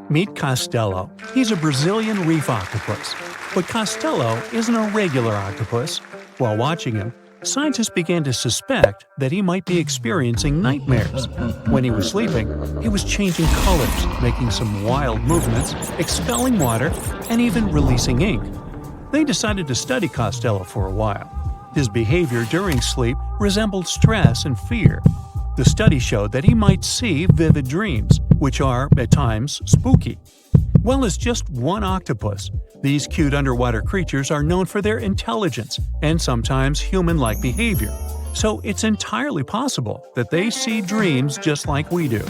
Meet Costello. He's a Brazilian reef octopus. But Costello isn't a regular octopus. While watching him, scientists began to suspect that he might be experiencing nightmares. When he was sleeping, he was changing colors, making some wild movements, expelling water, and even releasing ink. They decided to study Costello for a while. His behavior during sleep resembled stress and fear. The study showed that he might see vivid dreams, which are, at times, spooky. While as just one octopus, these cute underwater creatures are known for their intelligence and sometimes human-like behavior, so it's entirely possible that they see dreams just like we do.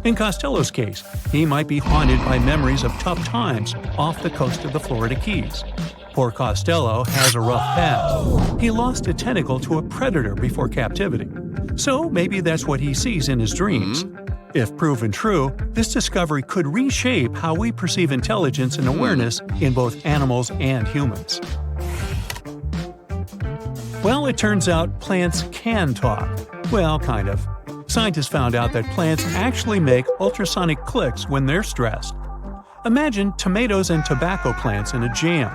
In Costello's case, he might be haunted by memories of tough times off the coast of the Florida Keys. Poor Costello has a rough past. He lost a tentacle to a predator before captivity, so maybe that's what he sees in his dreams. If proven true, this discovery could reshape how we perceive intelligence and awareness in both animals and humans. Well, it turns out plants can talk. Well, kind of. Scientists found out that plants actually make ultrasonic clicks when they're stressed. Imagine tomatoes and tobacco plants in a jam.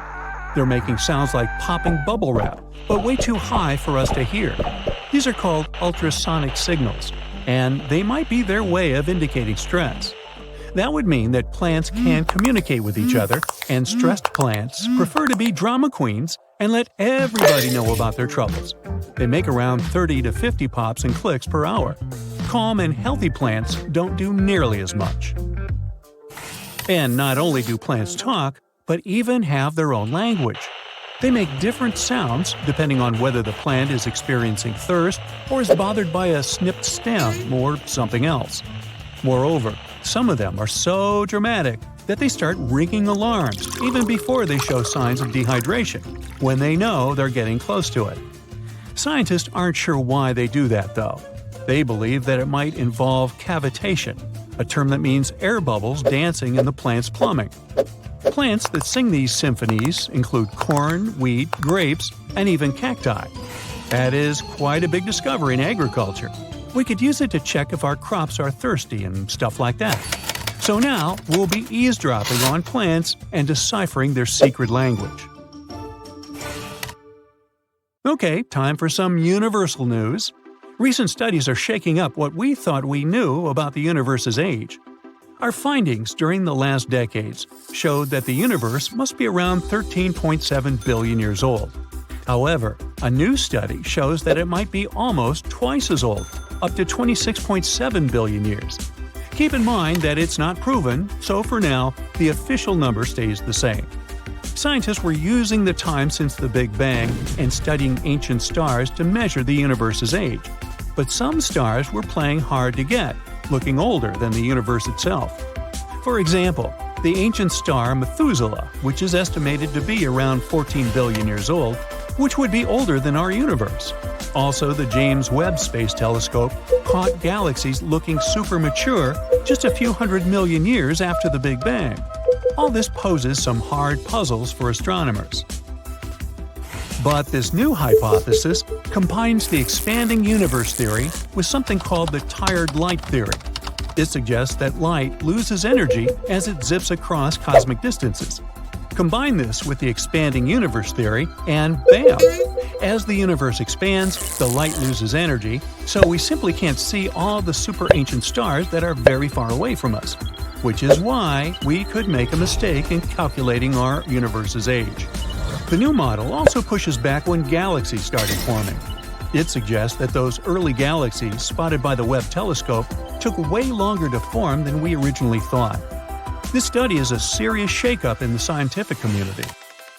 They're making sounds like popping bubble wrap, but way too high for us to hear. These are called ultrasonic signals, and they might be their way of indicating stress. That would mean that plants can communicate with each other, and stressed plants prefer to be drama queens and let everybody know about their troubles. They make around 30 to 50 pops and clicks per hour. Calm and healthy plants don't do nearly as much. And not only do plants talk, but even have their own language. They make different sounds depending on whether the plant is experiencing thirst or is bothered by a snipped stem or something else. Moreover, some of them are so dramatic that they start ringing alarms even before they show signs of dehydration, when they know they're getting close to it. Scientists aren't sure why they do that, though. They believe that it might involve cavitation, a term that means air bubbles dancing in the plant's plumbing. Plants that sing these symphonies include corn, wheat, grapes, and even cacti. That is quite a big discovery in agriculture. We could use it to check if our crops are thirsty and stuff like that. So now we'll be eavesdropping on plants and deciphering their secret language. Okay, time for some universal news. Recent studies are shaking up what we thought we knew about the universe's age. Our findings during the last decades showed that the universe must be around 13.7 billion years old. However, a new study shows that it might be almost twice as old, up to 26.7 billion years. Keep in mind that it's not proven, so for now, the official number stays the same. Scientists were using the time since the Big Bang and studying ancient stars to measure the universe's age. But some stars were playing hard to get, looking older than the universe itself. For example, the ancient star Methuselah, which is estimated to be around 14 billion years old, which would be older than our universe. Also, the James Webb Space Telescope caught galaxies looking super mature just a few hundred million years after the Big Bang. All this poses some hard puzzles for astronomers. But this new hypothesis combines the expanding universe theory with something called the tired light theory. It suggests that light loses energy as it zips across cosmic distances. Combine this with the expanding universe theory, and bam! As the universe expands, the light loses energy, so we simply can't see all the super ancient stars that are very far away from us, which is why we could make a mistake in calculating our universe's age. The new model also pushes back when galaxies started forming. It suggests that those early galaxies spotted by the Webb telescope took way longer to form than we originally thought. This study is a serious shakeup in the scientific community.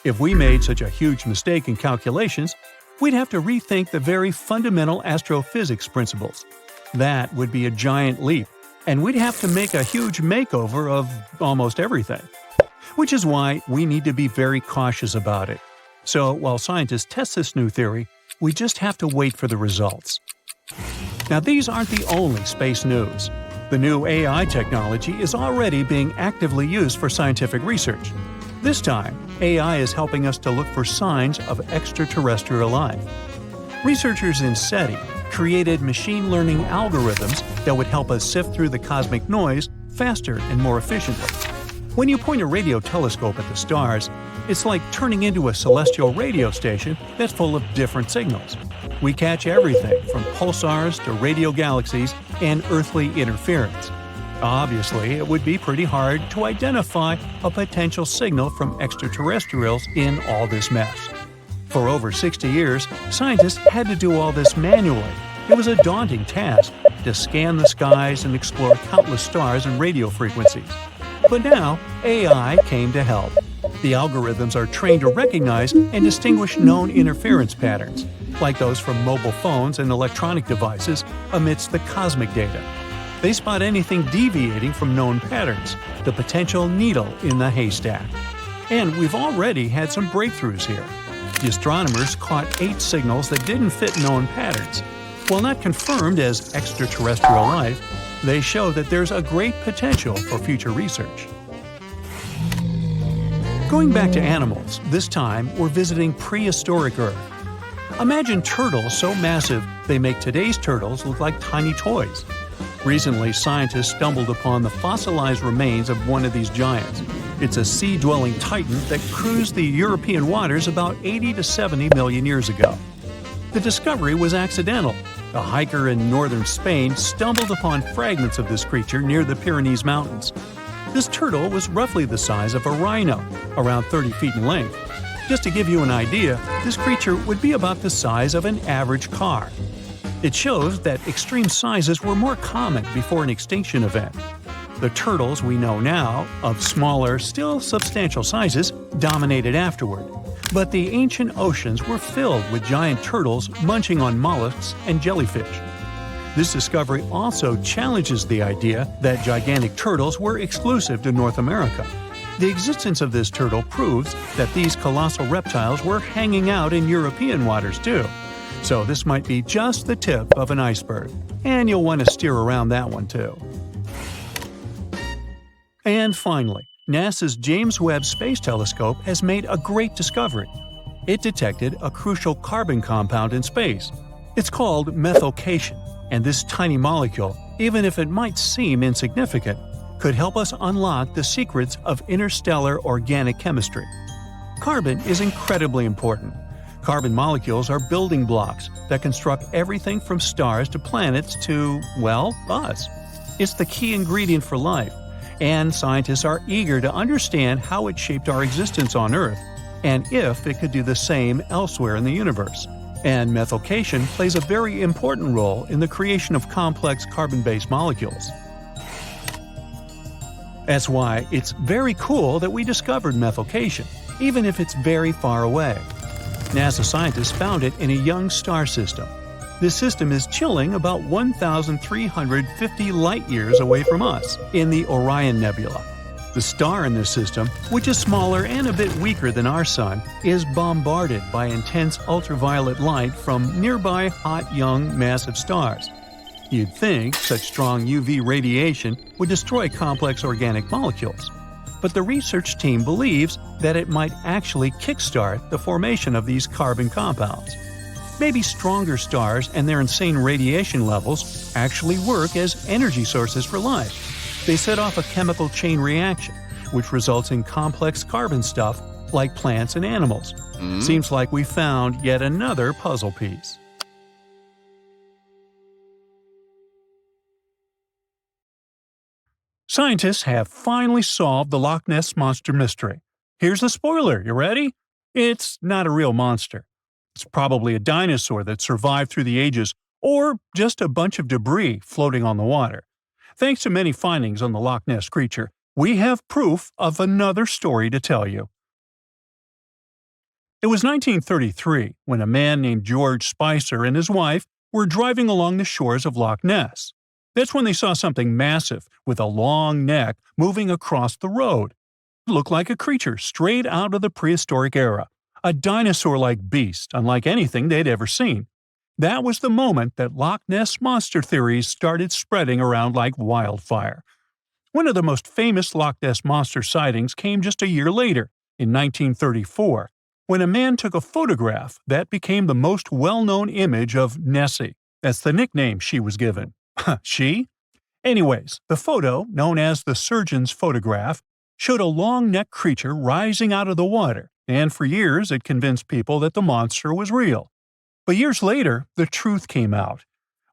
If we made such a huge mistake in calculations, we'd have to rethink the very fundamental astrophysics principles. That would be a giant leap, and we'd have to make a huge makeover of almost everything. Which is why we need to be very cautious about it. So while scientists test this new theory, we just have to wait for the results. Now, these aren't the only space news. The new AI technology is already being actively used for scientific research. This time, AI is helping us to look for signs of extraterrestrial life. Researchers in SETI created machine learning algorithms that would help us sift through the cosmic noise faster and more efficiently. When you point a radio telescope at the stars, it's like turning into a celestial radio station that's full of different signals. We catch everything from pulsars to radio galaxies and earthly interference. Obviously, it would be pretty hard to identify a potential signal from extraterrestrials in all this mess. For over 60 years, scientists had to do all this manually. It was a daunting task to scan the skies and explore countless stars and radio frequencies. But now, AI came to help. The algorithms are trained to recognize and distinguish known interference patterns, like those from mobile phones and electronic devices, amidst the cosmic data. They spot anything deviating from known patterns, the potential needle in the haystack. And we've already had some breakthroughs here. The astronomers caught 8 signals that didn't fit known patterns. While not confirmed as extraterrestrial life, they show that there's a great potential for future research. Going back to animals, this time we're visiting prehistoric Earth. Imagine turtles so massive they make today's turtles look like tiny toys. Recently, scientists stumbled upon the fossilized remains of one of these giants. It's a sea-dwelling titan that cruised the European waters about 80 to 70 million years ago. The discovery was accidental. A hiker in northern Spain stumbled upon fragments of this creature near the Pyrenees Mountains. This turtle was roughly the size of a rhino, around 30 feet in length. Just to give you an idea, this creature would be about the size of an average car. It shows that extreme sizes were more common before an extinction event. The turtles we know now, of smaller, still substantial sizes, dominated afterward. But the ancient oceans were filled with giant turtles munching on mollusks and jellyfish. This discovery also challenges the idea that gigantic turtles were exclusive to North America. The existence of this turtle proves that these colossal reptiles were hanging out in European waters too. So this might be just the tip of an iceberg, and you'll want to steer around that one too. And finally, NASA's James Webb Space Telescope has made a great discovery. It detected a crucial carbon compound in space. It's called methyl cation, and this tiny molecule, even if it might seem insignificant, could help us unlock the secrets of interstellar organic chemistry. Carbon is incredibly important. Carbon molecules are building blocks that construct everything from stars to planets to, well, us. It's the key ingredient for life, and scientists are eager to understand how it shaped our existence on Earth, and if it could do the same elsewhere in the universe. And methylcation plays a very important role in the creation of complex carbon-based molecules. That's why it's very cool that we discovered methylcation, even if it's very far away. NASA scientists found it in a young star system. This system is chilling about 1,350 light-years away from us, in the Orion Nebula. The star in this system, which is smaller and a bit weaker than our Sun, is bombarded by intense ultraviolet light from nearby hot, young, massive stars. You'd think such strong UV radiation would destroy complex organic molecules. But the research team believes that it might actually kickstart the formation of these carbon compounds. Maybe stronger stars and their insane radiation levels actually work as energy sources for life. They set off a chemical chain reaction, which results in complex carbon stuff like plants and animals. Seems like we found yet another puzzle piece. Scientists have finally solved the Loch Ness Monster mystery. Here's the spoiler, you ready? It's not a real monster. It's probably a dinosaur that survived through the ages, or just a bunch of debris floating on the water. Thanks to many findings on the Loch Ness creature, we have proof of another story to tell you. It was 1933 when a man named George Spicer and his wife were driving along the shores of Loch Ness. That's when they saw something massive with a long neck moving across the road. It looked like a creature straight out of the prehistoric era, a dinosaur-like beast unlike anything they'd ever seen. That was the moment that Loch Ness monster theories started spreading around like wildfire. One of the most famous Loch Ness monster sightings came just a year later, in 1934, when a man took a photograph that became the most well-known image of Nessie. That's the nickname she was given. She? Anyways, the photo, known as the surgeon's photograph, showed a long-necked creature rising out of the water, and for years it convinced people that the monster was real. But years later, the truth came out.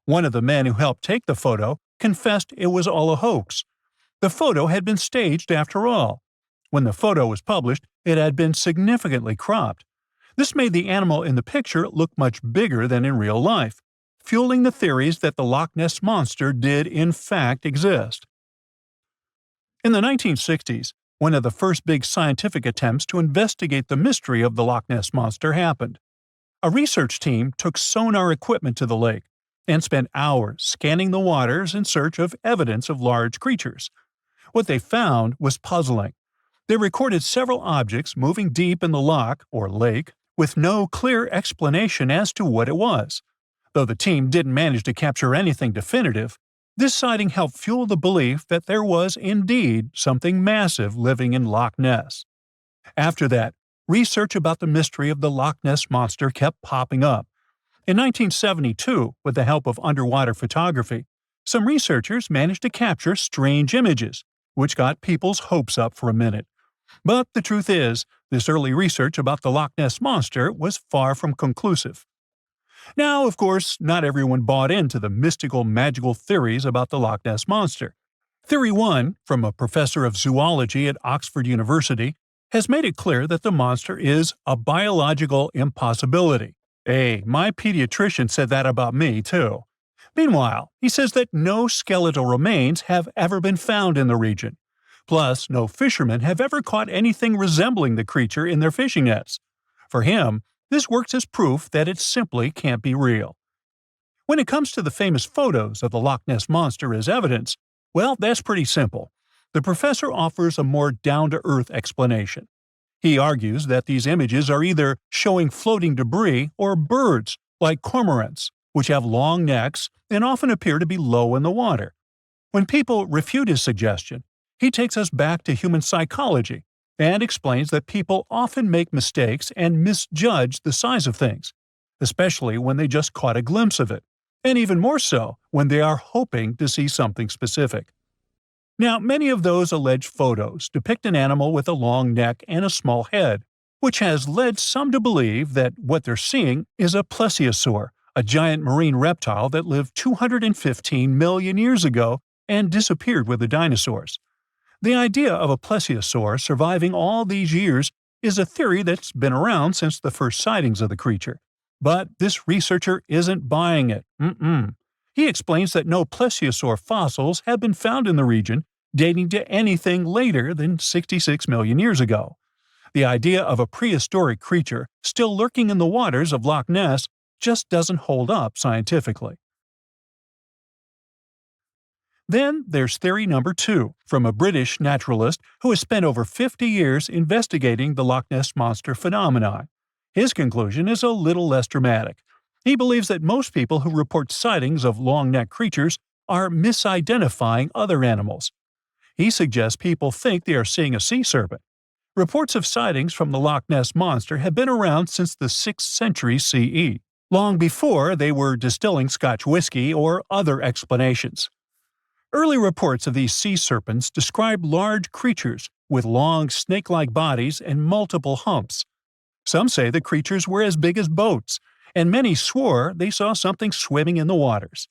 One of the men who helped take the photo confessed it was all a hoax. The photo had been staged after all. When the photo was published, it had been significantly cropped. This made the animal in the picture look much bigger than in real life, fueling the theories that the Loch Ness Monster did in fact exist. In the 1960s, one of the first big scientific attempts to investigate the mystery of the Loch Ness Monster happened. A research team took sonar equipment to the lake and spent hours scanning the waters in search of evidence of large creatures. What they found was puzzling. They recorded several objects moving deep in the loch, or lake, with no clear explanation as to what it was. Though the team didn't manage to capture anything definitive, this sighting helped fuel the belief that there was indeed something massive living in Loch Ness. After that, research about the mystery of the Loch Ness Monster kept popping up. In 1972, with the help of underwater photography, some researchers managed to capture strange images, which got people's hopes up for a minute. But the truth is, this early research about the Loch Ness Monster was far from conclusive. Now, of course, not everyone bought into the mystical, magical theories about the Loch Ness Monster. Theory 1, from a professor of zoology at Oxford University, has made it clear that the monster is a biological impossibility. Hey, my pediatrician said that about me, too. Meanwhile, he says that no skeletal remains have ever been found in the region. Plus, no fishermen have ever caught anything resembling the creature in their fishing nets. For him, this works as proof that it simply can't be real. When it comes to the famous photos of the Loch Ness Monster as evidence, well, that's pretty simple. The professor offers a more down-to-earth explanation. He argues that these images are either showing floating debris or birds, like cormorants, which have long necks and often appear to be low in the water. When people refute his suggestion, he takes us back to human psychology and explains that people often make mistakes and misjudge the size of things, especially when they just caught a glimpse of it, and even more so when they are hoping to see something specific. Now, many of those alleged photos depict an animal with a long neck and a small head, which has led some to believe that what they're seeing is a plesiosaur, a giant marine reptile that lived 215 million years ago and disappeared with the dinosaurs. The idea of a plesiosaur surviving all these years is a theory that's been around since the first sightings of the creature. But this researcher isn't buying it. He explains that no plesiosaur fossils have been found in the region dating to anything later than 66 million years ago. The idea of a prehistoric creature still lurking in the waters of Loch Ness just doesn't hold up scientifically. Then there's theory number 2, from a British naturalist who has spent over 50 years investigating the Loch Ness Monster phenomenon. His conclusion is a little less dramatic. He believes that most people who report sightings of long-necked creatures are misidentifying other animals. He suggests people think they are seeing a sea serpent. Reports of sightings from the Loch Ness Monster have been around since the 6th century CE, long before they were distilling Scotch whiskey or other explanations. Early reports of these sea serpents describe large creatures with long snake-like bodies and multiple humps. Some say the creatures were as big as boats, and many swore they saw something swimming in the waters.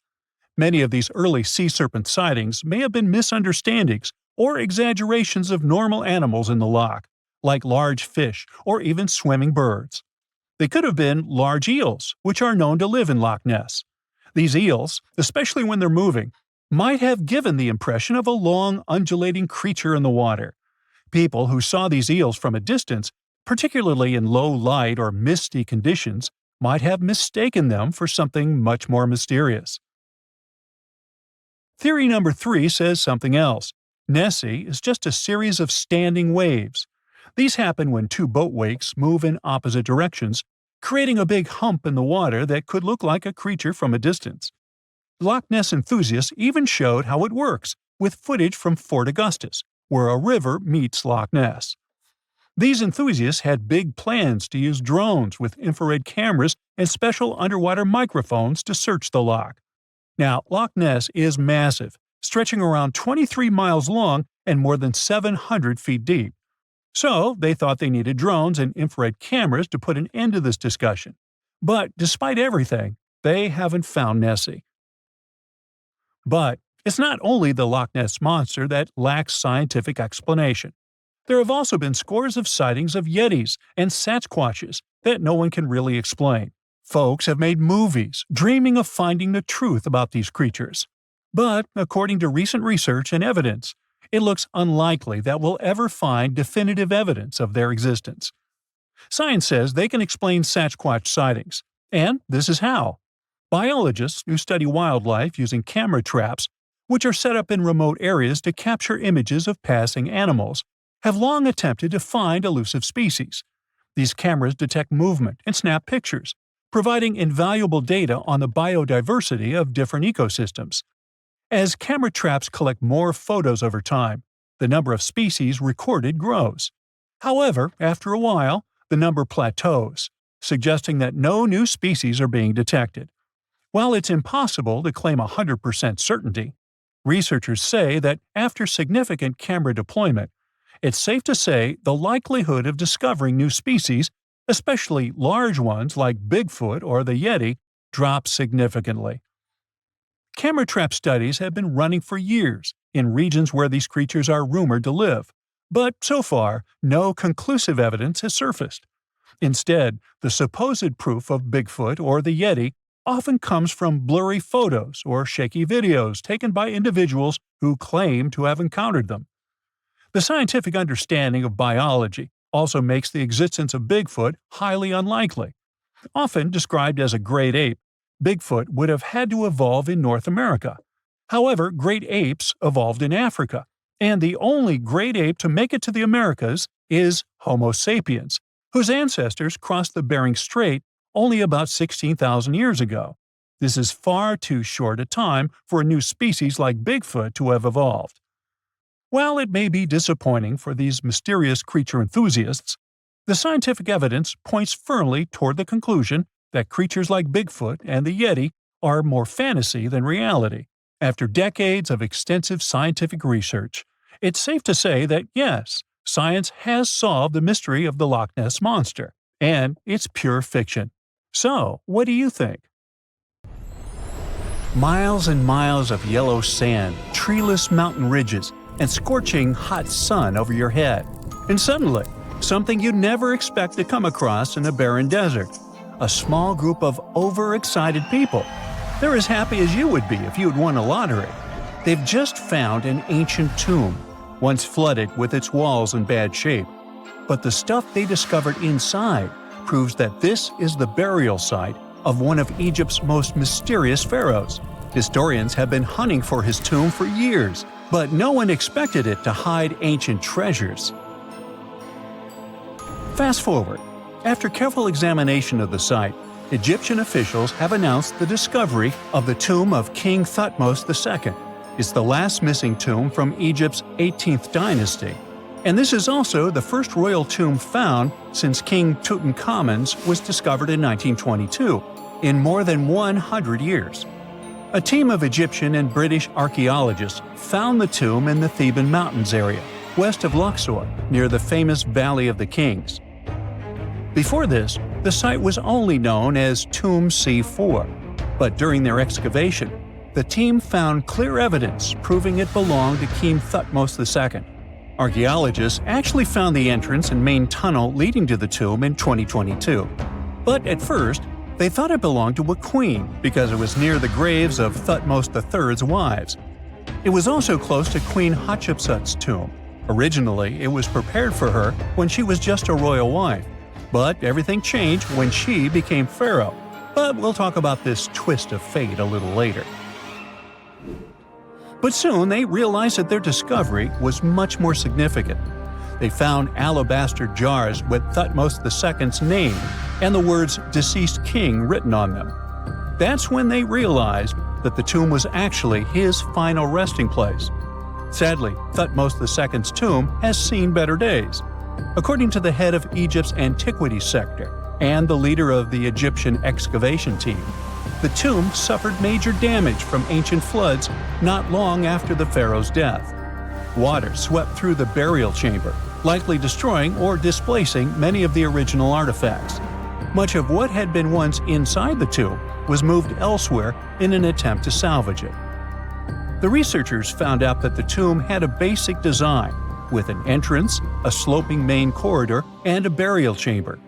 Many of these early sea serpent sightings may have been misunderstandings or exaggerations of normal animals in the loch, like large fish or even swimming birds. They could have been large eels, which are known to live in Loch Ness. These eels, especially when they're moving, might have given the impression of a long, undulating creature in the water. People who saw these eels from a distance, particularly in low light or misty conditions, might have mistaken them for something much more mysterious. Theory number 3 says something else. Nessie is just a series of standing waves. These happen when two boat wakes move in opposite directions, creating a big hump in the water that could look like a creature from a distance. Loch Ness enthusiasts even showed how it works, with footage from Fort Augustus, where a river meets Loch Ness. These enthusiasts had big plans to use drones with infrared cameras and special underwater microphones to search the loch. Now, Loch Ness is massive, stretching around 23 miles long and more than 700 feet deep. So, they thought they needed drones and infrared cameras to put an end to this discussion. But despite everything, they haven't found Nessie. But it's not only the Loch Ness Monster that lacks scientific explanation. There have also been scores of sightings of Yetis and Sasquatches that no one can really explain. Folks have made movies, dreaming of finding the truth about these creatures. But, according to recent research and evidence, it looks unlikely that we'll ever find definitive evidence of their existence. Science says they can explain Sasquatch sightings, and this is how. Biologists who study wildlife using camera traps, which are set up in remote areas to capture images of passing animals, have long attempted to find elusive species. These cameras detect movement and snap pictures, providing invaluable data on the biodiversity of different ecosystems. As camera traps collect more photos over time, the number of species recorded grows. However, after a while, the number plateaus, suggesting that no new species are being detected. While it's impossible to claim 100% certainty, researchers say that after significant camera deployment, it's safe to say the likelihood of discovering new species, especially large ones like Bigfoot or the Yeti, drops significantly. Camera trap studies have been running for years in regions where these creatures are rumored to live, but so far, no conclusive evidence has surfaced. Instead, the supposed proof of Bigfoot or the Yeti often comes from blurry photos or shaky videos taken by individuals who claim to have encountered them. The scientific understanding of biology also makes the existence of Bigfoot highly unlikely. Often described as a great ape, Bigfoot would have had to evolve in North America. However, great apes evolved in Africa, and the only great ape to make it to the Americas is Homo sapiens, whose ancestors crossed the Bering Strait only about 16,000 years ago. This is far too short a time for a new species like Bigfoot to have evolved. While it may be disappointing for these mysterious creature enthusiasts, the scientific evidence points firmly toward the conclusion that creatures like Bigfoot and the Yeti are more fantasy than reality. After decades of extensive scientific research, it's safe to say that yes, science has solved the mystery of the Loch Ness Monster, and it's pure fiction. So, what do you think? Miles and miles of yellow sand, treeless mountain ridges, and scorching hot sun over your head. And suddenly, something you'd never expect to come across in a barren desert. A small group of overexcited people. They're as happy as you would be if you'd won a lottery. They've just found an ancient tomb, once flooded with its walls in bad shape. But the stuff they discovered inside proves that this is the burial site of one of Egypt's most mysterious pharaohs. Historians have been hunting for his tomb for years, but no one expected it to hide ancient treasures. Fast forward. After careful examination of the site, Egyptian officials have announced the discovery of the tomb of King Thutmose II. It's the last missing tomb from Egypt's 18th dynasty, and this is also the first royal tomb found since King Tutankhamun's was discovered in 1922, in more than 100 years. A team of Egyptian and British archaeologists found the tomb in the Theban Mountains area, west of Luxor, near the famous Valley of the Kings. Before this, the site was only known as Tomb C4, but during their excavation, the team found clear evidence proving it belonged to King Thutmose II. Archaeologists actually found the entrance and main tunnel leading to the tomb in 2022. But at first, they thought it belonged to a queen because it was near the graves of Thutmose III's wives. It was also close to Queen Hatshepsut's tomb. Originally, it was prepared for her when she was just a royal wife. But everything changed when she became pharaoh. But we'll talk about this twist of fate a little later. But soon they realized that their discovery was much more significant. They found alabaster jars with Thutmose II's name and the words "deceased king" written on them. That's when they realized that the tomb was actually his final resting place. Sadly, Thutmose II's tomb has seen better days. According to the head of Egypt's antiquities sector and the leader of the Egyptian excavation team, The tomb suffered major damage from ancient floods not long after the pharaoh's death. Water swept through the burial chamber, likely destroying or displacing many of the original artifacts. Much of what had been once inside the tomb was moved elsewhere in an attempt to salvage it. The researchers found out that the tomb had a basic design, with an entrance, a sloping main corridor, and a burial chamber.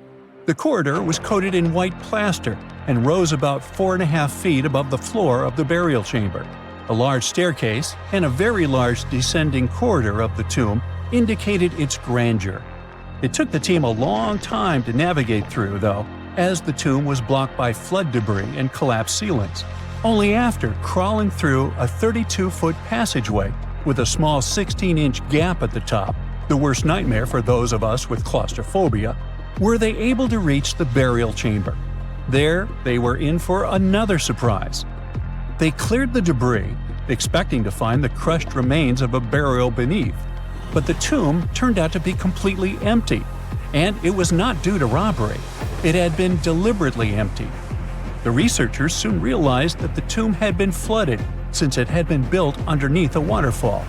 The corridor was coated in white plaster and rose about 4.5 feet above the floor of the burial chamber. A large staircase and a very large descending corridor of the tomb indicated its grandeur. It took the team a long time to navigate through, though, as the tomb was blocked by flood debris and collapsed ceilings. Only after crawling through a 32-foot passageway with a small 16-inch gap at the top, the worst nightmare for those of us with claustrophobia, were they able to reach the burial chamber. There, they were in for another surprise. They cleared the debris, expecting to find the crushed remains of a burial beneath. But the tomb turned out to be completely empty, and it was not due to robbery. It had been deliberately emptied. The researchers soon realized that the tomb had been flooded since it had been built underneath a waterfall.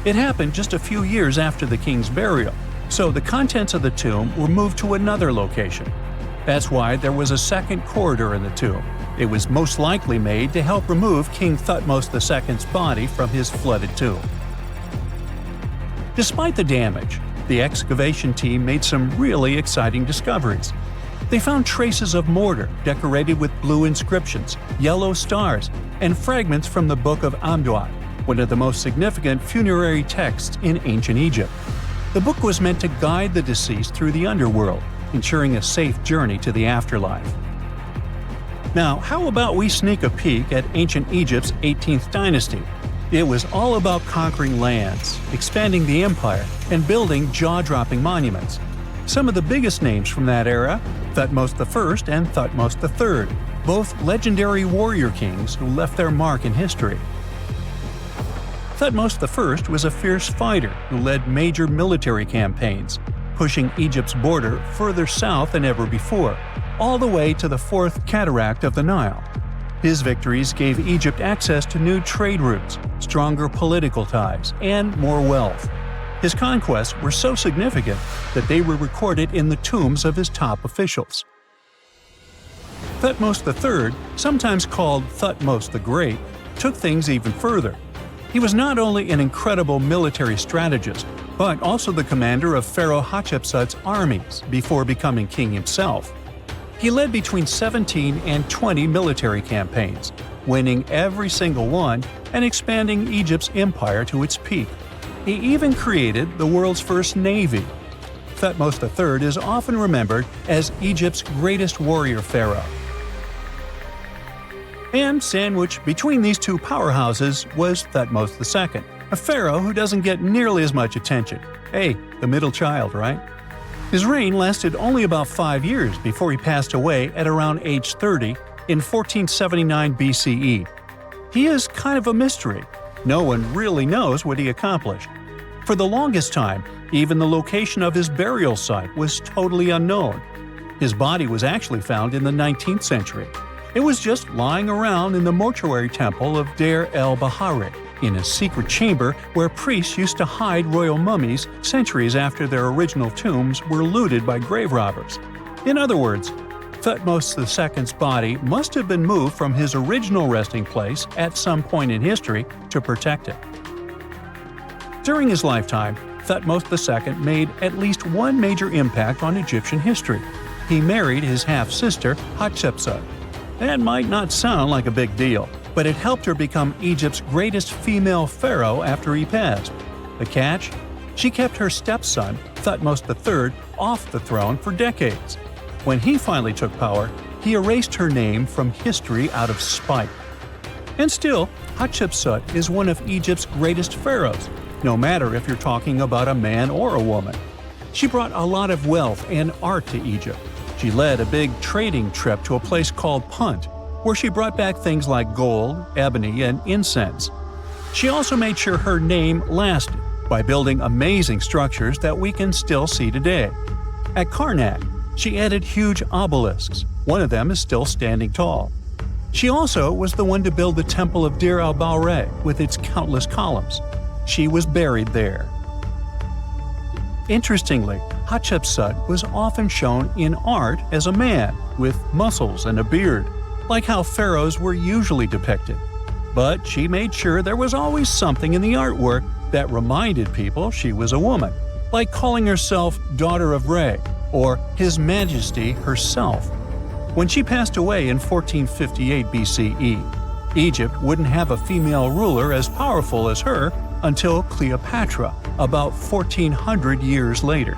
It happened just a few years after the king's burial, so the contents of the tomb were moved to another location. That's why there was a second corridor in the tomb. It was most likely made to help remove King Thutmose II's body from his flooded tomb. Despite the damage, the excavation team made some really exciting discoveries. They found traces of mortar decorated with blue inscriptions, yellow stars, and fragments from the Book of Amduat, one of the most significant funerary texts in ancient Egypt. The book was meant to guide the deceased through the underworld, ensuring a safe journey to the afterlife. Now, how about we sneak a peek at ancient Egypt's 18th dynasty? It was all about conquering lands, expanding the empire, and building jaw-dropping monuments. Some of the biggest names from that era, Thutmose I and Thutmose III, both legendary warrior kings who left their mark in history. Thutmose I was a fierce fighter who led major military campaigns, pushing Egypt's border further south than ever before, all the way to the fourth cataract of the Nile. His victories gave Egypt access to new trade routes, stronger political ties, and more wealth. His conquests were so significant that they were recorded in the tombs of his top officials. Thutmose III, sometimes called Thutmose the Great, took things even further. He was not only an incredible military strategist, but also the commander of Pharaoh Hatshepsut's armies before becoming king himself. He led between 17 and 20 military campaigns, winning every single one and expanding Egypt's empire to its peak. He even created the world's first navy. Thutmose III is often remembered as Egypt's greatest warrior pharaoh. And sandwiched between these two powerhouses was Thutmose II, a pharaoh who doesn't get nearly as much attention. Hey, the middle child, right? His reign lasted only about 5 years before he passed away at around age 30 in 1479 BCE. He is kind of a mystery. No one really knows what he accomplished. For the longest time, even the location of his burial site was totally unknown. His body was actually found in the 19th century. It was just lying around in the mortuary temple of Deir el-Bahari, in a secret chamber where priests used to hide royal mummies centuries after their original tombs were looted by grave robbers. In other words, Thutmose II's body must have been moved from his original resting place at some point in history to protect it. During his lifetime, Thutmose II made at least one major impact on Egyptian history. He married his half-sister, Hatshepsut. That might not sound like a big deal, but it helped her become Egypt's greatest female pharaoh after he passed. The catch? She kept her stepson, Thutmose III, off the throne for decades. When he finally took power, he erased her name from history out of spite. And still, Hatshepsut is one of Egypt's greatest pharaohs, no matter if you're talking about a man or a woman. She brought a lot of wealth and art to Egypt. She led a big trading trip to a place called Punt, where she brought back things like gold, ebony, and incense. She also made sure her name lasted by building amazing structures that we can still see today. At Karnak, she added huge obelisks. One of them is still standing tall. She also was the one to build the Temple of Dir al-Bahre with its countless columns. She was buried there. Interestingly, Hatshepsut was often shown in art as a man with muscles and a beard, like how pharaohs were usually depicted. But she made sure there was always something in the artwork that reminded people she was a woman, like calling herself Daughter of Re or His Majesty herself. When she passed away in 1458 BCE, Egypt wouldn't have a female ruler as powerful as her until Cleopatra, about 1400 years later.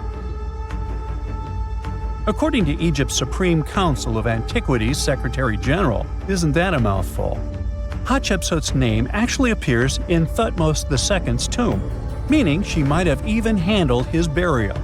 According to Egypt's Supreme Council of Antiquities Secretary General, isn't that a mouthful? Hatshepsut's name actually appears in Thutmose II's tomb, meaning she might have even handled his burial.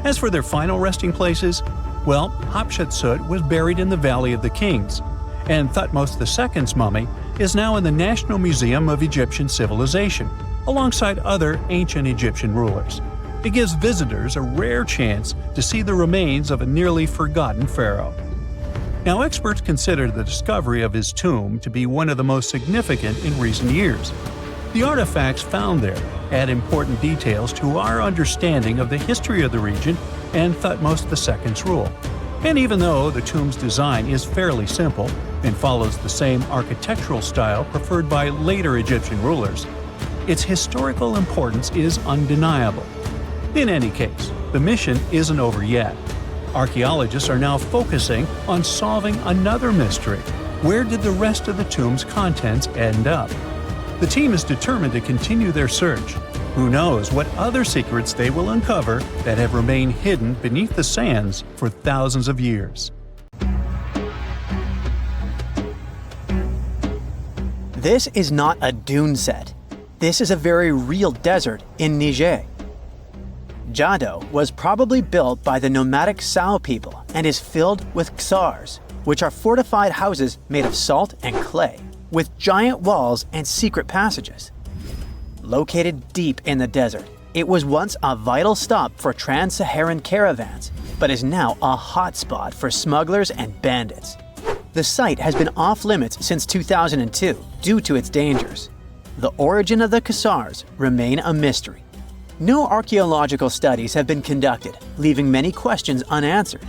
As for their final resting places, well, Hatshepsut was buried in the Valley of the Kings, and Thutmose II's mummy is now in the National Museum of Egyptian Civilization, alongside other ancient Egyptian rulers. It gives visitors a rare chance to see the remains of a nearly forgotten pharaoh. Now, experts consider the discovery of his tomb to be one of the most significant in recent years. The artifacts found there add important details to our understanding of the history of the region and Thutmose II's rule. And even though the tomb's design is fairly simple and follows the same architectural style preferred by later Egyptian rulers, its historical importance is undeniable. In any case, the mission isn't over yet. Archaeologists are now focusing on solving another mystery. Where did the rest of the tomb's contents end up? The team is determined to continue their search. Who knows what other secrets they will uncover that have remained hidden beneath the sands for thousands of years. This is not a dune set. This is a very real desert in Niger. Djado was probably built by the nomadic Sao people and is filled with ksars, which are fortified houses made of salt and clay, with giant walls and secret passages. Located deep in the desert, it was once a vital stop for trans-Saharan caravans, but is now a hotspot for smugglers and bandits. The site has been off-limits since 2002 due to its dangers. The origin of the ksars remain a mystery. No archaeological studies have been conducted, leaving many questions unanswered.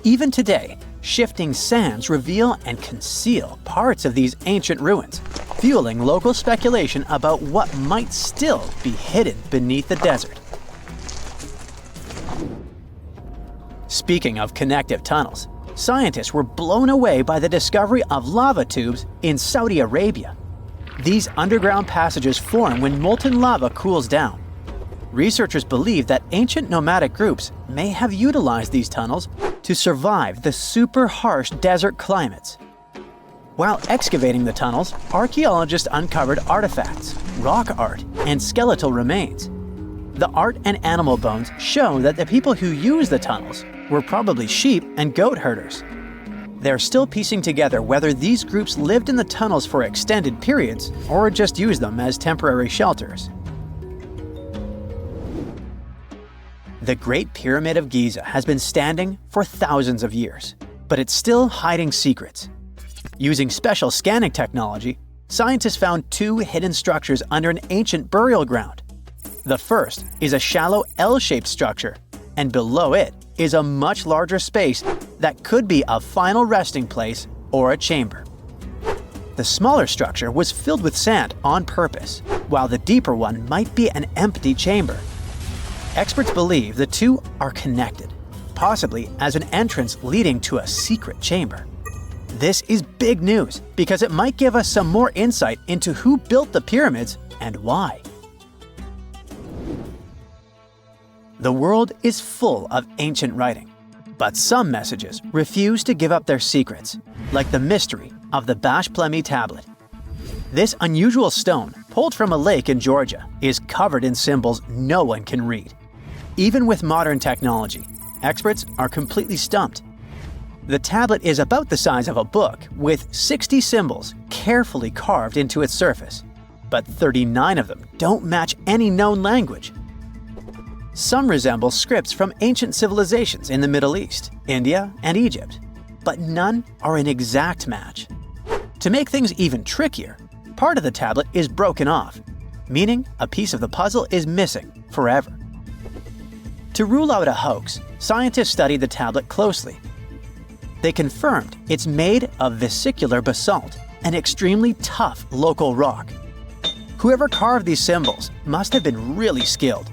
Even today, shifting sands reveal and conceal parts of these ancient ruins, fueling local speculation about what might still be hidden beneath the desert. Speaking of connective tunnels, scientists were blown away by the discovery of lava tubes in Saudi Arabia. These underground passages form when molten lava cools down. Researchers believe that ancient nomadic groups may have utilized these tunnels to survive the super harsh desert climates. While excavating the tunnels, archaeologists uncovered artifacts, rock art, and skeletal remains. The art and animal bones show that the people who used the tunnels were probably sheep and goat herders. They're still piecing together whether these groups lived in the tunnels for extended periods or just used them as temporary shelters. The Great Pyramid of Giza has been standing for thousands of years, but it's still hiding secrets. Using special scanning technology, scientists found two hidden structures under an ancient burial ground. The first is a shallow L-shaped structure, and below it is a much larger space that could be a final resting place or a chamber. The smaller structure was filled with sand on purpose, while the deeper one might be an empty chamber. Experts believe the two are connected, possibly as an entrance leading to a secret chamber. This is big news because it might give us some more insight into who built the pyramids and why. The world is full of ancient writing, but some messages refuse to give up their secrets, like the mystery of the plemy tablet. This unusual stone, pulled from a lake in Georgia, is covered in symbols no one can read. Even with modern technology, experts are completely stumped. The tablet is about the size of a book, with 60 symbols carefully carved into its surface, but 39 of them don't match any known language. Some resemble scripts from ancient civilizations in the Middle East, India, and Egypt, but none are an exact match. To make things even trickier, part of the tablet is broken off, meaning a piece of the puzzle is missing forever. To rule out a hoax, scientists studied the tablet closely. They confirmed it's made of vesicular basalt, an extremely tough local rock. Whoever carved these symbols must have been really skilled.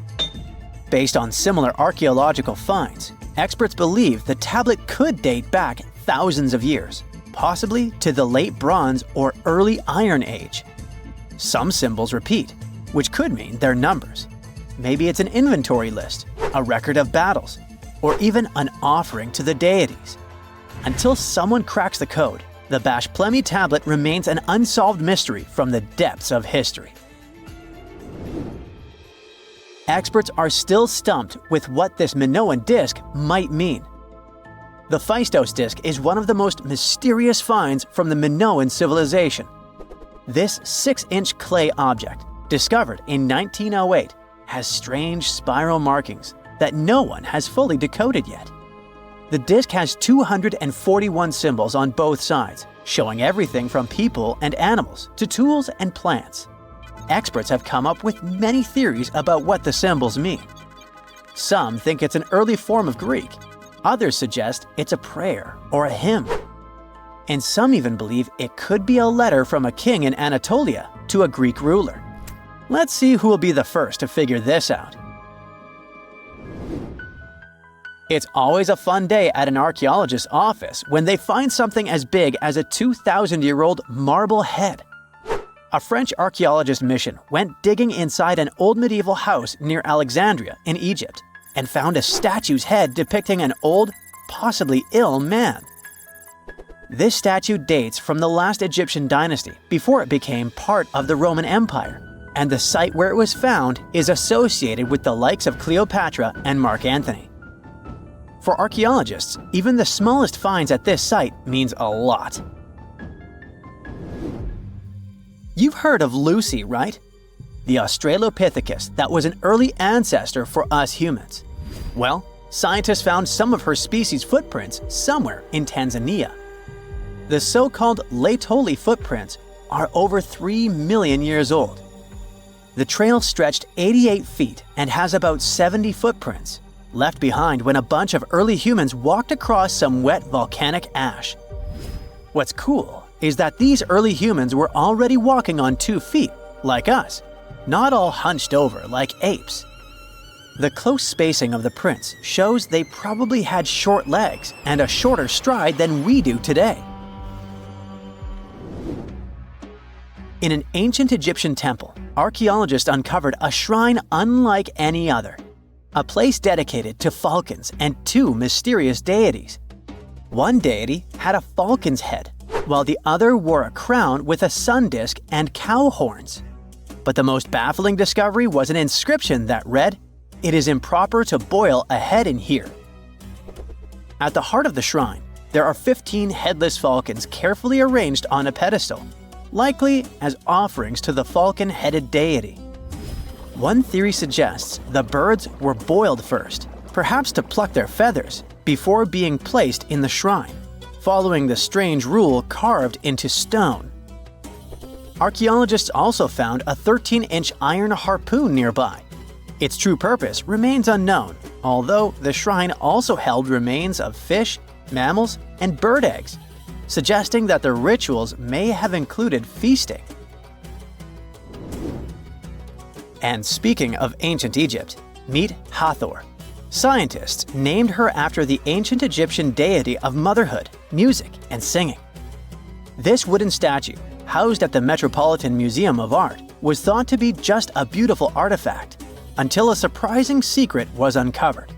Based on similar archaeological finds, experts believe the tablet could date back thousands of years, possibly to the late Bronze or early Iron Age. Some symbols repeat, which could mean they're numbers. Maybe it's an inventory list, a record of battles, or even an offering to the deities. Until someone cracks the code, the plemy tablet remains an unsolved mystery from the depths of history. Experts are still stumped with what this Minoan disc might mean. The Fistos disc is one of the most mysterious finds from the Minoan civilization. This 6-inch clay object, discovered in 1908, has strange spiral markings that no one has fully decoded yet. The disc has 241 symbols on both sides, showing everything from people and animals to tools and plants. Experts have come up with many theories about what the symbols mean. Some think it's an early form of Greek. Others suggest it's a prayer or a hymn. And some even believe it could be a letter from a king in Anatolia to a Greek ruler. Let's see who will be the first to figure this out. It's always a fun day at an archaeologist's office when they find something as big as a 2,000-year-old marble head. A French archaeologist mission went digging inside an old medieval house near Alexandria in Egypt and found a statue's head depicting an old, possibly ill man. This statue dates from the last Egyptian dynasty before it became part of the Roman Empire, and the site where it was found is associated with the likes of Cleopatra and Mark Antony. For archaeologists, even the smallest finds at this site means a lot. You've heard of Lucy, right? The Australopithecus that was an early ancestor for us humans. Well, scientists found some of her species' footprints somewhere in Tanzania. The so-called Laetoli footprints are over 3 million years old. The trail stretched 88 feet and has about 70 footprints, left behind when a bunch of early humans walked across some wet volcanic ash. What's cool is that these early humans were already walking on 2 feet, like us, not all hunched over like apes. The close spacing of the prints shows they probably had short legs and a shorter stride than we do today. In an ancient Egyptian temple, archaeologists uncovered a shrine unlike any other. A place dedicated to falcons and 2 mysterious deities. One deity had a falcon's head, while the other wore a crown with a sun disk and cow horns. But the most baffling discovery was an inscription that read, "It is improper to boil a head in here." At the heart of the shrine, there are 15 headless falcons carefully arranged on a pedestal, likely as offerings to the falcon-headed deity. One theory suggests the birds were boiled first, perhaps to pluck their feathers, before being placed in the shrine, following the strange rule carved into stone. Archaeologists also found a 13-inch iron harpoon nearby. Its true purpose remains unknown, although the shrine also held remains of fish, mammals, and bird eggs, suggesting that the rituals may have included feasting. And speaking of ancient Egypt, meet Hathor. Scientists named her after the ancient Egyptian deity of motherhood, music, and singing. This wooden statue, housed at the Metropolitan Museum of Art, was thought to be just a beautiful artifact, until a surprising secret was uncovered.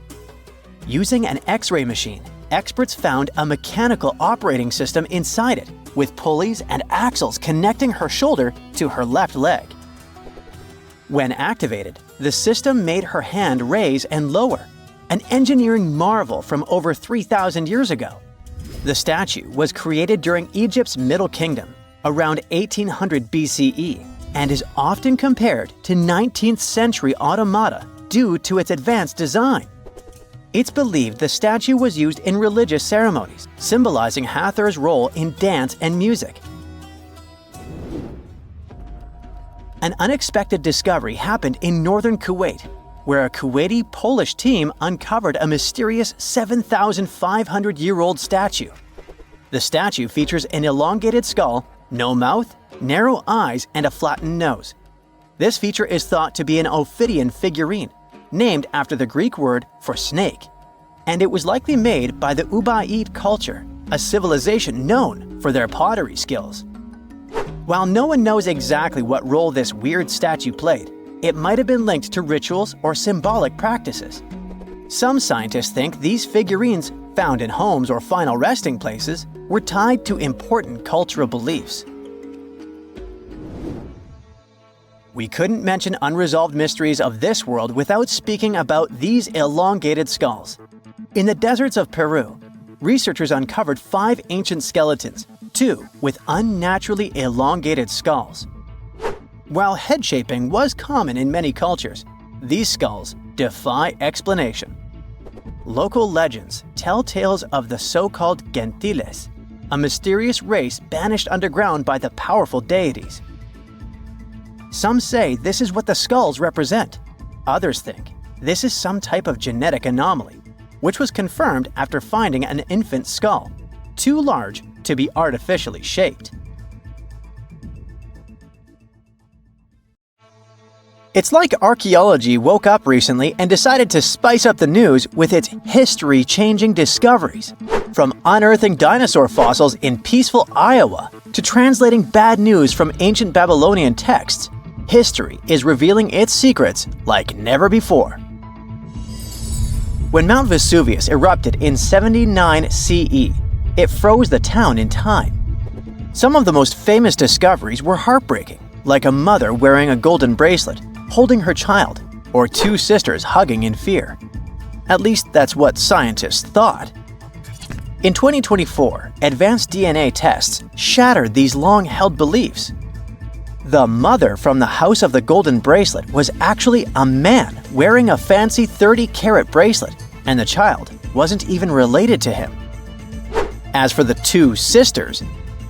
Using an X-ray machine, experts found a mechanical operating system inside it, with pulleys and axles connecting her shoulder to her left leg. When activated, the system made her hand raise and lower, an engineering marvel from over 3,000 years ago. The statue was created during Egypt's Middle Kingdom, around 1800 BCE, and is often compared to 19th century automata due to its advanced design. It's believed the statue was used in religious ceremonies, symbolizing Hathor's role in dance and music. An unexpected discovery happened in northern Kuwait, where a Kuwaiti-Polish team uncovered a mysterious 7,500-year-old statue. The statue features an elongated skull, no mouth, narrow eyes, and a flattened nose. This feature is thought to be an Ophidian figurine, named after the Greek word for snake, and it was likely made by the Ubaid culture, a civilization known for their pottery skills. While no one knows exactly what role this weird statue played, it might have been linked to rituals or symbolic practices. Some scientists think these figurines, found in homes or final resting places, were tied to important cultural beliefs. We couldn't mention unresolved mysteries of this world without speaking about these elongated skulls. In the deserts of Peru, researchers uncovered 5 ancient skeletons, 2 with unnaturally elongated skulls. While head shaping was common in many cultures, these skulls defy explanation. Local legends tell tales of the so-called gentiles, a mysterious race banished underground by the powerful deities. Some say this is what the skulls represent. Others think this is some type of genetic anomaly, which was confirmed after finding an infant skull, too large to be artificially shaped. It's like archaeology woke up recently and decided to spice up the news with its history-changing discoveries. From unearthing dinosaur fossils in peaceful Iowa to translating bad news from ancient Babylonian texts, history is revealing its secrets like never before. When Mount Vesuvius erupted in 79 CE, it froze the town in time. Some of the most famous discoveries were heartbreaking, like a mother wearing a golden bracelet, holding her child, or 2 sisters hugging in fear. At least that's what scientists thought. In 2024, advanced DNA tests shattered these long-held beliefs. The mother from the House of the Golden Bracelet was actually a man wearing a fancy 30-carat bracelet, and the child wasn't even related to him. As for the 2 sisters,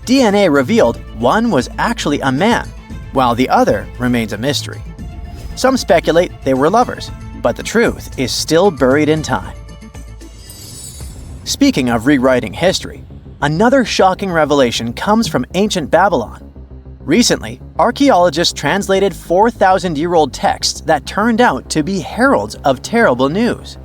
DNA revealed one was actually a man, while the other remains a mystery. Some speculate they were lovers, but the truth is still buried in time. Speaking of rewriting history, another shocking revelation comes from ancient Babylon. Recently, archaeologists translated 4,000-year-old texts that turned out to be heralds of terrible news.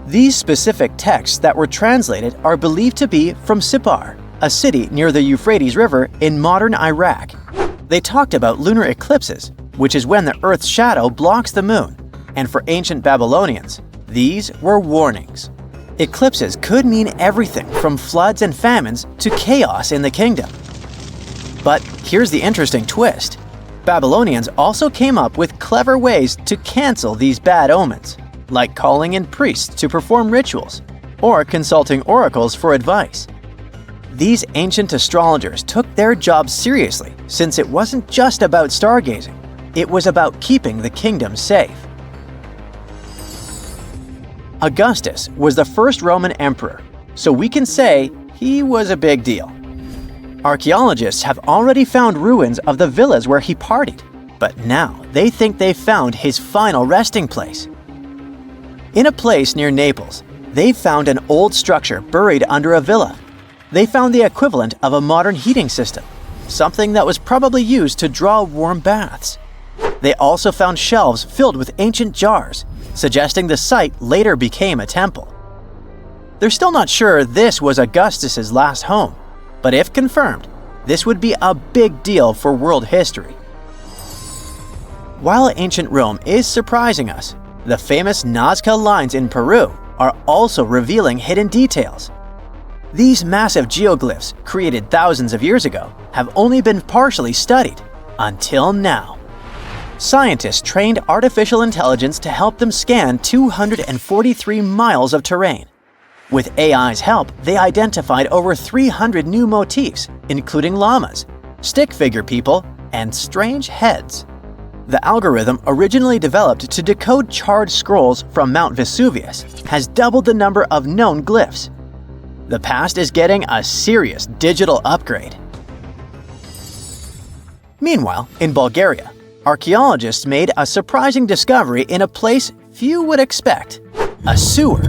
These specific texts that were translated are believed to be from Sippar, a city near the Euphrates River in modern Iraq. They talked about lunar eclipses, which is when the Earth's shadow blocks the moon, and for ancient Babylonians, these were warnings. Eclipses could mean everything from floods and famines to chaos in the kingdom. But here's the interesting twist. Babylonians also came up with clever ways to cancel these bad omens, like calling in priests to perform rituals, or consulting oracles for advice. These ancient astrologers took their job seriously, since it wasn't just about stargazing. It was about keeping the kingdom safe. Augustus was the first Roman emperor, so we can say he was a big deal. Archaeologists have already found ruins of the villas where he partied, but now they think they've found his final resting place. In a place near Naples, they've found an old structure buried under a villa. They found the equivalent of a modern heating system, something that was probably used to draw warm baths. They also found shelves filled with ancient jars, suggesting the site later became a temple. They're still not sure this was Augustus's last home, but if confirmed, this would be a big deal for world history. While ancient Rome is surprising us, the famous Nazca lines in Peru are also revealing hidden details. These massive geoglyphs, created thousands of years ago, have only been partially studied until now. Scientists trained artificial intelligence to help them scan 243 miles of terrain. With AI's help, they identified over 300 new motifs, including llamas, stick figure people, and strange heads. The algorithm, originally developed to decode charred scrolls from Mount Vesuvius, has doubled the number of known glyphs. The past is getting a serious digital upgrade. Meanwhile, in Bulgaria, archaeologists made a surprising discovery in a place few would expect: a sewer.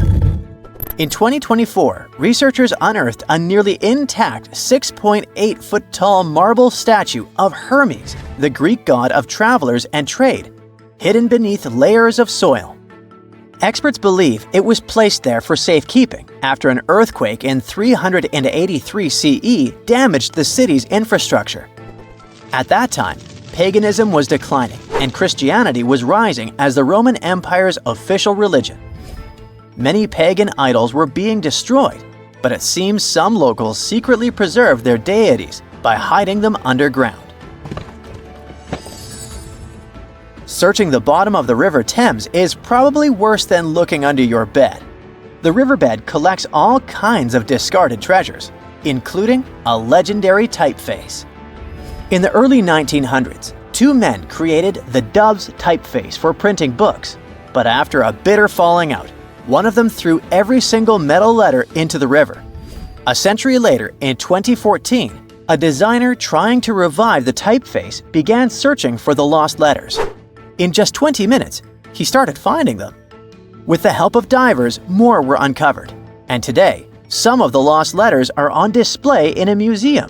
In 2024, researchers unearthed a nearly intact 6.8-foot-tall marble statue of Hermes, the Greek god of travelers and trade, hidden beneath layers of soil. Experts believe it was placed there for safekeeping after an earthquake in 383 CE damaged the city's infrastructure. At that time, paganism was declining and Christianity was rising as the Roman Empire's official religion. Many pagan idols were being destroyed, but it seems some locals secretly preserved their deities by hiding them underground. Searching the bottom of the River Thames is probably worse than looking under your bed. The riverbed collects all kinds of discarded treasures, including a legendary typeface. In the early 1900s, two men created the Dove's typeface for printing books, but after a bitter falling out, one of them threw every single metal letter into the river. A century later, in 2014, a designer trying to revive the typeface began searching for the lost letters. In just 20 minutes, he started finding them. With the help of divers, more were uncovered, and today, some of the lost letters are on display in a museum.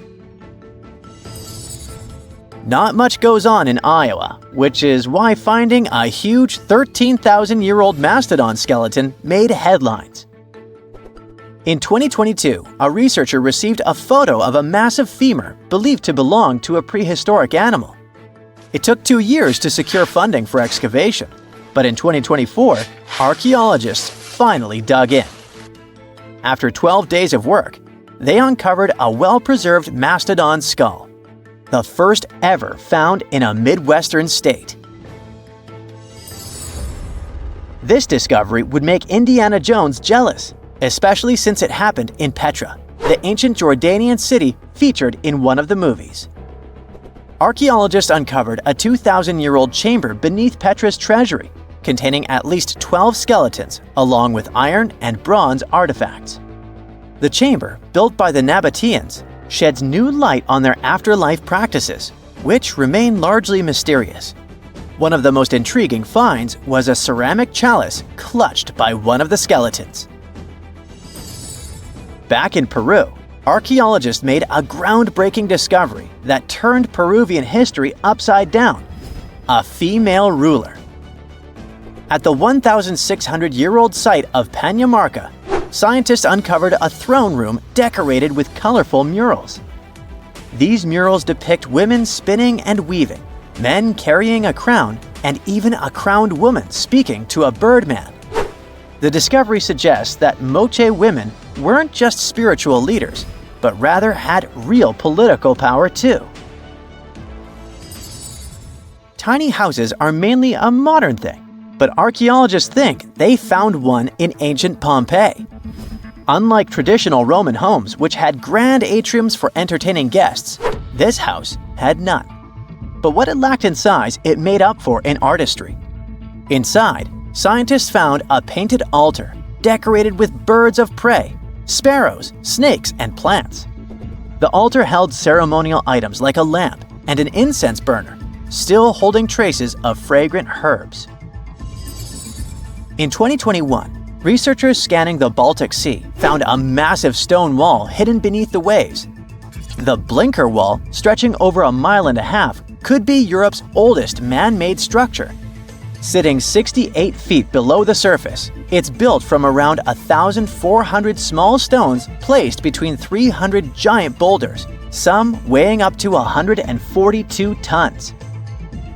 Not much goes on in Iowa, which is why finding a huge 13,000-year-old mastodon skeleton made headlines. In 2022, a researcher received a photo of a massive femur believed to belong to a prehistoric animal. It took 2 years to secure funding for excavation, but in 2024, archaeologists finally dug in. After 12 days of work, they uncovered a well-preserved mastodon skull, the first ever found in a Midwestern state. This discovery would make Indiana Jones jealous, especially since it happened in Petra, the ancient Jordanian city featured in one of the movies. Archaeologists uncovered a 2,000-year-old chamber beneath Petra's treasury, containing at least 12 skeletons, along with iron and bronze artifacts. The chamber, built by the Nabateans, sheds new light on their afterlife practices, which remain largely mysterious. One of the most intriguing finds was a ceramic chalice clutched by one of the skeletons. Back in Peru, archaeologists made a groundbreaking discovery that turned Peruvian history upside down: a female ruler. At the 1,600-year-old site of Pañamarca, scientists uncovered a throne room decorated with colorful murals. These murals depict women spinning and weaving, men carrying a crown, and even a crowned woman speaking to a birdman. The discovery suggests that Moche women weren't just spiritual leaders, but rather had real political power too. Tiny houses are mainly a modern thing, but archaeologists think they found one in ancient Pompeii. Unlike traditional Roman homes, which had grand atriums for entertaining guests, this house had none. But what it lacked in size, it made up for in artistry. Inside, scientists found a painted altar decorated with birds of prey, sparrows, snakes, and plants. The altar held ceremonial items like a lamp and an incense burner, still holding traces of fragrant herbs. In 2021, researchers scanning the Baltic Sea found a massive stone wall hidden beneath the waves. The Blinker Wall, stretching over 1.5 miles, could be Europe's oldest man-made structure. Sitting 68 feet below the surface, it's built from around 1,400 small stones placed between 300 giant boulders, some weighing up to 142 tons.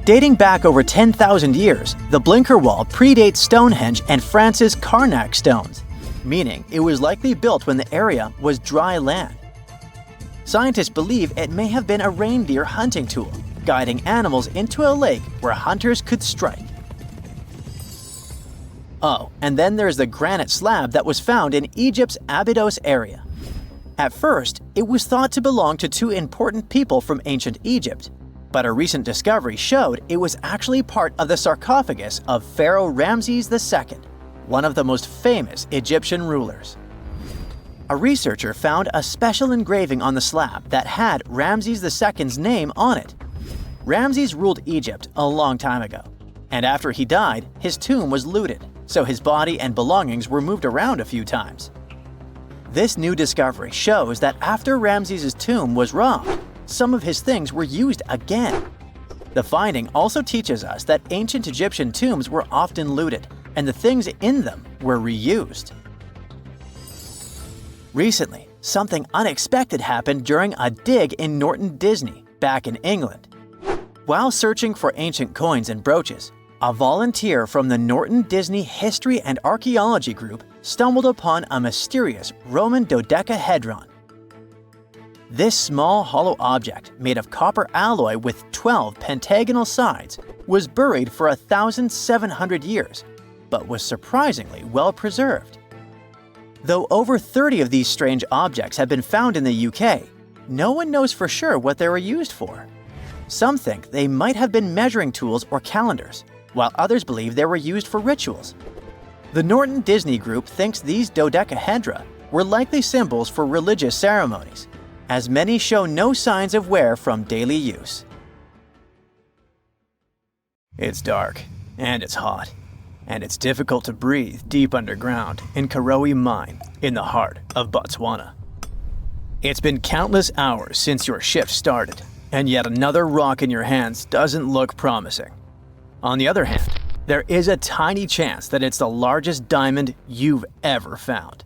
Dating back over 10,000 years, the Blinker Wall predates Stonehenge and France's Karnak stones, meaning it was likely built when the area was dry land. Scientists believe it may have been a reindeer hunting tool, guiding animals into a lake where hunters could strike. Oh, and then there's the granite slab that was found in Egypt's Abydos area. At first, it was thought to belong to two important people from ancient Egypt, but a recent discovery showed it was actually part of the sarcophagus of Pharaoh Ramses II, one of the most famous Egyptian rulers. A researcher found a special engraving on the slab that had Ramses II's name on it. Ramses ruled Egypt a long time ago, and after he died, his tomb was looted, so his body and belongings were moved around a few times. This new discovery shows that after Ramses' tomb was robbed, some of his things were used again. The finding also teaches us that ancient Egyptian tombs were often looted, and the things in them were reused. Recently, something unexpected happened during a dig in Norton Disney, back in England. While searching for ancient coins and brooches, a volunteer from the Norton Disney History and Archaeology Group stumbled upon a mysterious Roman dodecahedron. This small hollow object, made of copper alloy with 12 pentagonal sides, was buried for 1,700 years, but was surprisingly well preserved. Though over 30 of these strange objects have been found in the UK, no one knows for sure what they were used for. Some think they might have been measuring tools or calendars, while others believe they were used for rituals. The Norton Disney Group thinks these dodecahedra were likely symbols for religious ceremonies, as many show no signs of wear from daily use. It's dark, and it's hot, and it's difficult to breathe deep underground in Karowe Mine in the heart of Botswana. It's been countless hours since your shift started, and yet another rock in your hands doesn't look promising. On the other hand, there is a tiny chance that it's the largest diamond you've ever found.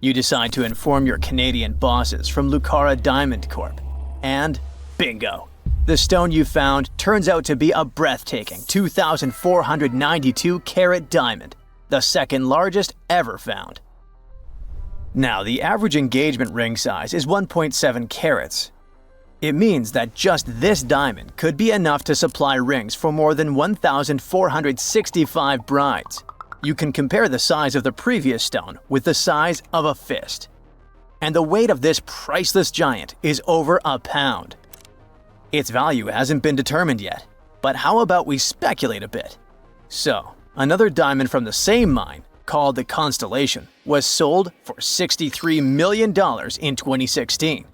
You decide to inform your Canadian bosses from Lucara Diamond Corp. And bingo! The stone you found turns out to be a breathtaking 2,492 carat diamond, the second largest ever found. Now, the average engagement ring size is 1.7 carats. It means that just this diamond could be enough to supply rings for more than 1,465 brides. You can compare the size of the previous stone with the size of a fist. And the weight of this priceless giant is over a pound. Its value hasn't been determined yet, but how about we speculate a bit? So, another diamond from the same mine, called the Constellation, was sold for $63 million in 2016.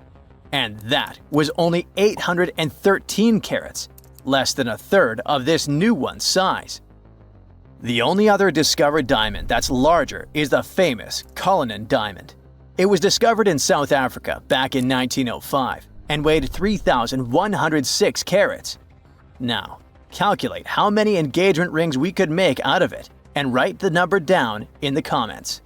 And that was only 813 carats, less than a third of this new one's size. The only other discovered diamond that's larger is the famous Cullinan diamond. It was discovered in South Africa back in 1905 and weighed 3,106 carats. Now, calculate how many engagement rings we could make out of it and write the number down in the comments.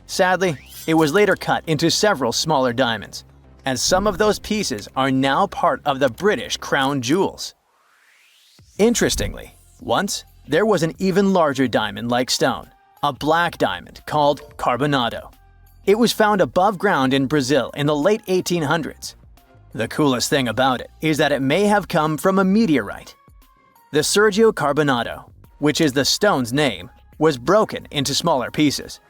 Sadly, it was later cut into several smaller diamonds, and some of those pieces are now part of the British crown jewels. Interestingly, once there was an even larger diamond-like stone, a black diamond called Carbonado. It was found above ground in Brazil in the late 1800s. The coolest thing about it is that it may have come from a meteorite. The Sergio Carbonado, which is the stone's name, was broken into smaller pieces.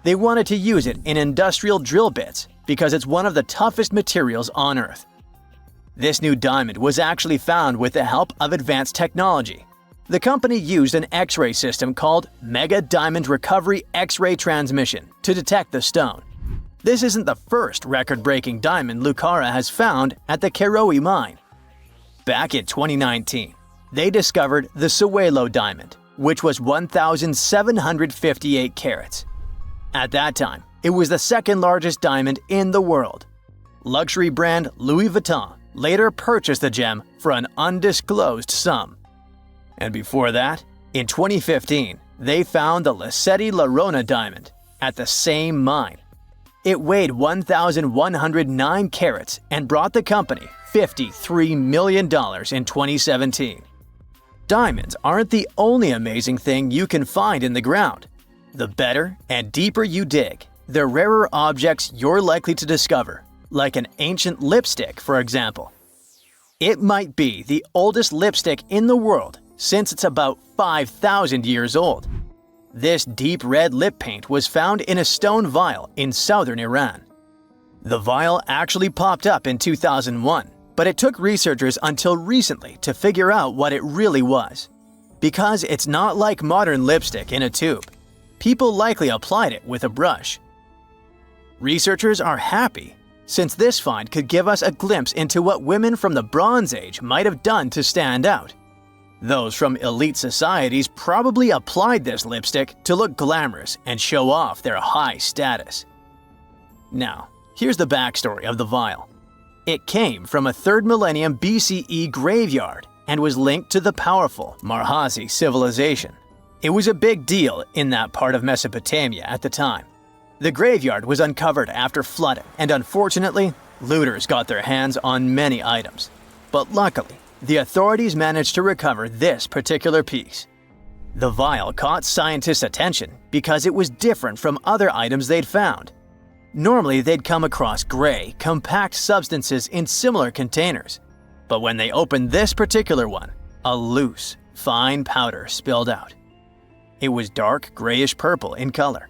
They wanted to use it in industrial drill bits because it's one of the toughest materials on Earth. This new diamond was actually found with the help of advanced technology. The company used an X-ray system called Mega Diamond Recovery X-ray Transmission to detect the stone. This isn't the first record-breaking diamond Lucara has found at the Karowe mine. Back in 2019, they discovered the Sewelo diamond, which was 1,758 carats. At that time, it was the second largest diamond in the world. Luxury brand Louis Vuitton later purchased the gem for an undisclosed sum. And before that, in 2015, they found the Lasceti La Rona diamond at the same mine. It weighed 1,109 carats and brought the company $53 million in 2017. Diamonds aren't the only amazing thing you can find in the ground. The better and deeper you dig, the rarer objects you're likely to discover, like an ancient lipstick, for example. It might be the oldest lipstick in the world since it's about 5,000 years old. This deep red lip paint was found in a stone vial in southern Iran. The vial actually popped up in 2001, but it took researchers until recently to figure out what it really was. Because it's not like modern lipstick in a tube, people likely applied it with a brush. Researchers are happy, since this find could give us a glimpse into what women from the Bronze Age might have done to stand out. Those from elite societies probably applied this lipstick to look glamorous and show off their high status. Now, here's the backstory of the vial. It came from a 3rd millennium BCE graveyard and was linked to the powerful Marhazi civilization. It was a big deal in that part of Mesopotamia at the time. The graveyard was uncovered after flooding, and unfortunately, looters got their hands on many items. But luckily, the authorities managed to recover this particular piece. The vial caught scientists' attention because it was different from other items they'd found. Normally, they'd come across gray, compact substances in similar containers. But when they opened this particular one, a loose, fine powder spilled out. It was dark grayish purple in color.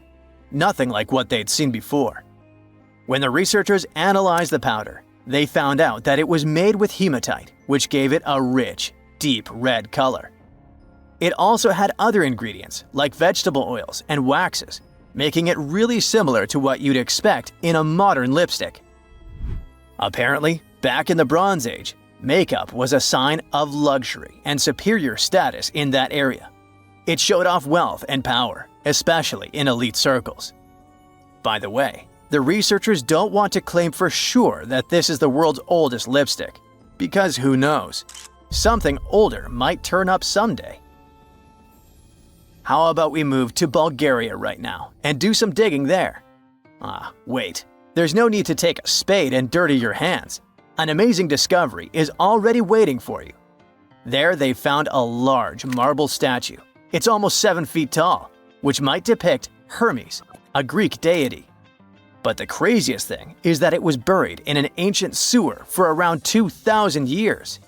Nothing like what they'd seen before. When the researchers analyzed the powder, they found out that it was made with hematite, which gave it a rich, deep red color. It also had other ingredients like vegetable oils and waxes, making it really similar to what you'd expect in a modern lipstick. Apparently, back in the Bronze Age, makeup was a sign of luxury and superior status in that area. It showed off wealth and power, especially in elite circles. By the way, the researchers don't want to claim for sure that this is the world's oldest lipstick, because who knows? Something older might turn up someday. How about we move to Bulgaria right now and do some digging there? Wait, there's no need to take a spade and dirty your hands. An amazing discovery is already waiting for you. There they found a large marble statue. It's almost 7 feet tall, which might depict Hermes, a Greek deity. But the craziest thing is that it was buried in an ancient sewer for around 2,000 years.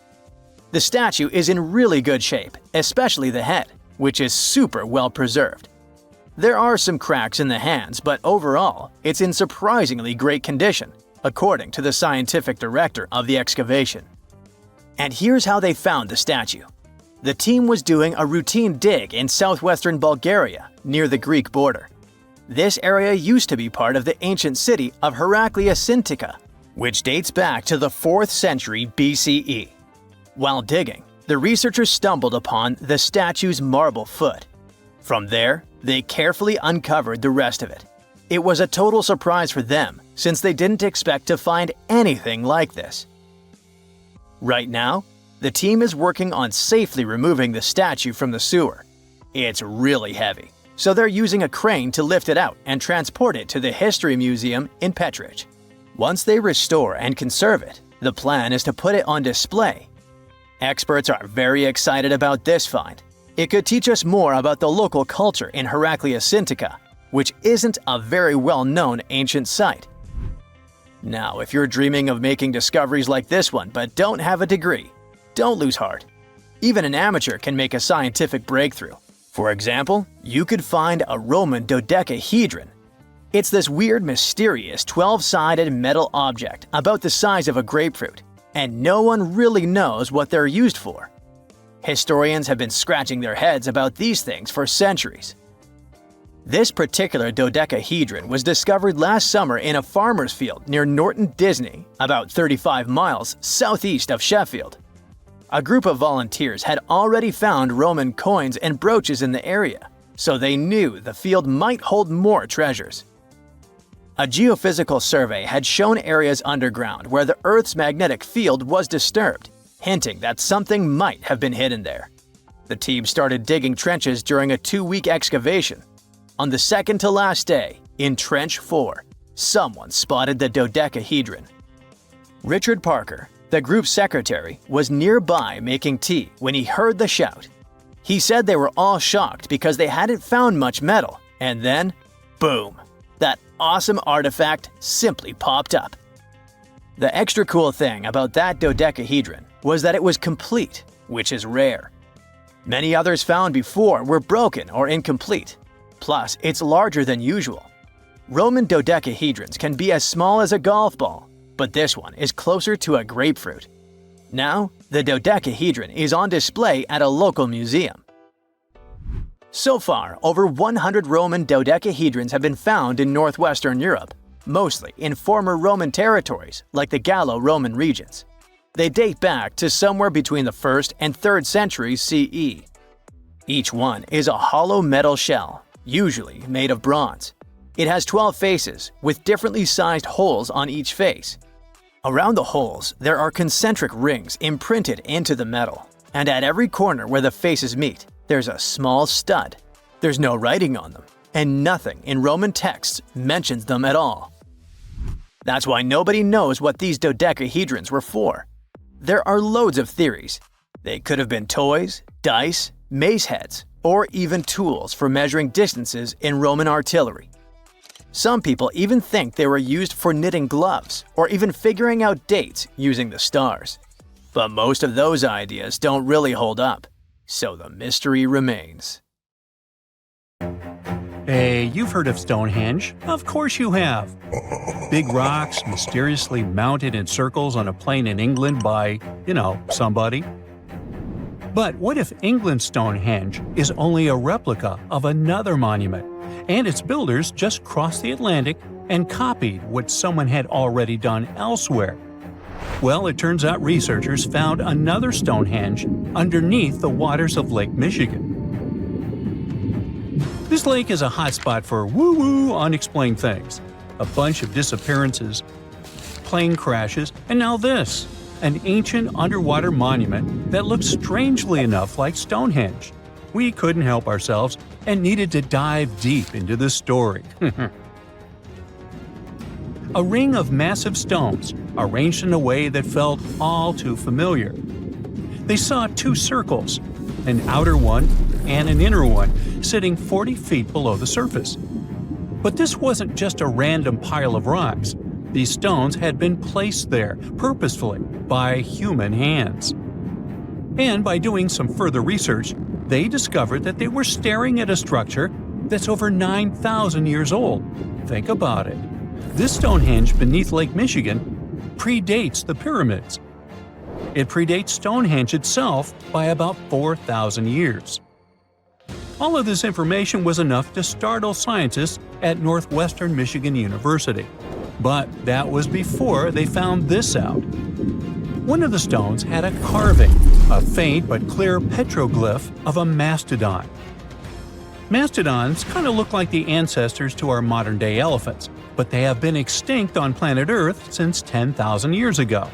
The statue is in really good shape, especially the head, which is super well preserved. There are some cracks in the hands, but overall, it's in surprisingly great condition, according to the scientific director of the excavation. And here's how they found the statue. The team was doing a routine dig in southwestern Bulgaria, near the Greek border. This area used to be part of the ancient city of Heraclea, which dates back to the 4th century BCE. While digging, the researchers stumbled upon the statue's marble foot. From there, they carefully uncovered the rest of it. It was a total surprise for them, since they didn't expect to find anything like this. Right now, the team is working on safely removing the statue from the sewer. It's really heavy, so they're using a crane to lift it out and transport it to the History Museum in Petrich. Once they restore and conserve it, the plan is to put it on display. Experts are very excited about this find. It could teach us more about the local culture in Heraclea, which isn't a very well-known ancient site. Now, if you're dreaming of making discoveries like this one but don't have a degree, don't lose heart. Even an amateur can make a scientific breakthrough. For example, you could find a Roman dodecahedron. It's this weird, mysterious 12-sided metal object about the size of a grapefruit, and no one really knows what they're used for. Historians have been scratching their heads about these things for centuries. This particular dodecahedron was discovered last summer in a farmer's field near Norton Disney, about 35 miles southeast of Sheffield. A group of volunteers had already found Roman coins and brooches in the area, so they knew the field might hold more treasures. A geophysical survey had shown areas underground where the Earth's magnetic field was disturbed, hinting that something might have been hidden there. The team started digging trenches during a 2-week excavation. On the second to last day, in Trench 4, someone spotted the dodecahedron. Richard Parker, the group's secretary, was nearby making tea when he heard the shout. He said they were all shocked because they hadn't found much metal, and then, boom, that awesome artifact simply popped up. The extra cool thing about that dodecahedron was that it was complete, which is rare. Many others found before were broken or incomplete. Plus, it's larger than usual. Roman dodecahedrons can be as small as a golf ball, but this one is closer to a grapefruit. Now, the dodecahedron is on display at a local museum. So far, over 100 Roman dodecahedrons have been found in northwestern Europe, mostly in former Roman territories like the Gallo-Roman regions. They date back to somewhere between the 1st and 3rd centuries CE. Each one is a hollow metal shell, usually made of bronze. It has 12 faces, with differently sized holes on each face. Around the holes, there are concentric rings imprinted into the metal, and at every corner where the faces meet, there's a small stud. There's no writing on them, and nothing in Roman texts mentions them at all. That's why nobody knows what these dodecahedrons were for. There are loads of theories. They could have been toys, dice, mace heads, or even tools for measuring distances in Roman artillery. Some people even think they were used for knitting gloves or even figuring out dates using the stars. But most of those ideas don't really hold up, so the mystery remains. Hey, you've heard of Stonehenge? Of course you have. Big rocks mysteriously mounted in circles on a plain in England by, somebody. But what if England's Stonehenge is only a replica of another monument, and its builders just crossed the Atlantic and copied what someone had already done elsewhere? Well, it turns out researchers found another Stonehenge underneath the waters of Lake Michigan. This lake is a hotspot for woo-woo unexplained things. A bunch of disappearances, plane crashes, and now this, an ancient underwater monument that looks strangely enough like Stonehenge. We couldn't help ourselves and needed to dive deep into this story. A ring of massive stones, arranged in a way that felt all too familiar. They saw two circles, an outer one and an inner one, sitting 40 feet below the surface. But this wasn't just a random pile of rocks. These stones had been placed there purposefully by human hands. And by doing some further research, they discovered that they were staring at a structure that's over 9,000 years old. Think about it. This Stonehenge beneath Lake Michigan predates the pyramids. It predates Stonehenge itself by about 4,000 years. All of this information was enough to startle scientists at Northwestern Michigan University. But that was before they found this out. One of the stones had a carving, a faint but clear petroglyph of a mastodon. Mastodons kind of look like the ancestors to our modern-day elephants, but they have been extinct on planet Earth since 10,000 years ago.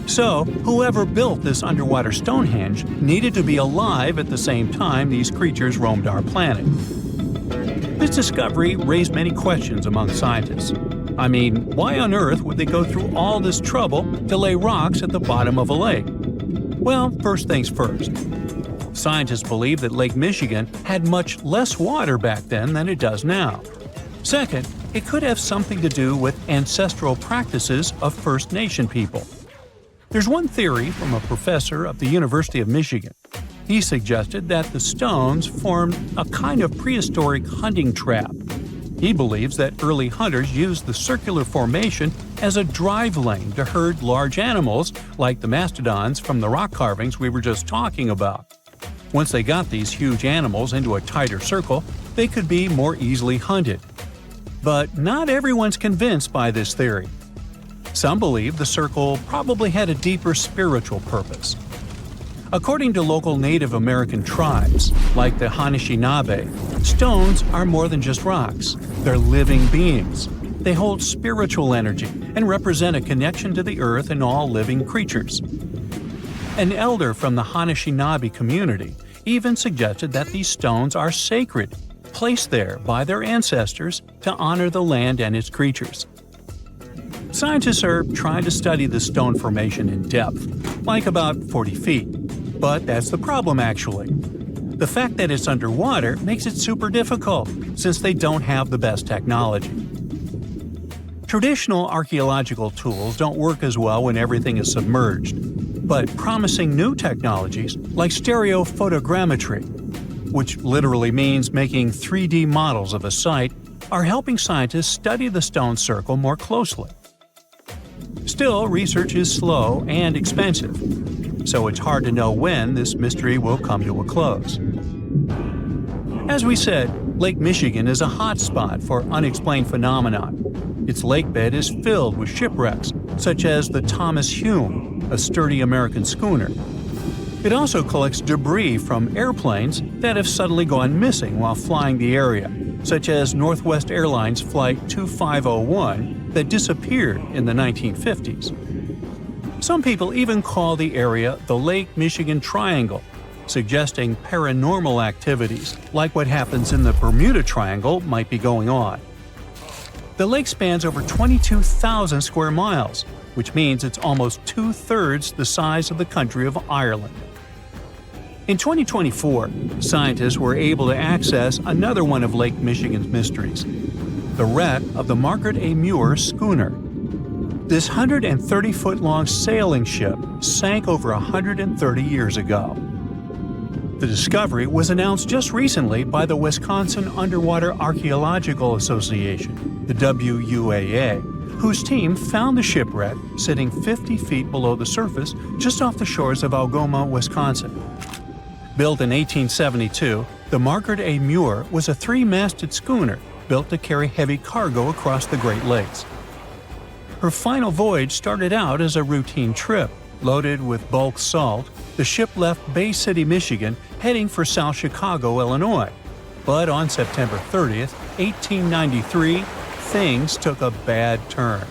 So, whoever built this underwater Stonehenge needed to be alive at the same time these creatures roamed our planet. This discovery raised many questions among scientists. I mean, why on earth would they go through all this trouble to lay rocks at the bottom of a lake? Well, first things first. Scientists believe that Lake Michigan had much less water back then than it does now. Second, it could have something to do with ancestral practices of First Nation people. There's one theory from a professor of the University of Michigan. He suggested that the stones formed a kind of prehistoric hunting trap. He believes that early hunters used the circular formation as a drive lane to herd large animals like the mastodons from the rock carvings we were just talking about. Once they got these huge animals into a tighter circle, they could be more easily hunted. But not everyone's convinced by this theory. Some believe the circle probably had a deeper spiritual purpose. According to local Native American tribes, like the Anishinaabe, stones are more than just rocks. They're living beings. They hold spiritual energy and represent a connection to the earth and all living creatures. An elder from the Anishinaabe community even suggested that these stones are sacred, placed there by their ancestors to honor the land and its creatures. Scientists are trying to study the stone formation in depth, like about 40 feet. But that's the problem, actually. The fact that it's underwater makes it super difficult, since they don't have the best technology. Traditional archaeological tools don't work as well when everything is submerged, but promising new technologies like stereophotogrammetry, which literally means making 3D models of a site, are helping scientists study the stone circle more closely. Still, research is slow and expensive, so it's hard to know when this mystery will come to a close. As we said, Lake Michigan is a hot spot for unexplained phenomenon. Its lakebed is filled with shipwrecks, such as the Thomas Hume, a sturdy American schooner. It also collects debris from airplanes that have suddenly gone missing while flying the area, such as Northwest Airlines Flight 2501 that disappeared in the 1950s. Some people even call the area the Lake Michigan Triangle, suggesting paranormal activities like what happens in the Bermuda Triangle might be going on. The lake spans over 22,000 square miles, which means it's almost two-thirds the size of the country of Ireland. In 2024, scientists were able to access another one of Lake Michigan's mysteries, the wreck of the Margaret A. Muir schooner. This 130-foot-long sailing ship sank over 130 years ago. The discovery was announced just recently by the Wisconsin Underwater Archaeological Association, the WUAA, whose team found the shipwreck sitting 50 feet below the surface just off the shores of Algoma, Wisconsin. Built in 1872, the Margaret A. Muir was a three-masted schooner built to carry heavy cargo across the Great Lakes. Her final voyage started out as a routine trip. Loaded with bulk salt, the ship left Bay City, Michigan, heading for South Chicago, Illinois. But on September 30th, 1893, things took a bad turn.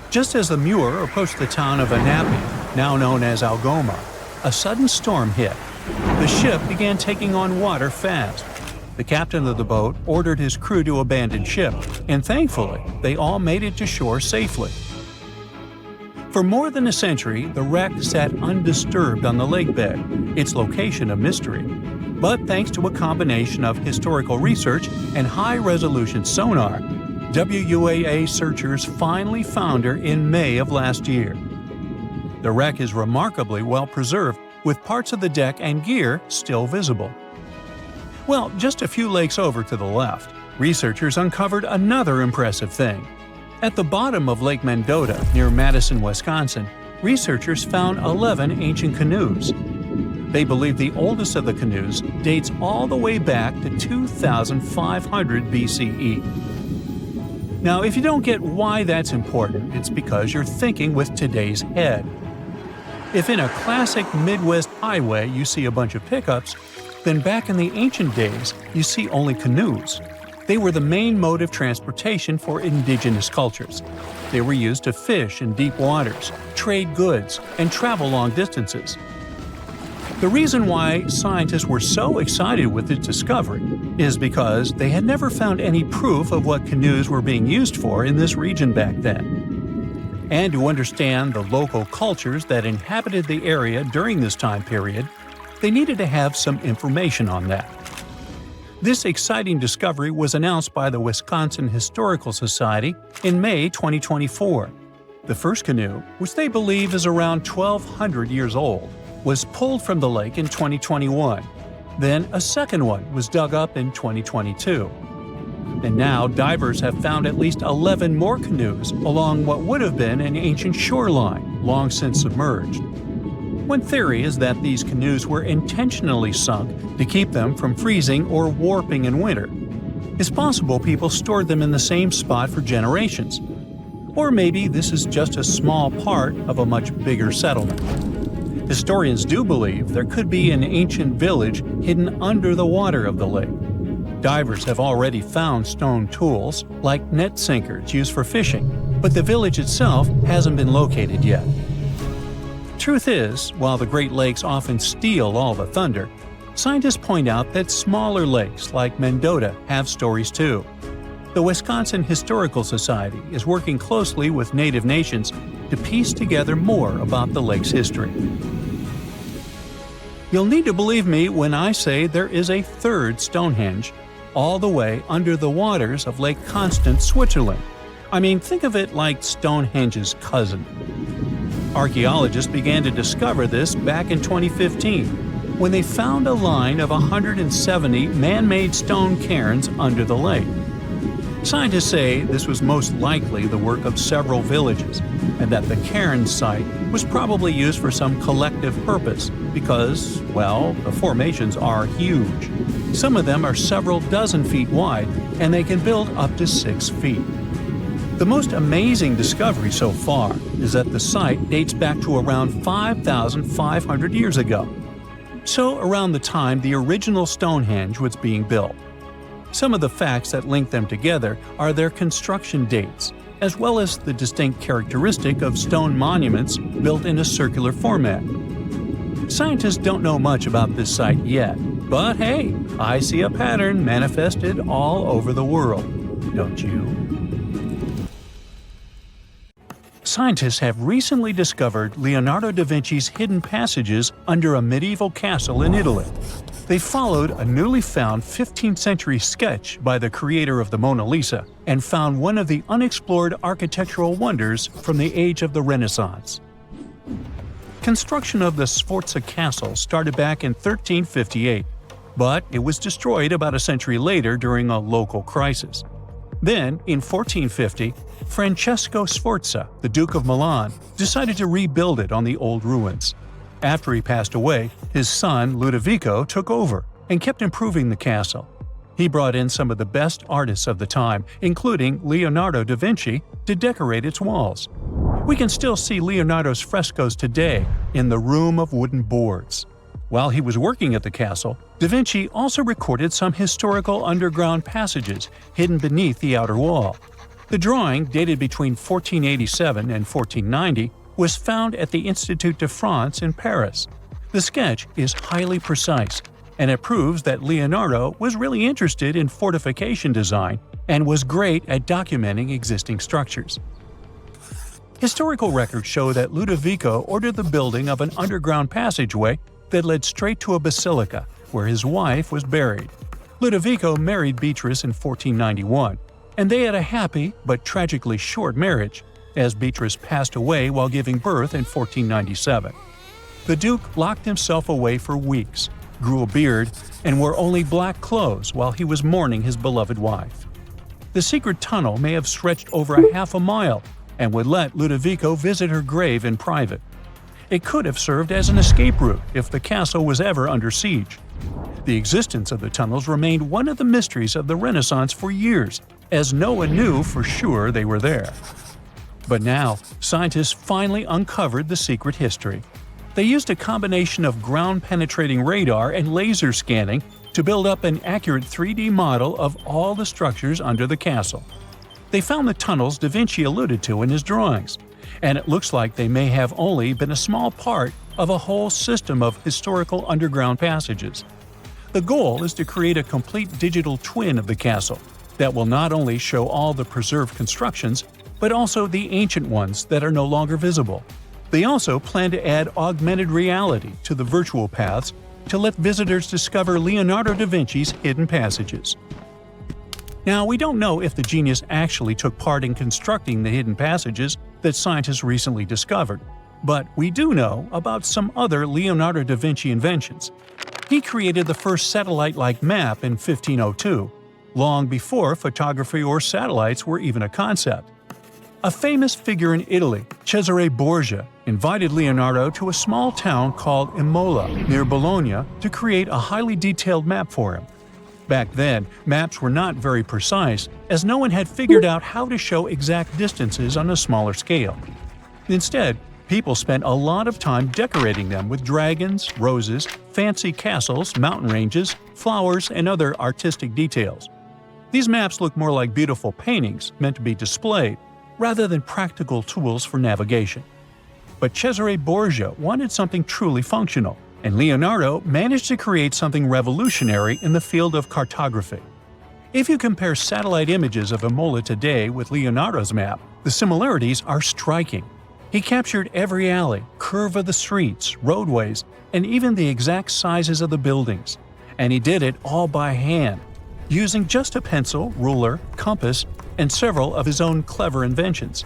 Just as the Muir approached the town of Annapolis, now known as Algoma, a sudden storm hit. The ship began taking on water fast. The captain of the boat ordered his crew to abandon ship, and thankfully, they all made it to shore safely. For more than a century, the wreck sat undisturbed on the lakebed, its location a mystery. But thanks to a combination of historical research and high-resolution sonar, WUAA searchers finally found her in May of last year. The wreck is remarkably well preserved, with parts of the deck and gear still visible. Well, just a few lakes over to the left, researchers uncovered another impressive thing. At the bottom of Lake Mendota, near Madison, Wisconsin, researchers found 11 ancient canoes. They believe the oldest of the canoes dates all the way back to 2500 BCE. Now, if you don't get why that's important, it's because you're thinking with today's head. If in a classic Midwest highway you see a bunch of pickups, then back in the ancient days you see only canoes. They were the main mode of transportation for indigenous cultures. They were used to fish in deep waters, trade goods, and travel long distances. The reason why scientists were so excited with its discovery is because they had never found any proof of what canoes were being used for in this region back then. And to understand the local cultures that inhabited the area during this time period, they needed to have some information on that. This exciting discovery was announced by the Wisconsin Historical Society in May 2024. The first canoe, which they believe is around 1,200 years old, was pulled from the lake in 2021. Then a second one was dug up in 2022. And now divers have found at least 11 more canoes along what would have been an ancient shoreline, long since submerged. One theory is that these canoes were intentionally sunk to keep them from freezing or warping in winter. It's possible people stored them in the same spot for generations. Or maybe this is just a small part of a much bigger settlement. Historians do believe there could be an ancient village hidden under the water of the lake. Divers have already found stone tools, like net sinkers used for fishing, but the village itself hasn't been located yet. Truth is, while the Great Lakes often steal all the thunder, scientists point out that smaller lakes like Mendota have stories too. The Wisconsin Historical Society is working closely with Native nations to piece together more about the lake's history. You'll need to believe me when I say there is a third Stonehenge, all the way under the waters of Lake Constance, Switzerland. I mean, think of it like Stonehenge's cousin. Archaeologists began to discover this back in 2015, when they found a line of 170 man-made stone cairns under the lake. Scientists say this was most likely the work of several villages, and that the cairn site was probably used for some collective purpose because, well, the formations are huge. Some of them are several dozen feet wide, and they can build up to 6 feet. The most amazing discovery so far is that the site dates back to around 5,500 years ago, so around the time the original Stonehenge was being built. Some of the facts that link them together are their construction dates, as well as the distinct characteristic of stone monuments built in a circular format. Scientists don't know much about this site yet, but hey, I see a pattern manifested all over the world, don't you? Scientists have recently discovered Leonardo da Vinci's hidden passages under a medieval castle in Italy. They followed a newly found 15th century sketch by the creator of the Mona Lisa and found one of the unexplored architectural wonders from the age of the Renaissance. Construction of the Sforza Castle started back in 1358, but it was destroyed about a century later during a local crisis. Then, in 1450, Francesco Sforza, the Duke of Milan, decided to rebuild it on the old ruins. After he passed away, his son Ludovico took over and kept improving the castle. He brought in some of the best artists of the time, including Leonardo da Vinci, to decorate its walls. We can still see Leonardo's frescoes today in the Room of Wooden Boards. While he was working at the castle, da Vinci also recorded some historical underground passages hidden beneath the outer wall. The drawing, dated between 1487 and 1490, was found at the Institut de France in Paris. The sketch is highly precise, and it proves that Leonardo was really interested in fortification design and was great at documenting existing structures. Historical records show that Ludovico ordered the building of an underground passageway that led straight to a basilica, where his wife was buried. Ludovico married Beatrice in 1491, and they had a happy but tragically short marriage, as Beatrice passed away while giving birth in 1497. The Duke locked himself away for weeks, grew a beard, and wore only black clothes while he was mourning his beloved wife. The secret tunnel may have stretched over a half a mile and would let Ludovico visit her grave in private. It could have served as an escape route if the castle was ever under siege. The existence of the tunnels remained one of the mysteries of the Renaissance for years, as no one knew for sure they were there. But now, scientists finally uncovered the secret history. They used a combination of ground-penetrating radar and laser scanning to build up an accurate 3D model of all the structures under the castle. They found the tunnels da Vinci alluded to in his drawings, and it looks like they may have only been a small part of a whole system of historical underground passages. The goal is to create a complete digital twin of the castle that will not only show all the preserved constructions, but also the ancient ones that are no longer visible. They also plan to add augmented reality to the virtual paths to let visitors discover Leonardo da Vinci's hidden passages. Now, we don't know if the genius actually took part in constructing the hidden passages that scientists recently discovered, but we do know about some other Leonardo da Vinci inventions. He created the first satellite-like map in 1502, long before photography or satellites were even a concept. A famous figure in Italy, Cesare Borgia, invited Leonardo to a small town called Imola, near Bologna, to create a highly detailed map for him. Back then, maps were not very precise, as no one had figured out how to show exact distances on a smaller scale. Instead, people spent a lot of time decorating them with dragons, roses, fancy castles, mountain ranges, flowers, and other artistic details. These maps look more like beautiful paintings meant to be displayed, rather than practical tools for navigation. But Cesare Borgia wanted something truly functional, and Leonardo managed to create something revolutionary in the field of cartography. If you compare satellite images of Imola today with Leonardo's map, the similarities are striking. He captured every alley, curve of the streets, roadways, and even the exact sizes of the buildings. And he did it all by hand, using just a pencil, ruler, compass, and several of his own clever inventions.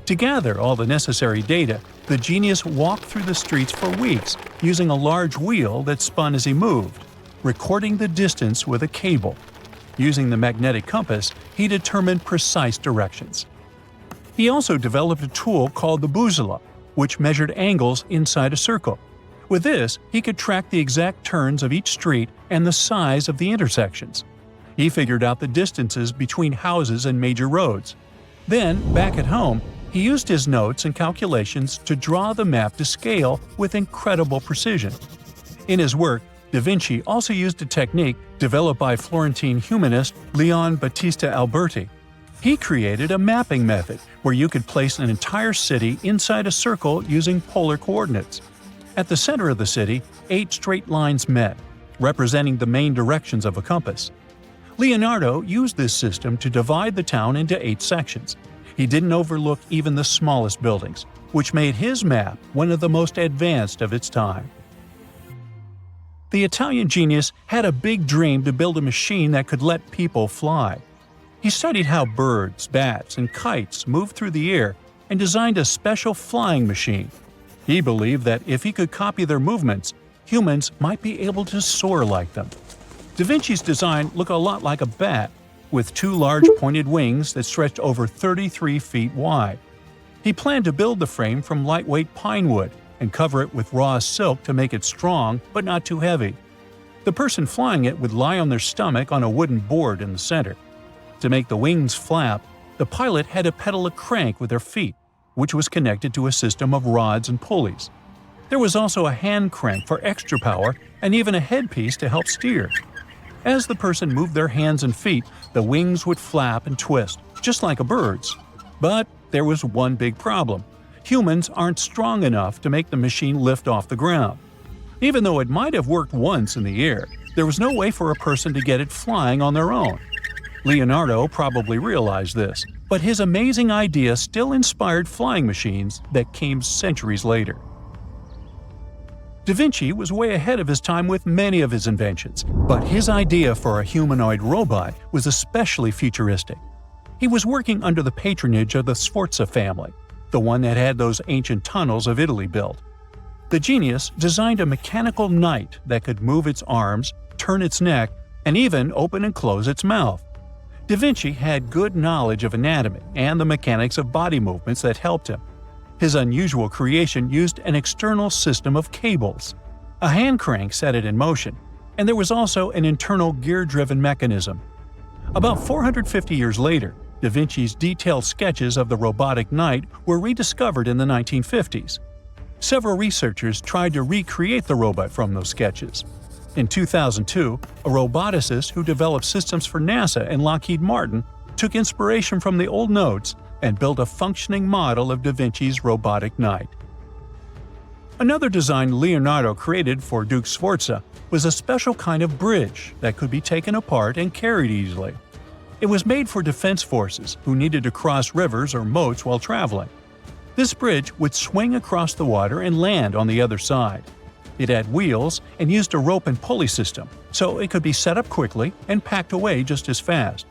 To gather all the necessary data, the genius walked through the streets for weeks using a large wheel that spun as he moved, recording the distance with a cable. Using the magnetic compass, he determined precise directions. He also developed a tool called the bussola, which measured angles inside a circle. With this, he could track the exact turns of each street and the size of the intersections. He figured out the distances between houses and major roads. Then, back at home, he used his notes and calculations to draw the map to scale with incredible precision. In his work, Da Vinci also used a technique developed by Florentine humanist Leon Battista Alberti. He created a mapping method where you could place an entire city inside a circle using polar coordinates. At the center of the city, 8 straight lines met, representing the main directions of a compass. Leonardo used this system to divide the town into 8 sections. He didn't overlook even the smallest buildings, which made his map one of the most advanced of its time. The Italian genius had a big dream to build a machine that could let people fly. He studied how birds, bats, and kites move through the air and designed a special flying machine. He believed that if he could copy their movements, humans might be able to soar like them. Da Vinci's design looked a lot like a bat, with 2 large pointed wings that stretched over 33 feet wide. He planned to build the frame from lightweight pine wood and cover it with raw silk to make it strong but not too heavy. The person flying it would lie on their stomach on a wooden board in the center. To make the wings flap, the pilot had to pedal a crank with their feet, which was connected to a system of rods and pulleys. There was also a hand crank for extra power and even a headpiece to help steer. As the person moved their hands and feet, the wings would flap and twist, just like a bird's. But there was one big problem. Humans aren't strong enough to make the machine lift off the ground. Even though it might have worked once in the air, there was no way for a person to get it flying on their own. Leonardo probably realized this, but his amazing idea still inspired flying machines that came centuries later. Da Vinci was way ahead of his time with many of his inventions, but his idea for a humanoid robot was especially futuristic. He was working under the patronage of the Sforza family, the one that had those ancient tunnels of Italy built. The genius designed a mechanical knight that could move its arms, turn its neck, and even open and close its mouth. Da Vinci had good knowledge of anatomy and the mechanics of body movements that helped him. His unusual creation used an external system of cables. A hand crank set it in motion, and there was also an internal gear-driven mechanism. About 450 years later, Da Vinci's detailed sketches of the robotic knight were rediscovered in the 1950s. Several researchers tried to recreate the robot from those sketches. In 2002, a roboticist who developed systems for NASA and Lockheed Martin took inspiration from the old notes and built a functioning model of Da Vinci's robotic knight. Another design Leonardo created for Duke Sforza was a special kind of bridge that could be taken apart and carried easily. It was made for defense forces who needed to cross rivers or moats while traveling. This bridge would swing across the water and land on the other side. It had wheels and used a rope and pulley system, so it could be set up quickly and packed away just as fast.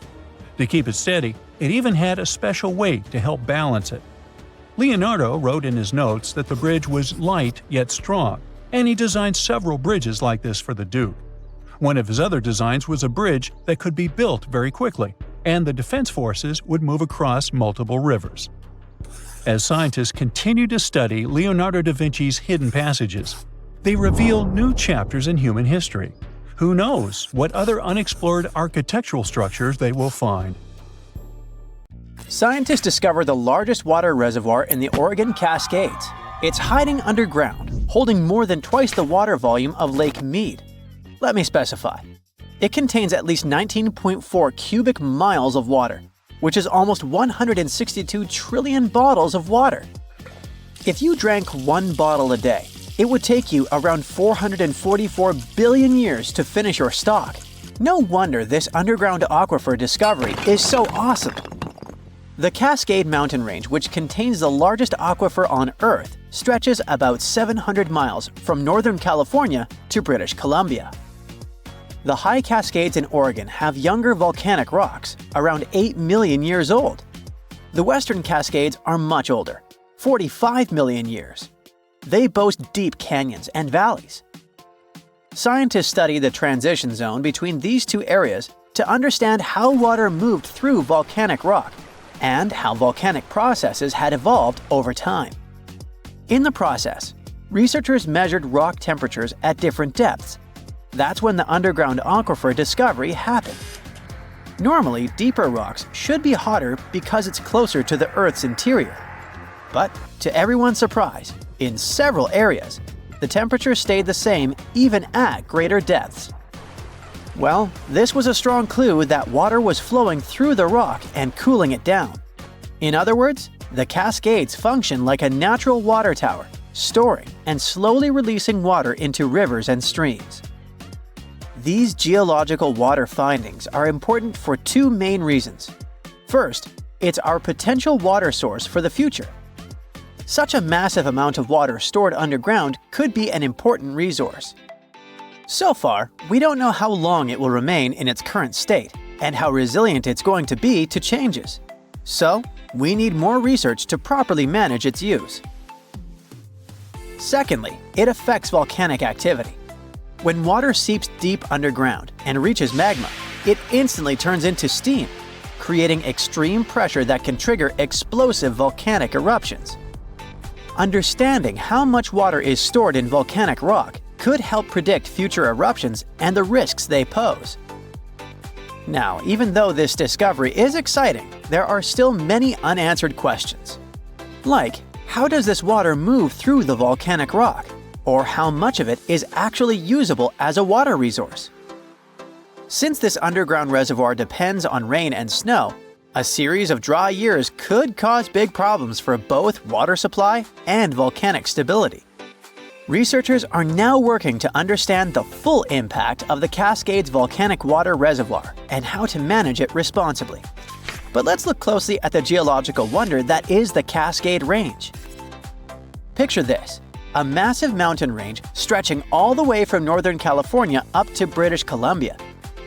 To keep it steady, it even had a special weight to help balance it. Leonardo wrote in his notes that the bridge was light yet strong, and he designed several bridges like this for the Duke. One of his other designs was a bridge that could be built very quickly, and the defense forces would move across multiple rivers. As scientists continue to study Leonardo da Vinci's hidden passages, they reveal new chapters in human history. Who knows what other unexplored architectural structures they will find? Scientists discovered the largest water reservoir in the Oregon Cascades. It's hiding underground, holding more than twice the water volume of Lake Mead. Let me specify. It contains at least 19.4 cubic miles of water, which is almost 162 trillion bottles of water. If you drank 1 bottle a day, it would take you around 444 billion years to finish your stock. No wonder this underground aquifer discovery is so awesome. The Cascade Mountain Range, which contains the largest aquifer on Earth, stretches about 700 miles from Northern California to British Columbia. The high Cascades in Oregon have younger volcanic rocks, around 8 million years old. The Western Cascades are much older, 45 million years. They boast deep canyons and valleys. Scientists study the transition zone between these two areas to understand how water moved through volcanic rock and how volcanic processes had evolved over time. In the process, researchers measured rock temperatures at different depths. That's when the underground aquifer discovery happened. Normally, deeper rocks should be hotter because it's closer to the Earth's interior. But to everyone's surprise, in several areas, the temperature stayed the same even at greater depths. Well, this was a strong clue that water was flowing through the rock and cooling it down. In other words, the Cascades function like a natural water tower, storing and slowly releasing water into rivers and streams. These geological water findings are important for two main reasons. First, it's our potential water source for the future. Such a massive amount of water stored underground could be an important resource. So far, we don't know how long it will remain in its current state and how resilient it's going to be to changes. So, we need more research to properly manage its use. Secondly, it affects volcanic activity. When water seeps deep underground and reaches magma, it instantly turns into steam, creating extreme pressure that can trigger explosive volcanic eruptions. Understanding how much water is stored in volcanic rock could help predict future eruptions and the risks they pose. Now, even though this discovery is exciting, there are still many unanswered questions. Like, how does this water move through the volcanic rock? Or how much of it is actually usable as a water resource? Since this underground reservoir depends on rain and snow, a series of dry years could cause big problems for both water supply and volcanic stability. Researchers are now working to understand the full impact of the Cascades volcanic water reservoir and how to manage it responsibly. But let's look closely at the geological wonder that is the Cascade Range. Picture this: a massive mountain range stretching all the way from Northern California up to British Columbia,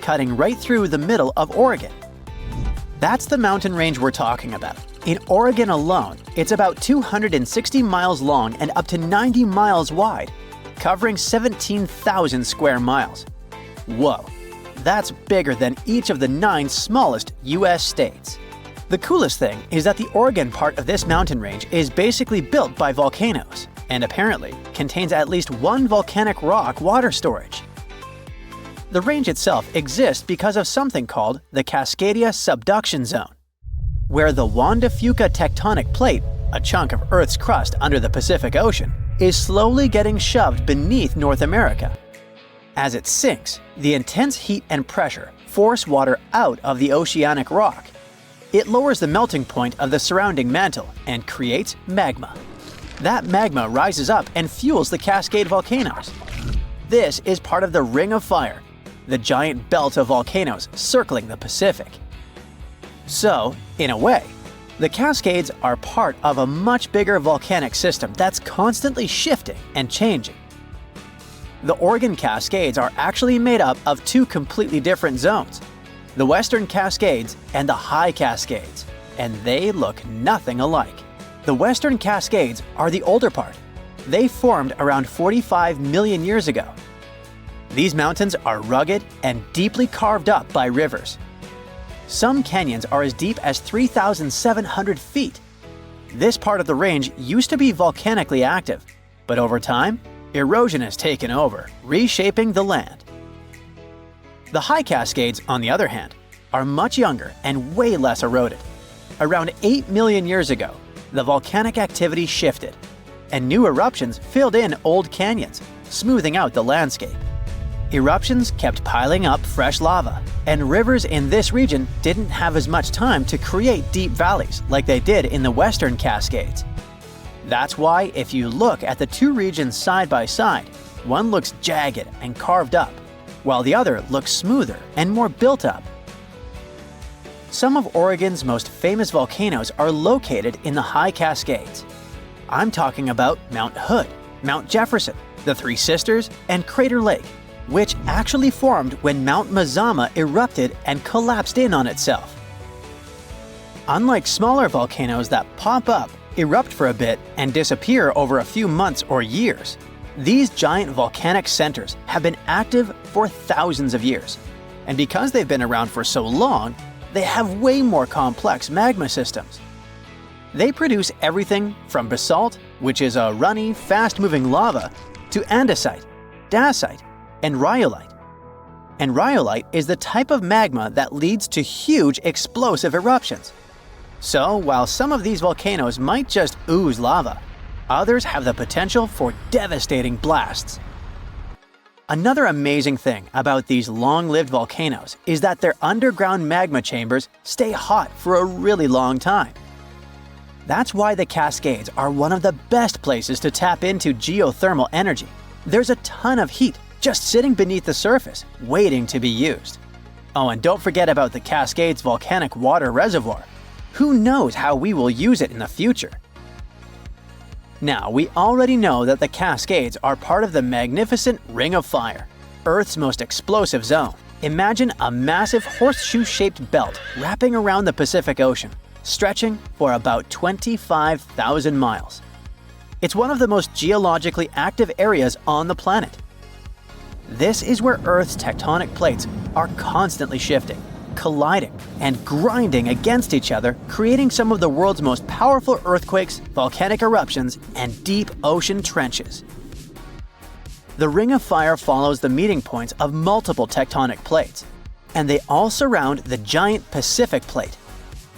cutting right through the middle of Oregon. That's the mountain range we're talking about. In Oregon alone, it's about 260 miles long and up to 90 miles wide, covering 17,000 square miles. Whoa, that's bigger than each of the 9 smallest US states. The coolest thing is that the Oregon part of this mountain range is basically built by volcanoes, and apparently contains at least one volcanic rock water storage. The range itself exists because of something called the Cascadia Subduction Zone, where the Juan de Fuca tectonic plate, a chunk of Earth's crust under the Pacific Ocean, is slowly getting shoved beneath North America. As it sinks, the intense heat and pressure force water out of the oceanic rock. It lowers the melting point of the surrounding mantle and creates magma. That magma rises up and fuels the Cascade volcanoes. This is part of the Ring of Fire, the giant belt of volcanoes circling the Pacific. So, in a way, the Cascades are part of a much bigger volcanic system that's constantly shifting and changing. The Oregon Cascades are actually made up of 2 completely different zones, the Western Cascades and the High Cascades, and they look nothing alike. The Western Cascades are the older part. They formed around 45 million years ago. These mountains are rugged and deeply carved up by rivers. Some canyons are as deep as 3,700 feet. This part of the range used to be volcanically active, but over time, erosion has taken over, reshaping the land. The High Cascades, on the other hand, are much younger and way less eroded. Around 8 million years ago, the volcanic activity shifted, and new eruptions filled in old canyons, smoothing out the landscape. Eruptions kept piling up fresh lava, and rivers in this region didn't have as much time to create deep valleys like they did in the Western Cascades. That's why if you look at the 2 regions side by side, one looks jagged and carved up, while the other looks smoother and more built up. Some of Oregon's most famous volcanoes are located in the High Cascades. I'm talking about Mount Hood, Mount Jefferson, the Three Sisters, and Crater Lake, which actually formed when Mount Mazama erupted and collapsed in on itself. Unlike smaller volcanoes that pop up, erupt for a bit, and disappear over a few months or years, these giant volcanic centers have been active for thousands of years. And because they've been around for so long, they have way more complex magma systems. They produce everything from basalt, which is a runny, fast-moving lava, to andesite, dacite, and rhyolite. and rhyolite is the type of magma that leads to huge explosive eruptions. So, while some of these volcanoes might just ooze lava, others have the potential for devastating blasts. Another amazing thing about these long-lived volcanoes is that their underground magma chambers stay hot for a really long time. That's why the Cascades are one of the best places to tap into geothermal energy. There's a ton of heat just sitting beneath the surface, waiting to be used. Oh, and don't forget about the Cascades volcanic water reservoir. Who knows how we will use it in the future? Now, we already know that the Cascades are part of the magnificent Ring of Fire, Earth's most explosive zone. Imagine a massive horseshoe-shaped belt wrapping around the Pacific Ocean, stretching for about 25,000 miles. It's one of the most geologically active areas on the planet. This is where Earth's tectonic plates are constantly shifting, colliding, and grinding against each other, creating some of the world's most powerful earthquakes, volcanic eruptions, and deep ocean trenches. The Ring of Fire follows the meeting points of multiple tectonic plates, and they all surround the giant Pacific Plate.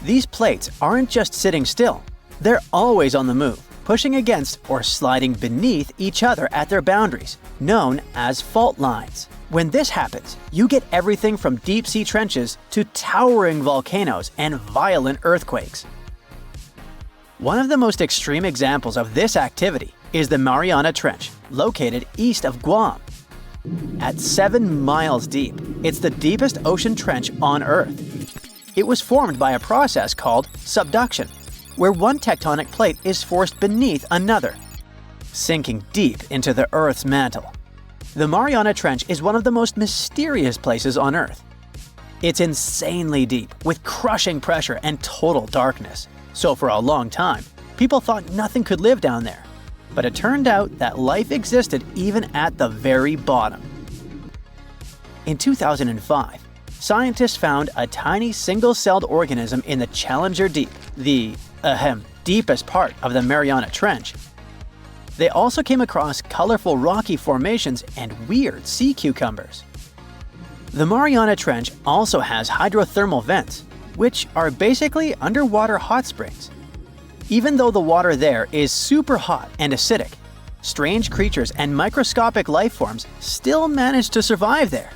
These plates aren't just sitting still, they're always on the move, pushing against or sliding beneath each other at their boundaries, known as fault lines. When this happens, you get everything from deep-sea trenches to towering volcanoes and violent earthquakes. One of the most extreme examples of this activity is the Mariana Trench, located east of Guam. At 7 miles deep, it's the deepest ocean trench on Earth. It was formed by a process called subduction, where one tectonic plate is forced beneath another, sinking deep into the Earth's mantle. The Mariana Trench is one of the most mysterious places on Earth. It's insanely deep, with crushing pressure and total darkness. So for a long time, people thought nothing could live down there. But it turned out that life existed even at the very bottom. In 2005, scientists found a tiny single-celled organism in the Challenger Deep, the deepest part of the Mariana Trench. They also came across colorful rocky formations and weird sea cucumbers. The Mariana Trench also has hydrothermal vents, which are basically underwater hot springs. Even though the water there is super hot and acidic, strange creatures and microscopic life forms still manage to survive there.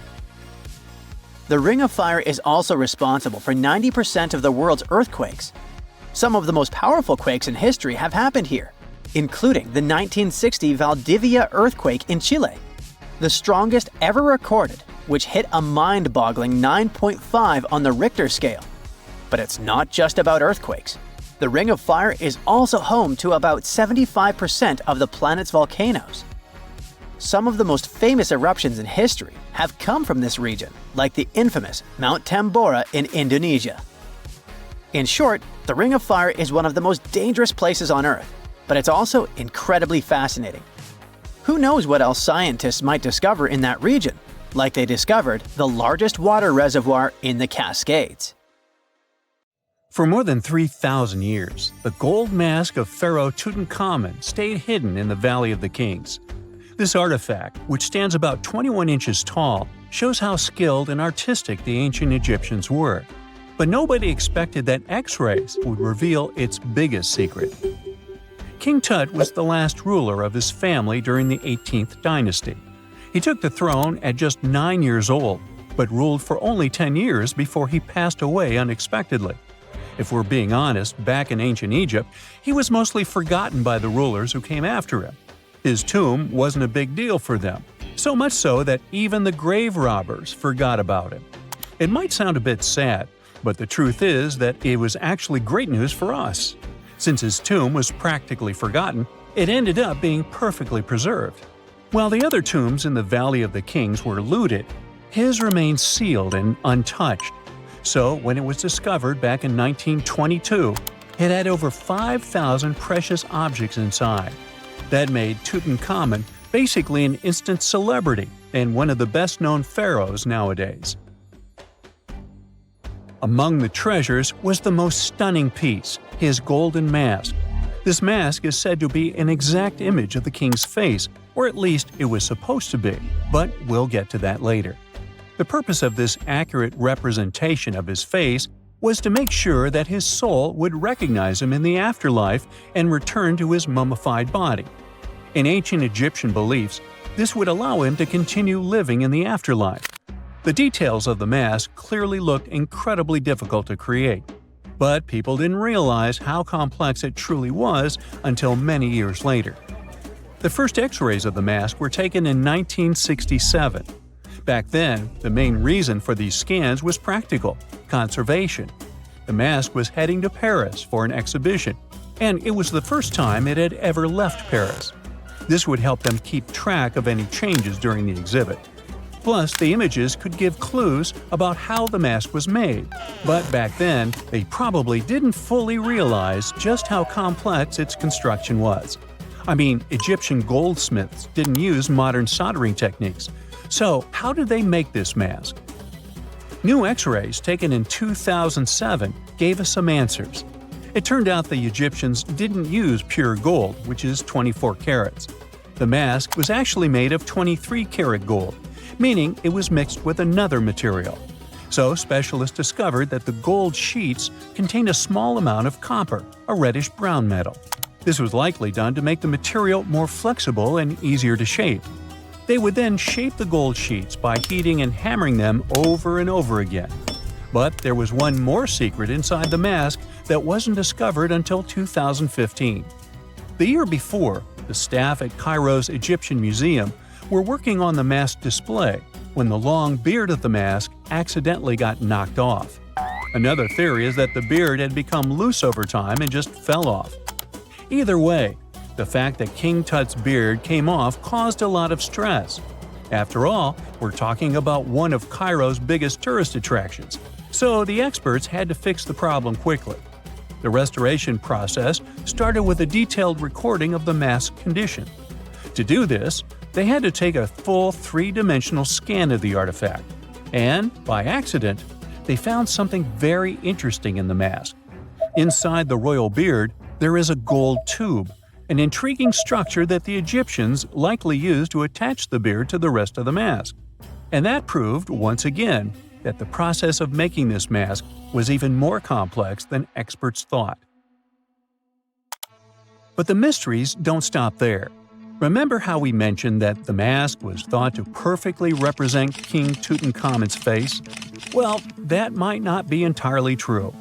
The Ring of Fire is also responsible for 90% of the world's earthquakes. Some of the most powerful quakes in history have happened here, including the 1960 Valdivia earthquake in Chile, the strongest ever recorded, which hit a mind-boggling 9.5 on the Richter scale. But it's not just about earthquakes. The Ring of Fire is also home to about 75% of the planet's volcanoes. Some of the most famous eruptions in history have come from this region, like the infamous Mount Tambora in Indonesia. In short, the Ring of Fire is one of the most dangerous places on Earth, but it's also incredibly fascinating. Who knows what else scientists might discover in that region, like they discovered the largest water reservoir in the Cascades. For more than 3,000 years, the gold mask of Pharaoh Tutankhamun stayed hidden in the Valley of the Kings. This artifact, which stands about 21 inches tall, shows how skilled and artistic the ancient Egyptians were. But nobody expected that X-rays would reveal its biggest secret. King Tut was the last ruler of his family during the 18th dynasty. He took the throne at just 9 years old, but ruled for only 10 years before he passed away unexpectedly. If we're being honest, back in ancient Egypt, he was mostly forgotten by the rulers who came after him. His tomb wasn't a big deal for them, so much so that even the grave robbers forgot about him. It might sound a bit sad, but the truth is that it was actually great news for us. Since his tomb was practically forgotten, it ended up being perfectly preserved. While the other tombs in the Valley of the Kings were looted, his remained sealed and untouched. So, when it was discovered back in 1922, it had over 5,000 precious objects inside. That made Tutankhamun basically an instant celebrity and one of the best-known pharaohs nowadays. Among the treasures was the most stunning piece, his golden mask. This mask is said to be an exact image of the king's face, or at least it was supposed to be, but we'll get to that later. The The purpose of this accurate representation of his face was to make sure that his soul would recognize him in the afterlife and return to his mummified body. In ancient Egyptian beliefs, this would allow him to continue living in the afterlife. The details of the mask clearly looked incredibly difficult to create, but people didn't realize how complex it truly was until many years later. The first X-rays of the mask were taken in 1967. Back then, the main reason for these scans was practical – conservation. The mask was heading to Paris for an exhibition, and it was the first time it had ever left Paris. This would help them keep track of any changes during the exhibit. Plus, the images could give clues about how the mask was made, but back then, they probably didn't fully realize just how complex its construction was. I mean, Egyptian goldsmiths didn't use modern soldering techniques. So, how did they make this mask? New X-rays taken in 2007 gave us some answers. It turned out the Egyptians didn't use pure gold, which is 24 carats. The mask was actually made of 23-karat gold, meaning it was mixed with another material. So specialists discovered that the gold sheets contained a small amount of copper, a reddish-brown metal. This was likely done to make the material more flexible and easier to shape. They would then shape the gold sheets by heating and hammering them over and over again. But there was one more secret inside the mask that wasn't discovered until 2015. The year before, the staff at Cairo's Egyptian Museum were working on the mask display when the long beard of the mask accidentally got knocked off. Another theory is that the beard had become loose over time and just fell off. Either way, the fact that King Tut's beard came off caused a lot of stress. After all, we're talking about one of Cairo's biggest tourist attractions, so the experts had to fix the problem quickly. The restoration process started with a detailed recording of the mask's condition. To do this, they had to take a full three-dimensional scan of the artifact. And, by accident, they found something very interesting in the mask. Inside the royal beard, there is a gold tube, an intriguing structure that the Egyptians likely used to attach the beard to the rest of the mask. And that proved, once again, that the process of making this mask was even more complex than experts thought. But the mysteries don't stop there. Remember how we mentioned that the mask was thought to perfectly represent King Tutankhamun's face? Well, that might not be entirely true.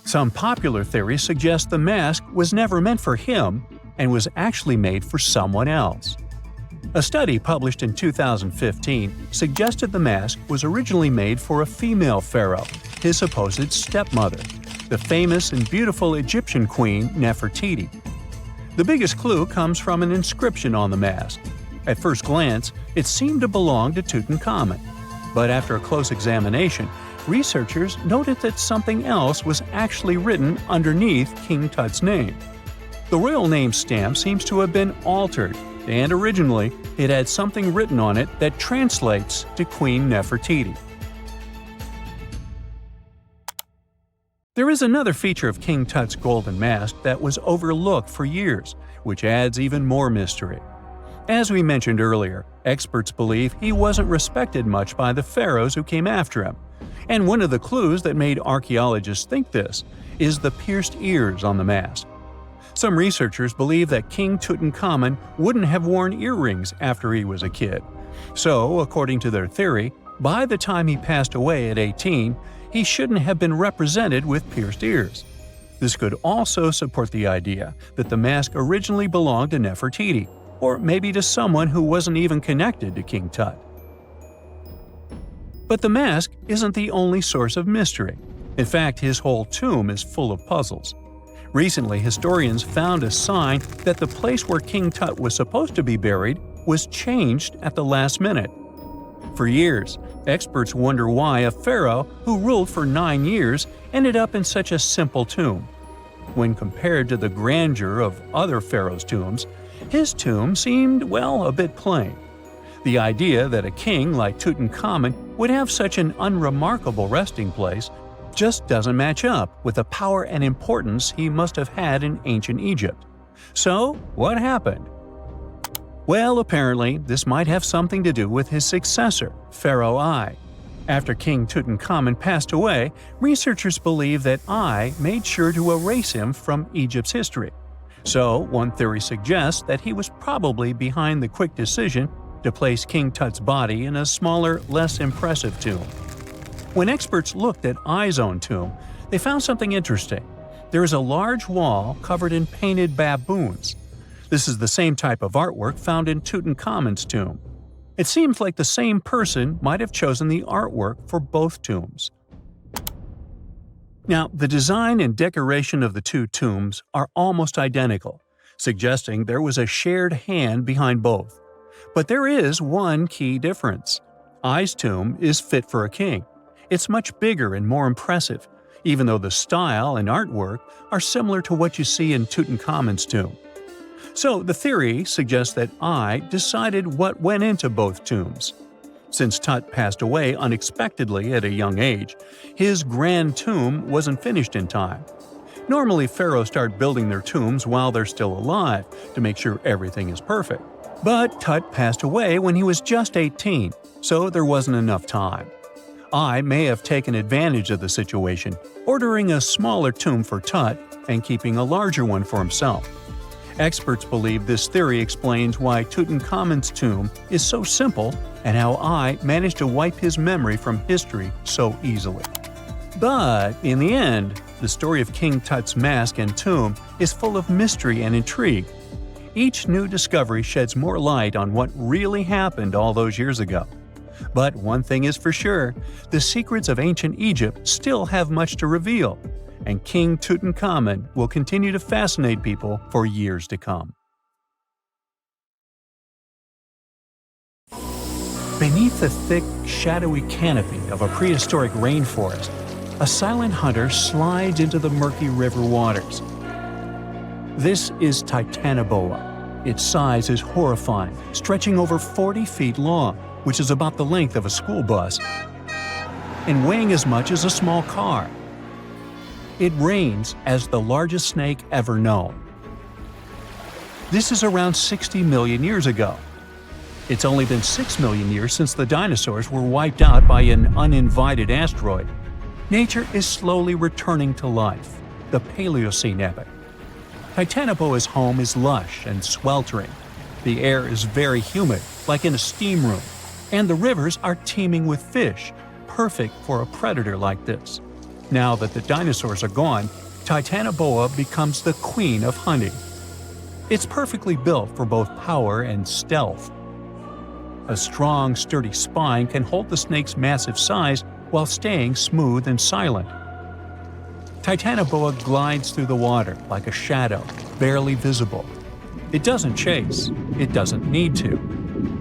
Some popular theories suggest the mask was never meant for him and was actually made for someone else. A study published in 2015 suggested the mask was originally made for a female pharaoh, his supposed stepmother, the famous and beautiful Egyptian queen Nefertiti. The biggest clue comes from an inscription on the mask. At first glance, it seemed to belong to Tutankhamun, but after a close examination, researchers noted that something else was actually written underneath King Tut's name. The royal name stamp seems to have been altered, and originally it had something written on it that translates to Queen Nefertiti. There is another feature of King Tut's golden mask that was overlooked for years, which adds even more mystery. As we mentioned earlier, experts believe he wasn't respected much by the pharaohs who came after him. And one of the clues that made archaeologists think this is the pierced ears on the mask. Some researchers believe that King Tutankhamun wouldn't have worn earrings after he was a kid. So, according to their theory, by the time he passed away at 18, he shouldn't have been represented with pierced ears. This could also support the idea that the mask originally belonged to Nefertiti, or maybe to someone who wasn't even connected to King Tut. But the mask isn't the only source of mystery. In fact, his whole tomb is full of puzzles. Recently, historians found a sign that the place where King Tut was supposed to be buried was changed at the last minute. For years, experts wonder why a pharaoh who ruled for 9 years ended up in such a simple tomb. When compared to the grandeur of other pharaohs' tombs, his tomb seemed, well, a bit plain. The idea that a king like Tutankhamun would have such an unremarkable resting place just doesn't match up with the power and importance he must have had in ancient Egypt. So, what happened? Well, apparently, this might have something to do with his successor, Pharaoh I. After King Tutankhamun passed away, researchers believe that Ai made sure to erase him from Egypt's history. So, one theory suggests that he was probably behind the quick decision to place King Tut's body in a smaller, less impressive tomb. When experts looked at Ai's own tomb, they found something interesting. There is a large wall covered in painted baboons. This is the same type of artwork found in Tutankhamun's tomb. It seems like the same person might have chosen the artwork for both tombs. Now, the design and decoration of the two tombs are almost identical, suggesting there was a shared hand behind both. But there is one key difference. Ai's tomb is fit for a king. It's much bigger and more impressive, even though the style and artwork are similar to what you see in Tutankhamun's tomb. So the theory suggests that Ai decided what went into both tombs. Since Tut passed away unexpectedly at a young age, his grand tomb wasn't finished in time. Normally, pharaohs start building their tombs while they're still alive to make sure everything is perfect. But Tut passed away when he was just 18, so there wasn't enough time. Ai may have taken advantage of the situation, ordering a smaller tomb for Tut and keeping a larger one for himself. Experts believe this theory explains why Tutankhamun's tomb is so simple and how Ai managed to wipe his memory from history so easily. But in the end, the story of King Tut's mask and tomb is full of mystery and intrigue. Each new discovery sheds more light on what really happened all those years ago. But one thing is for sure, the secrets of ancient Egypt still have much to reveal, and King Tutankhamun will continue to fascinate people for years to come. Beneath the thick, shadowy canopy of a prehistoric rainforest, a silent hunter slides into the murky river waters. This is Titanoboa. Its size is horrifying, stretching over 40 feet long, which is about the length of a school bus, and weighing as much as a small car. It reigns as the largest snake ever known. This is around 60 million years ago. It's only been 6 million years since the dinosaurs were wiped out by an uninvited asteroid. Nature is slowly returning to life, the Paleocene epoch. Titanoboa's home is lush and sweltering. The air is very humid, like in a steam room, and the rivers are teeming with fish, perfect for a predator like this. Now that the dinosaurs are gone, Titanoboa becomes the queen of hunting. It's perfectly built for both power and stealth. A strong, sturdy spine can hold the snake's massive size while staying smooth and silent. Titanoboa glides through the water like a shadow, barely visible. It doesn't chase. It doesn't need to.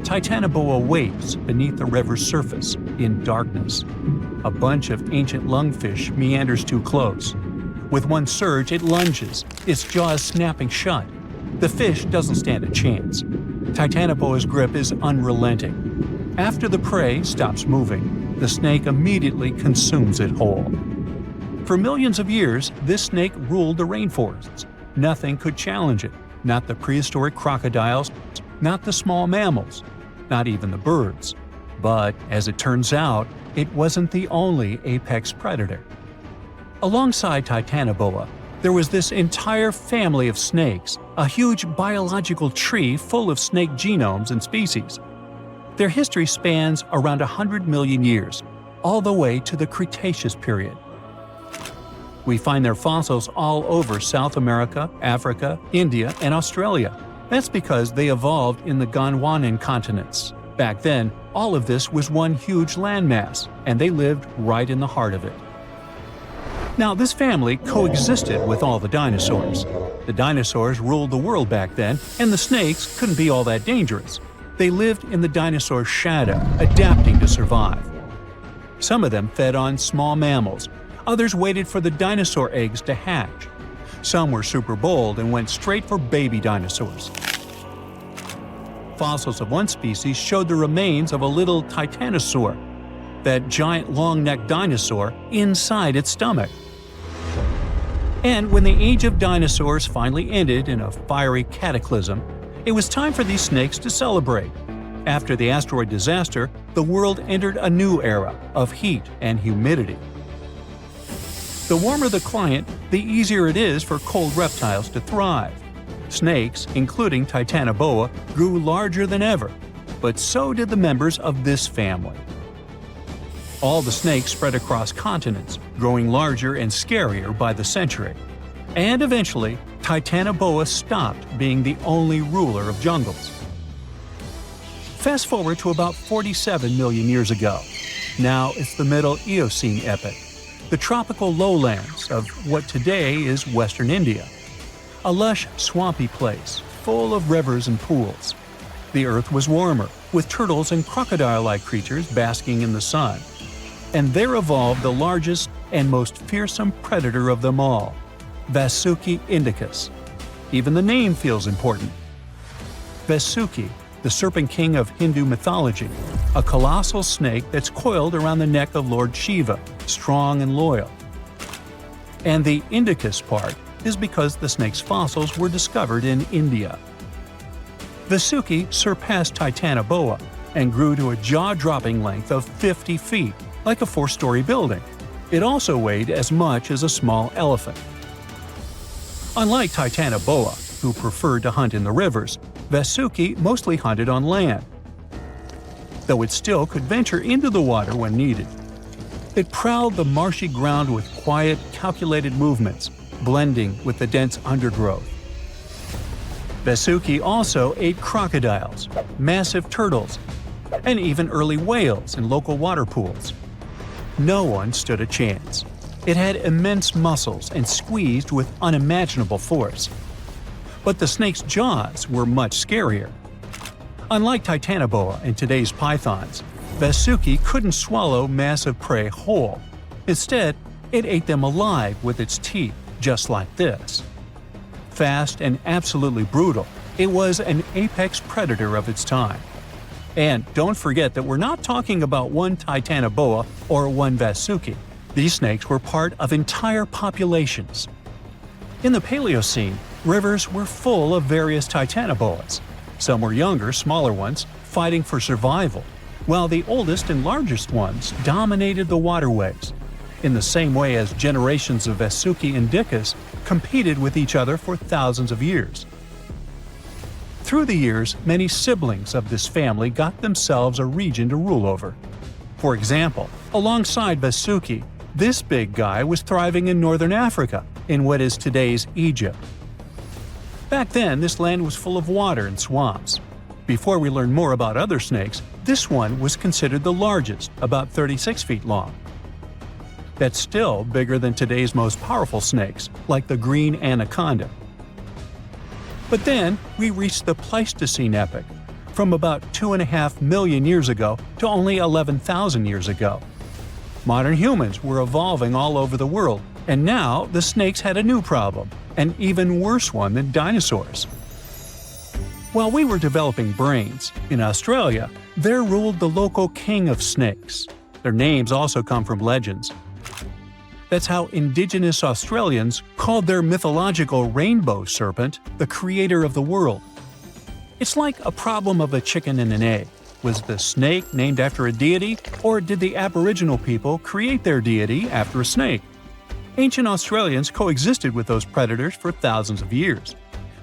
Titanoboa waits beneath the river's surface, in darkness. A bunch of ancient lungfish meanders too close. With one surge, it lunges, its jaws snapping shut. The fish doesn't stand a chance. Titanoboa's grip is unrelenting. After the prey stops moving, the snake immediately consumes it whole. For millions of years, this snake ruled the rainforests. Nothing could challenge it, not the prehistoric crocodiles, not the small mammals, not even the birds. But, as it turns out, it wasn't the only apex predator. Alongside Titanoboa, there was this entire family of snakes, a huge biological tree full of snake genomes and species. Their history spans around 100 million years, all the way to the Cretaceous period. We find their fossils all over South America, Africa, India, and Australia. That's because they evolved in the Gondwanan continents. Back then, all of this was one huge landmass, and they lived right in the heart of it. Now, this family coexisted with all the dinosaurs. The dinosaurs ruled the world back then, and the snakes couldn't be all that dangerous. They lived in the dinosaur's shadow, adapting to survive. Some of them fed on small mammals. Others waited for the dinosaur eggs to hatch. Some were super bold and went straight for baby dinosaurs. Fossils of one species showed the remains of a little titanosaur, that giant long-necked dinosaur, inside its stomach. And when the age of dinosaurs finally ended in a fiery cataclysm, it was time for these snakes to celebrate. After the asteroid disaster, the world entered a new era of heat and humidity. The warmer the climate, the easier it is for cold reptiles to thrive. Snakes, including Titanoboa, grew larger than ever, but so did the members of this family. All the snakes spread across continents, growing larger and scarier by the century. And eventually, Titanoboa stopped being the only ruler of jungles. Fast forward to about 47 million years ago. Now it's the Middle Eocene epoch, the tropical lowlands of what today is Western India. A lush, swampy place, full of rivers and pools. The earth was warmer, with turtles and crocodile-like creatures basking in the sun. And there evolved the largest and most fearsome predator of them all, Vasuki indicus. Even the name feels important. Vasuki, the serpent king of Hindu mythology, a colossal snake that's coiled around the neck of Lord Shiva, strong and loyal. And the indicus part is because the snake's fossils were discovered in India. Vasuki surpassed Titanoboa and grew to a jaw-dropping length of 50 feet, like a 4-story building. It also weighed as much as a small elephant. Unlike Titanoboa, who preferred to hunt in the rivers, Vasuki mostly hunted on land, though it still could venture into the water when needed. It prowled the marshy ground with quiet, calculated movements, blending with the dense undergrowth. Vasuki also ate crocodiles, massive turtles, and even early whales in local water pools. No one stood a chance. It had immense muscles and squeezed with unimaginable force. But the snake's jaws were much scarier. Unlike Titanoboa and today's pythons, Vasuki couldn't swallow massive prey whole. Instead, it ate them alive with its teeth, just like this. Fast and absolutely brutal, it was an apex predator of its time. And don't forget that we're not talking about one Titanoboa or one Vasuki. These snakes were part of entire populations. In the Paleocene, rivers were full of various Titanoboas. Some were younger, smaller ones, fighting for survival, while the oldest and largest ones dominated the waterways, in the same way as generations of Vasuki indicus competed with each other for thousands of years. Through the years, many siblings of this family got themselves a region to rule over. For example, alongside Vasuki, this big guy was thriving in northern Africa, in what is today's Egypt. Back then, this land was full of water and swamps. Before we learn more about other snakes, this one was considered the largest, about 36 feet long. That's still bigger than today's most powerful snakes, like the green anaconda. But then, we reached the Pleistocene epoch, from about 2.5 million years ago to only 11,000 years ago. Modern humans were evolving all over the world, and now the snakes had a new problem, an even worse one than dinosaurs. While we were developing brains, in Australia, there ruled the local king of snakes. Their names also come from legends. That's how Indigenous Australians called their mythological rainbow serpent the creator of the world. It's like a problem of a chicken and an egg. Was the snake named after a deity, or did the Aboriginal people create their deity after a snake? Ancient Australians coexisted with those predators for thousands of years.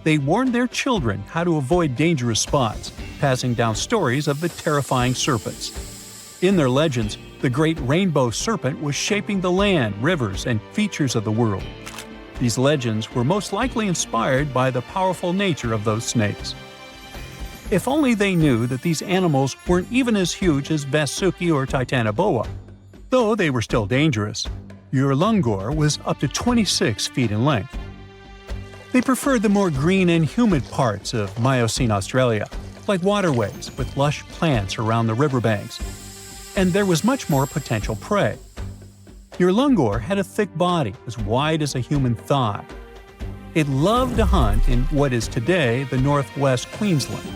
They warned their children how to avoid dangerous spots, passing down stories of the terrifying serpents. In their legends, the great rainbow serpent was shaping the land, rivers, and features of the world. These legends were most likely inspired by the powerful nature of those snakes. If only they knew that these animals weren't even as huge as Vasuki or Titanoboa, though they were still dangerous. Urlungor was up to 26 feet in length. They preferred the more green and humid parts of Miocene Australia, like waterways with lush plants around the riverbanks. And there was much more potential prey. Urlungor had a thick body as wide as a human thigh. It loved to hunt in what is today the northwest Queensland.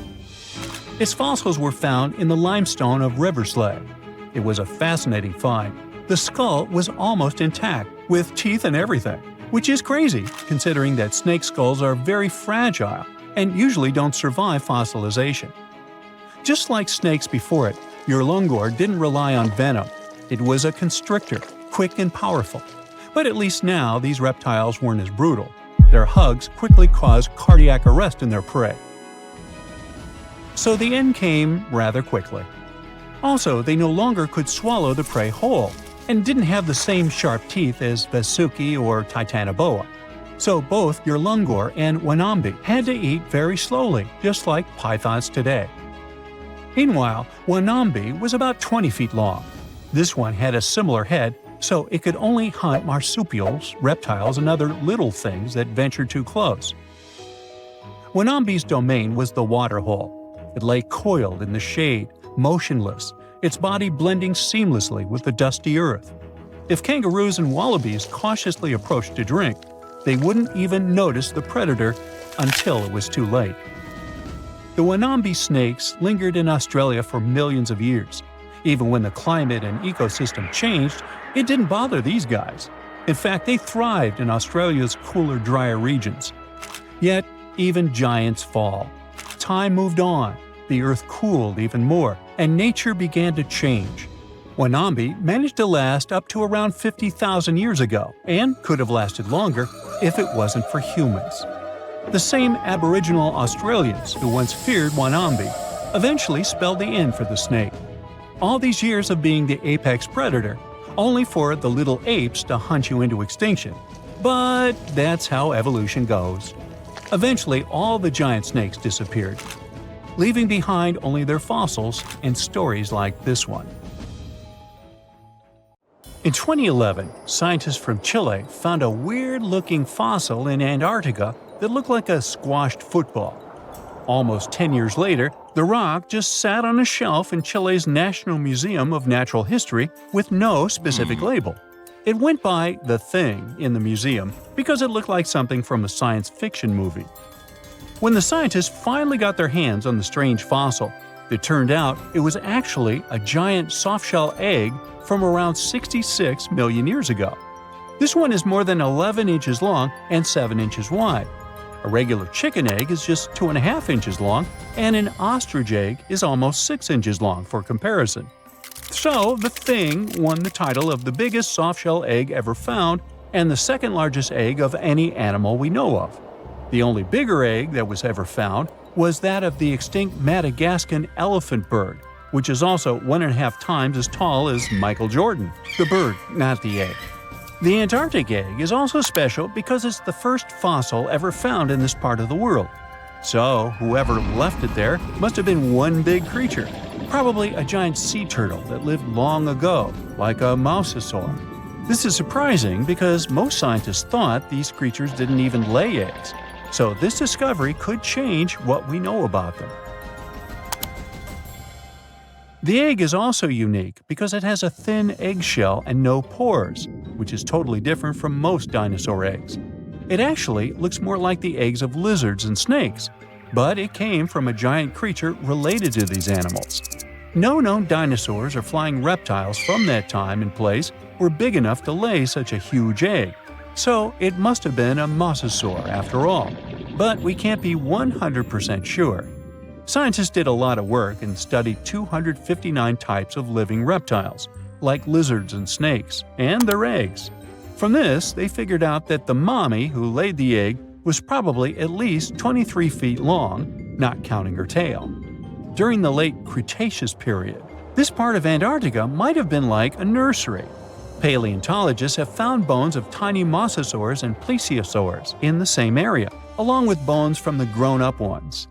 Its fossils were found in the limestone of Riverslade. It was a fascinating find. The skull was almost intact, with teeth and everything, which is crazy considering that snake skulls are very fragile and usually don't survive fossilization. Just like snakes before it, Urlungor didn't rely on venom. It was a constrictor, quick and powerful. But at least now these reptiles weren't as brutal. Their hugs quickly caused cardiac arrest in their prey. So the end came rather quickly. Also, they no longer could swallow the prey whole, and didn't have the same sharp teeth as Vesuki or Titanoboa. So both Urlungor and Wanambi had to eat very slowly, just like pythons today. Meanwhile, Wanambi was about 20 feet long. This one had a similar head, so it could only hunt marsupials, reptiles, and other little things that ventured too close. Wanambi's domain was the water hole. It lay coiled in the shade, motionless, its body blending seamlessly with the dusty earth. If kangaroos and wallabies cautiously approached to drink, they wouldn't even notice the predator until it was too late. The Wanambi snakes lingered in Australia for millions of years. Even when the climate and ecosystem changed, it didn't bother these guys. In fact, they thrived in Australia's cooler, drier regions. Yet, even giants fall. Time moved on, the earth cooled even more, and nature began to change. Wanambi managed to last up to around 50,000 years ago, and could have lasted longer if it wasn't for humans. The same Aboriginal Australians who once feared Wanambi eventually spelled the end for the snake. All these years of being the apex predator, only for the little apes to hunt you into extinction. But that's how evolution goes. Eventually, all the giant snakes disappeared, leaving behind only their fossils and stories like this one. In 2011, scientists from Chile found a weird-looking fossil in Antarctica that looked like a squashed football. Almost 10 years later, the rock just sat on a shelf in Chile's National Museum of Natural History with no specific label. It went by The Thing in the museum because it looked like something from a science fiction movie. When the scientists finally got their hands on the strange fossil, it turned out it was actually a giant softshell egg from around 66 million years ago. This one is more than 11 inches long and 7 inches wide. A regular chicken egg is just 2.5 inches long, and an ostrich egg is almost 6 inches long for comparison. So, the Thing won the title of the biggest softshell egg ever found and the second largest egg of any animal we know of. The only bigger egg that was ever found was that of the extinct Madagascan elephant bird, which is also 1.5 times as tall as Michael Jordan. The bird, not the egg. The Antarctic egg is also special because it's the first fossil ever found in this part of the world. So, whoever left it there must have been one big creature, probably a giant sea turtle that lived long ago, like a mosasaur. This is surprising because most scientists thought these creatures didn't even lay eggs, so this discovery could change what we know about them. The egg is also unique because it has a thin eggshell and no pores, which is totally different from most dinosaur eggs. It actually looks more like the eggs of lizards and snakes, but it came from a giant creature related to these animals. No known dinosaurs or flying reptiles from that time and place were big enough to lay such a huge egg, so it must have been a mosasaur after all. But we can't be 100% sure. Scientists did a lot of work and studied 259 types of living reptiles, like lizards and snakes, and their eggs. From this, they figured out that the mommy who laid the egg was probably at least 23 feet long, not counting her tail. During the late Cretaceous period, this part of Antarctica might have been like a nursery. Paleontologists have found bones of tiny mosasaurs and plesiosaurs in the same area, along with bones from the grown-up ones.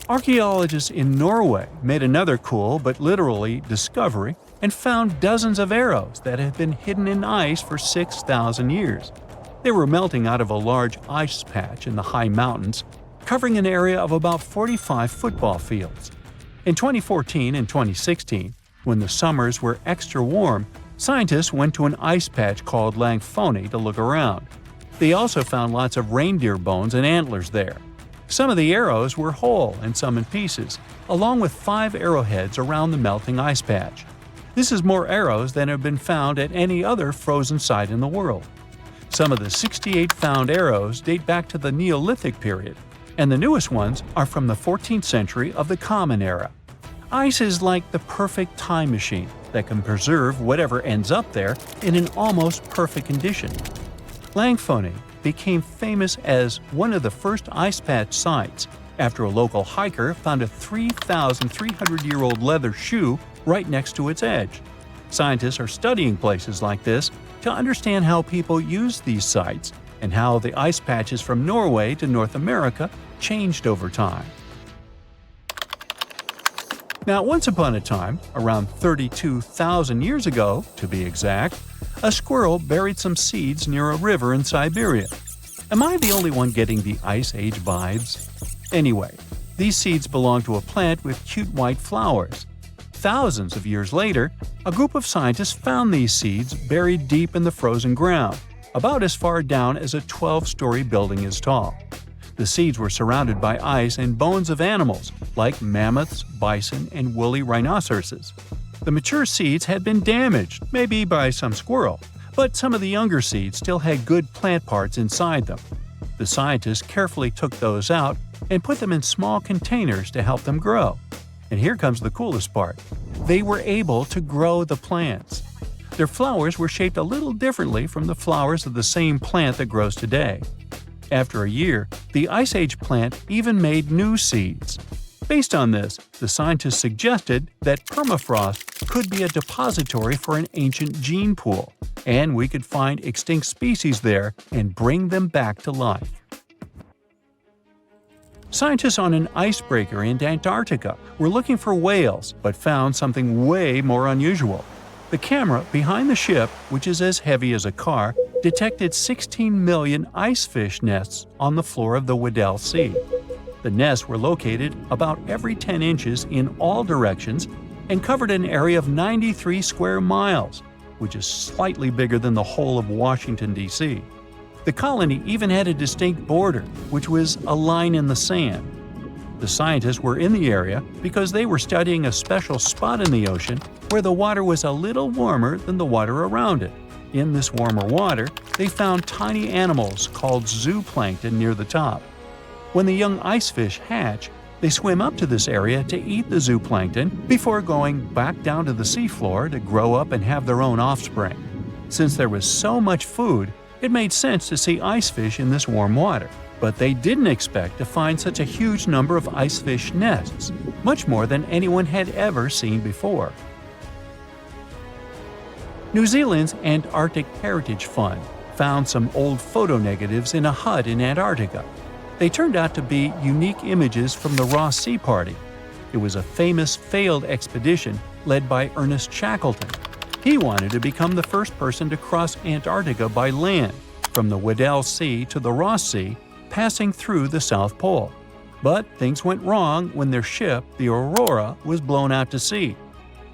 Archaeologists in Norway made another cool but literally discovery and found dozens of arrows that had been hidden in ice for 6,000 years. They were melting out of a large ice patch in the high mountains, covering an area of about 45 football fields. In 2014 and 2016, when the summers were extra warm, scientists went to an ice patch called Langfoni to look around. They also found lots of reindeer bones and antlers there. Some of the arrows were whole and some in pieces, along with 5 arrowheads around the melting ice patch. This is more arrows than have been found at any other frozen site in the world. Some of the 68 found arrows date back to the Neolithic period. and the newest ones are from the 14th century of the Common Era. Ice is like the perfect time machine that can preserve whatever ends up there in an almost perfect condition. Langfoni became famous as one of the first ice patch sites after a local hiker found a 3,300-year-old leather shoe right next to its edge. Scientists are studying places like this to understand how people use these sites and how the ice patches from Norway to North America changed over time. Now, once upon a time, around 32,000 years ago, to be exact, a squirrel buried some seeds near a river in Siberia. Am I the only one getting the Ice Age vibes? Anyway, these seeds belong to a plant with cute white flowers. Thousands of years later, a group of scientists found these seeds buried deep in the frozen ground, about as far down as a 12-story building is tall. The seeds were surrounded by ice and bones of animals, like mammoths, bison, and woolly rhinoceroses. The mature seeds had been damaged, maybe by some squirrel, but some of the younger seeds still had good plant parts inside them. The scientists carefully took those out and put them in small containers to help them grow. And here comes the coolest part. They were able to grow the plants. Their flowers were shaped a little differently from the flowers of the same plant that grows today. After a year, the Ice Age plant even made new seeds. Based on this, the scientists suggested that permafrost could be a depository for an ancient gene pool, and we could find extinct species there and bring them back to life. Scientists on an icebreaker in Antarctica were looking for whales, but found something way more unusual. The camera behind the ship, which is as heavy as a car, detected 16 million icefish nests on the floor of the Weddell Sea. The nests were located about every 10 inches in all directions and covered an area of 93 square miles, which is slightly bigger than the whole of Washington, D.C. The colony even had a distinct border, which was a line in the sand. The scientists were in the area because they were studying a special spot in the ocean where the water was a little warmer than the water around it. In this warmer water, they found tiny animals called zooplankton near the top. When the young icefish hatch, they swim up to this area to eat the zooplankton before going back down to the seafloor to grow up and have their own offspring. Since there was so much food, it made sense to see icefish in this warm water. But they didn't expect to find such a huge number of icefish nests, much more than anyone had ever seen before. New Zealand's Antarctic Heritage Fund found some old photo negatives in a hut in Antarctica. They turned out to be unique images from the Ross Sea Party. It was a famous failed expedition led by Ernest Shackleton. He wanted to become the first person to cross Antarctica by land, from the Weddell Sea to the Ross Sea, passing through the South Pole. But things went wrong when their ship, the Aurora, was blown out to sea.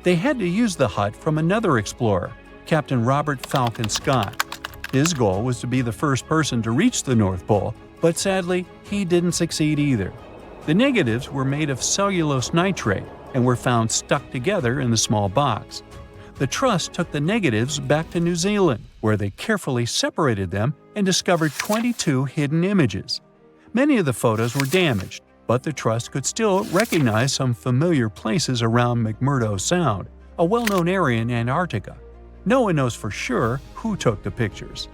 They had to use the hut from another explorer, Captain Robert Falcon Scott. His goal was to be the first person to reach the North Pole, but sadly, he didn't succeed either. The negatives were made of cellulose nitrate and were found stuck together in the small box. The Trust took the negatives back to New Zealand, where they carefully separated them and discovered 22 hidden images. Many of the photos were damaged, but the Trust could still recognize some familiar places around McMurdo Sound, a well-known area in Antarctica. No one knows for sure who took the pictures.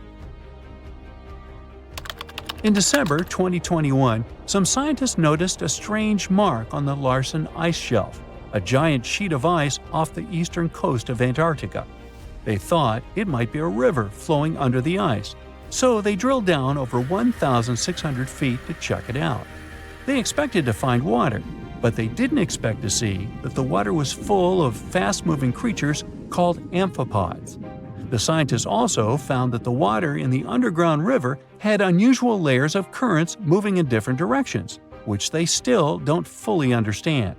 In December 2021, some scientists noticed a strange mark on the Larsen ice shelf, a giant sheet of ice off the eastern coast of Antarctica. They thought it might be a river flowing under the ice, so they drilled down over 1,600 feet to check it out. They expected to find water, but they didn't expect to see that the water was full of fast-moving creatures called amphipods. The scientists also found that the water in the underground river had unusual layers of currents moving in different directions, which they still don't fully understand.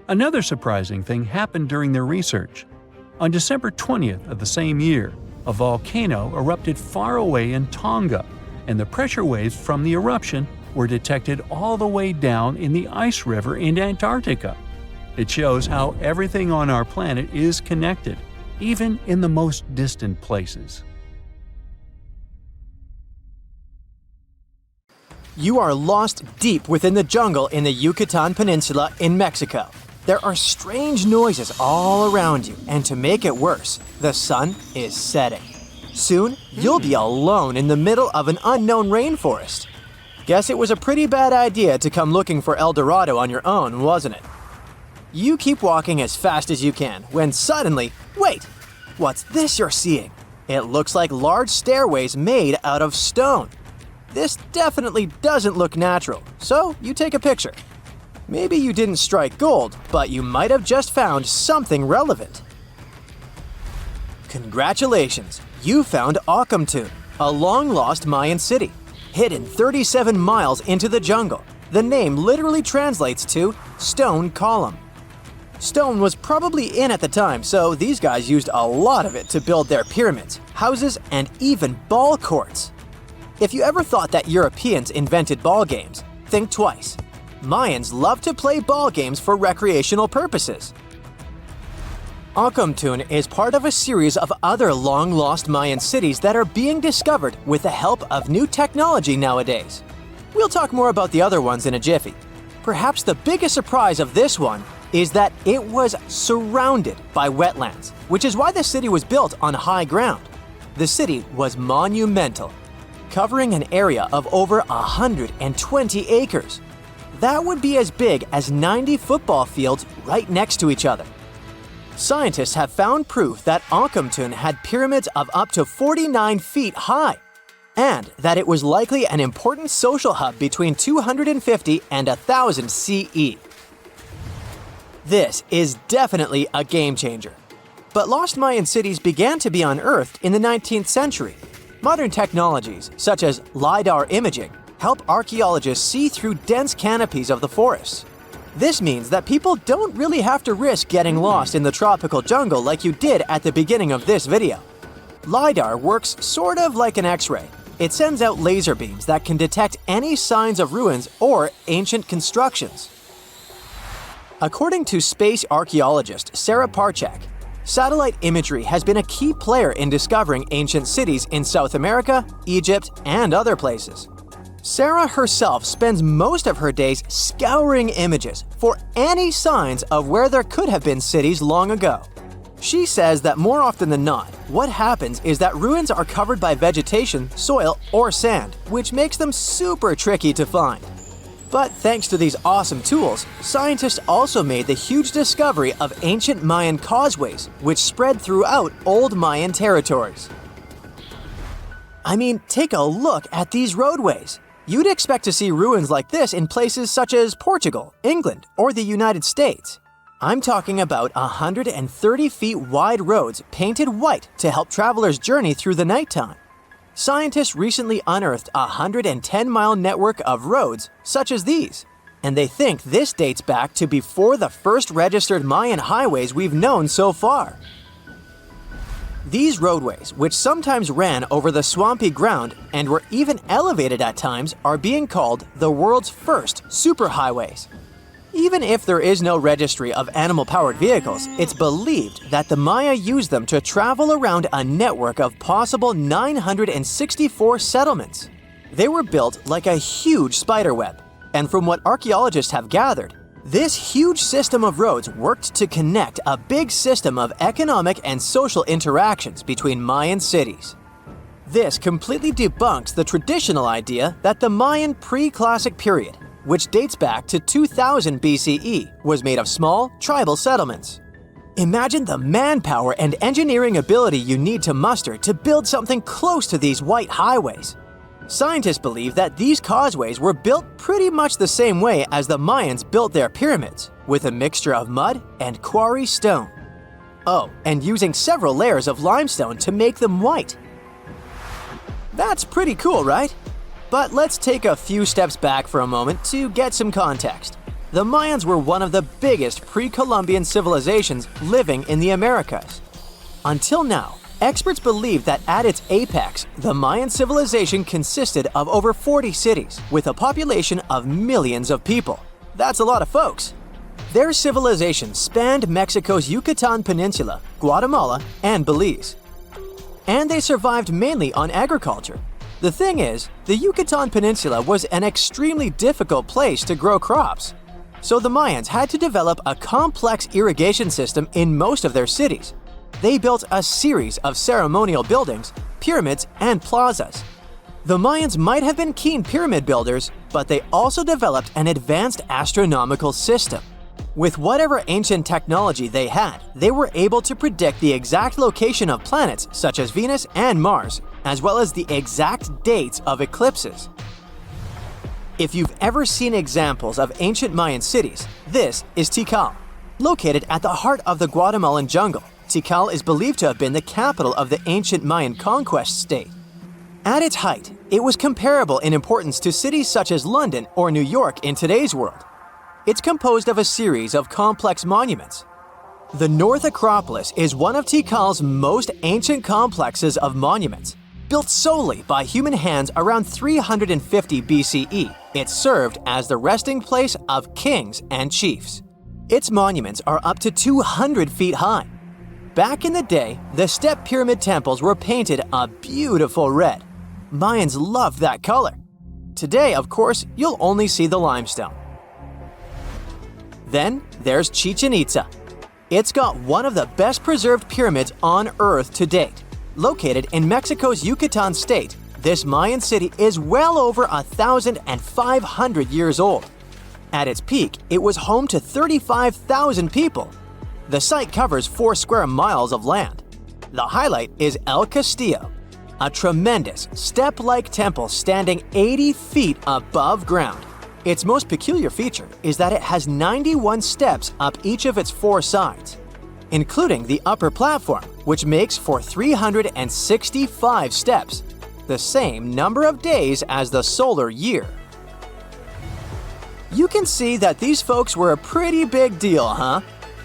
Another surprising thing happened during their research. On December 20th of the same year, a volcano erupted far away in Tonga, and the pressure waves from the eruption were detected all the way down in the ice river in Antarctica. It shows how everything on our planet is connected, even in the most distant places. You are lost deep within the jungle in the Yucatan Peninsula in Mexico. There are strange noises all around you, and to make it worse, the sun is setting. Soon, you'll be alone in the middle of an unknown rainforest. Guess it was a pretty bad idea to come looking for El Dorado on your own, wasn't it? You keep walking as fast as you can when suddenly, wait, what's this you're seeing? It looks like large stairways made out of stone. This definitely doesn't look natural, so you take a picture. Maybe you didn't strike gold, but you might have just found something relevant. Congratulations, you found Akhumtun, a long-lost Mayan city, hidden 37 miles into the jungle. The name literally translates to stone column. Stone was probably in at the time, so these guys used a lot of it to build their pyramids, houses, and even ball courts. If you ever thought that Europeans invented ball games, think twice. Mayans loved to play ball games for recreational purposes. Akhumtun is part of a series of other long-lost Mayan cities that are being discovered with the help of new technology nowadays. We'll talk more about the other ones in a jiffy. Perhaps the biggest surprise of this one is that it was surrounded by wetlands, which is why the city was built on high ground. The city was monumental, covering an area of over 120 acres. That would be as big as 90 football fields right next to each other. Scientists have found proof that Akhumtun had pyramids of up to 49 feet high, and that it was likely an important social hub between 250 and 1000 CE. This is definitely a game changer. But lost Mayan cities began to be unearthed in the 19th century. Modern technologies, such as LiDAR imaging, help archaeologists see through dense canopies of the forests. This means that people don't really have to risk getting lost in the tropical jungle like you did at the beginning of this video. LiDAR works sort of like an X-ray. It sends out laser beams that can detect any signs of ruins or ancient constructions. According to space archaeologist Sarah Parchak, satellite imagery has been a key player in discovering ancient cities in South America, Egypt, and other places. Sarah herself spends most of her days scouring images for any signs of where there could have been cities long ago. She says that more often than not, what happens is that ruins are covered by vegetation, soil, or sand, which makes them super tricky to find. But thanks to these awesome tools, scientists also made the huge discovery of ancient Mayan causeways, which spread throughout old Mayan territories. I mean, take a look at these roadways. You'd expect to see ruins like this in places such as Portugal, England, or the United States. I'm talking about 130 feet wide roads painted white to help travelers journey through the nighttime. Scientists recently unearthed a 110-mile network of roads such as these, and they think this dates back to before the first registered Mayan highways we've known so far. These roadways, which sometimes ran over the swampy ground and were even elevated at times, are being called the world's first superhighways. Even if there is no registry of animal-powered vehicles, it's believed that the Maya used them to travel around a network of possible 964 settlements. They were built like a huge spiderweb, and from what archaeologists have gathered, this huge system of roads worked to connect a big system of economic and social interactions between Mayan cities. This completely debunks the traditional idea that the Mayan pre-classic period, which dates back to 2000 BCE, was made of small, tribal settlements. Imagine the manpower and engineering ability you need to muster to build something close to these white highways. Scientists believe that these causeways were built pretty much the same way as the Mayans built their pyramids, with a mixture of mud and quarry stone. Oh, and using several layers of limestone to make them white. That's pretty cool, right? But let's take a few steps back for a moment to get some context. The Mayans were one of the biggest pre-Columbian civilizations living in the Americas. Until now, experts believe that at its apex, the Mayan civilization consisted of over 40 cities with a population of millions of people. That's a lot of folks. Their civilization spanned Mexico's Yucatan Peninsula, Guatemala, and Belize. And they survived mainly on agriculture. The thing is, the Yucatan Peninsula was an extremely difficult place to grow crops. So the Mayans had to develop a complex irrigation system in most of their cities. They built a series of ceremonial buildings, pyramids, and plazas. The Mayans might have been keen pyramid builders, but they also developed an advanced astronomical system. With whatever ancient technology they had, they were able to predict the exact location of planets such as Venus and Mars, as well as the exact dates of eclipses. If you've ever seen examples of ancient Mayan cities, this is Tikal. Located at the heart of the Guatemalan jungle, Tikal is believed to have been the capital of the ancient Mayan conquest state. At its height, it was comparable in importance to cities such as London or New York in today's world. It's composed of a series of complex monuments. The North Acropolis is one of Tikal's most ancient complexes of monuments. Built solely by human hands around 350 BCE, it served as the resting place of kings and chiefs. Its monuments are up to 200 feet high. Back in the day, the step pyramid temples were painted a beautiful red. Mayans loved that color. Today, of course, you'll only see the limestone. Then there's Chichen Itza. It's got one of the best preserved pyramids on Earth to date. Located in Mexico's Yucatan state, this Mayan city is well over 1,500 years old. At its peak, it was home to 35,000 people. The site covers 4 square miles of land. The highlight is El Castillo, a tremendous step-like temple standing 80 feet above ground. Its most peculiar feature is that it has 91 steps up each of its 4 sides, including the upper platform, which makes for 365 steps, the same number of days as the solar year. You can see that these folks were a pretty big deal, huh?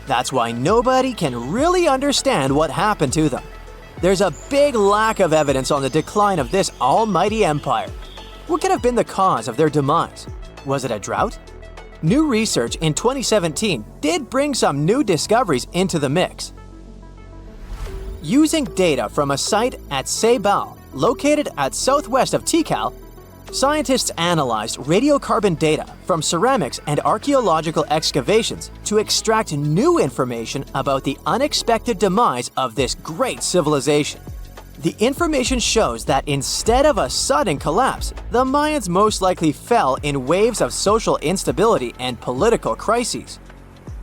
That's why nobody can really understand what happened to them. There's a big lack of evidence on the decline of this almighty empire. What could have been the cause of their demise? Was it a drought? New research in 2017 did bring some new discoveries into the mix. Using data from a site at Ceibal, located at southwest of Tikal, scientists analyzed radiocarbon data from ceramics and archaeological excavations to extract new information about the unexpected demise of this great civilization. The information shows that instead of a sudden collapse, the Mayans most likely fell in waves of social instability and political crises.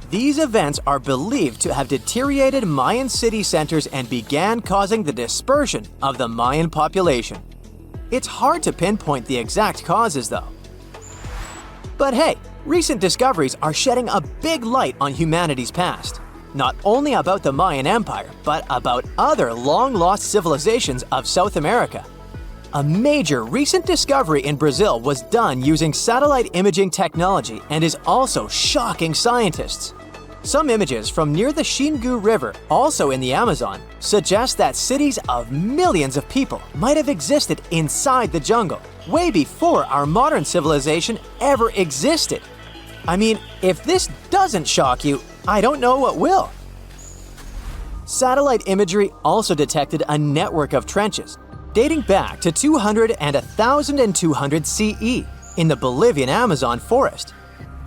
These events are believed to have deteriorated Mayan city centers and began causing the dispersion of the Mayan population. It's hard to pinpoint the exact causes, though. But hey, recent discoveries are shedding a big light on humanity's past. Not only about the Mayan Empire, but about other long-lost civilizations of South America. A major recent discovery in Brazil was done using satellite imaging technology and is also shocking scientists. Some images from near the Xingu River, also in the Amazon, suggest that cities of millions of people might have existed inside the jungle, way before our modern civilization ever existed. I mean, if this doesn't shock you, I don't know what will. Satellite imagery also detected a network of trenches dating back to 200 and 1200 CE in the Bolivian Amazon forest.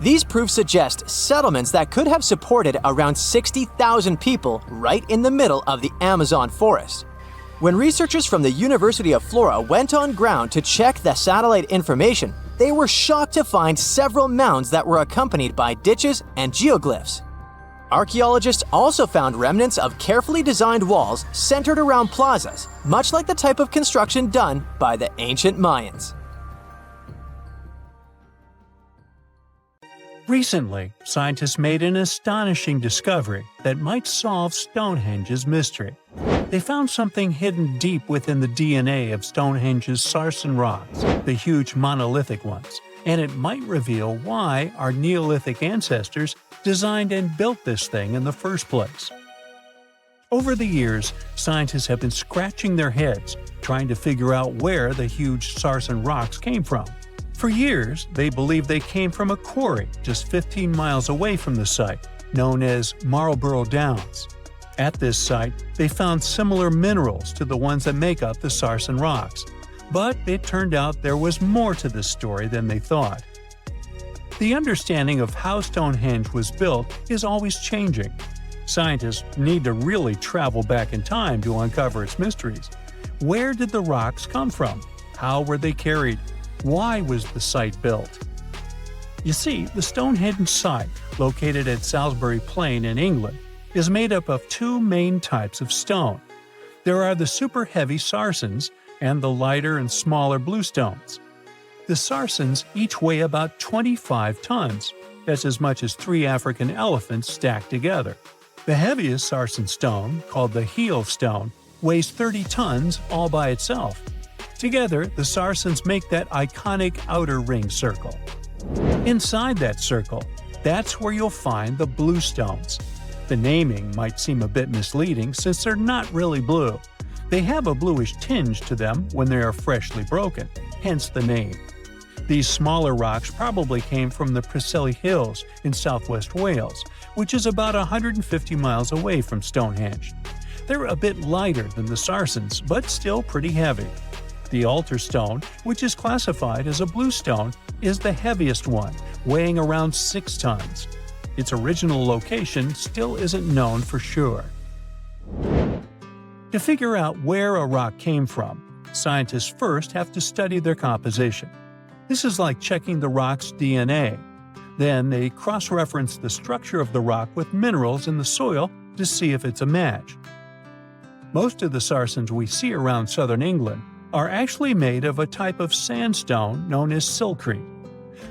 These proofs suggest settlements that could have supported around 60,000 people right in the middle of the Amazon forest. When researchers from the University of Florida went on ground to check the satellite information, they were shocked to find several mounds that were accompanied by ditches and geoglyphs. Archaeologists also found remnants of carefully designed walls centered around plazas, much like the type of construction done by the ancient Mayans. Recently, scientists made an astonishing discovery that might solve Stonehenge's mystery. They found something hidden deep within the DNA of Stonehenge's sarsen rocks, the huge monolithic ones, and it might reveal why our Neolithic ancestors designed and built this thing in the first place. Over the years, scientists have been scratching their heads trying to figure out where the huge sarsen rocks came from. For years, they believed they came from a quarry just 15 miles away from the site, known as Marlborough Downs. At this site, they found similar minerals to the ones that make up the sarsen rocks, But it turned out there was more to this story than they thought. The understanding of how Stonehenge was built is always changing. Scientists need to really travel back in time to uncover its mysteries. Where did the rocks come from? How were they carried? Why was the site built? You see, the Stonehenge site, located at Salisbury Plain in England, is made up of two main types of stone. There are the super heavy sarsens and the lighter and smaller bluestones. The sarsens each weigh about 25 tons. That's as much as 3 African elephants stacked together. The heaviest sarsen stone, called the heel stone, weighs 30 tons all by itself. Together, the sarsens make that iconic outer ring circle. Inside that circle, that's where you'll find the bluestones. The naming might seem a bit misleading since they're not really blue. They have a bluish tinge to them when they are freshly broken, hence the name. These smaller rocks probably came from the Preseli Hills in southwest Wales, which is about 150 miles away from Stonehenge. They're a bit lighter than the sarsens, but still pretty heavy. The altar stone, which is classified as a bluestone, is the heaviest one, weighing around 6 tons. Its original location still isn't known for sure. To figure out where a rock came from, scientists first have to study their composition. This is like checking the rock's DNA. Then they cross-reference the structure of the rock with minerals in the soil to see if it's a match. Most of the sarsens we see around southern England are actually made of a type of sandstone known as silcrete.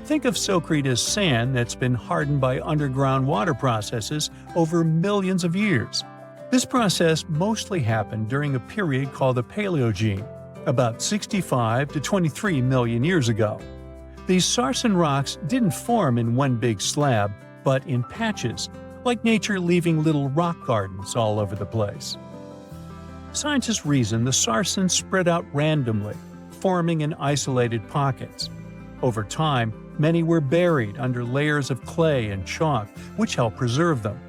Think of silcrete as sand that's been hardened by underground water processes over millions of years. This process mostly happened during a period called the Paleogene, about 65 to 23 million years ago. These sarsen rocks didn't form in one big slab, but in patches, like nature leaving little rock gardens all over the place. Scientists reason the sarsens spread out randomly, forming in isolated pockets. Over time, many were buried under layers of clay and chalk, which helped preserve them.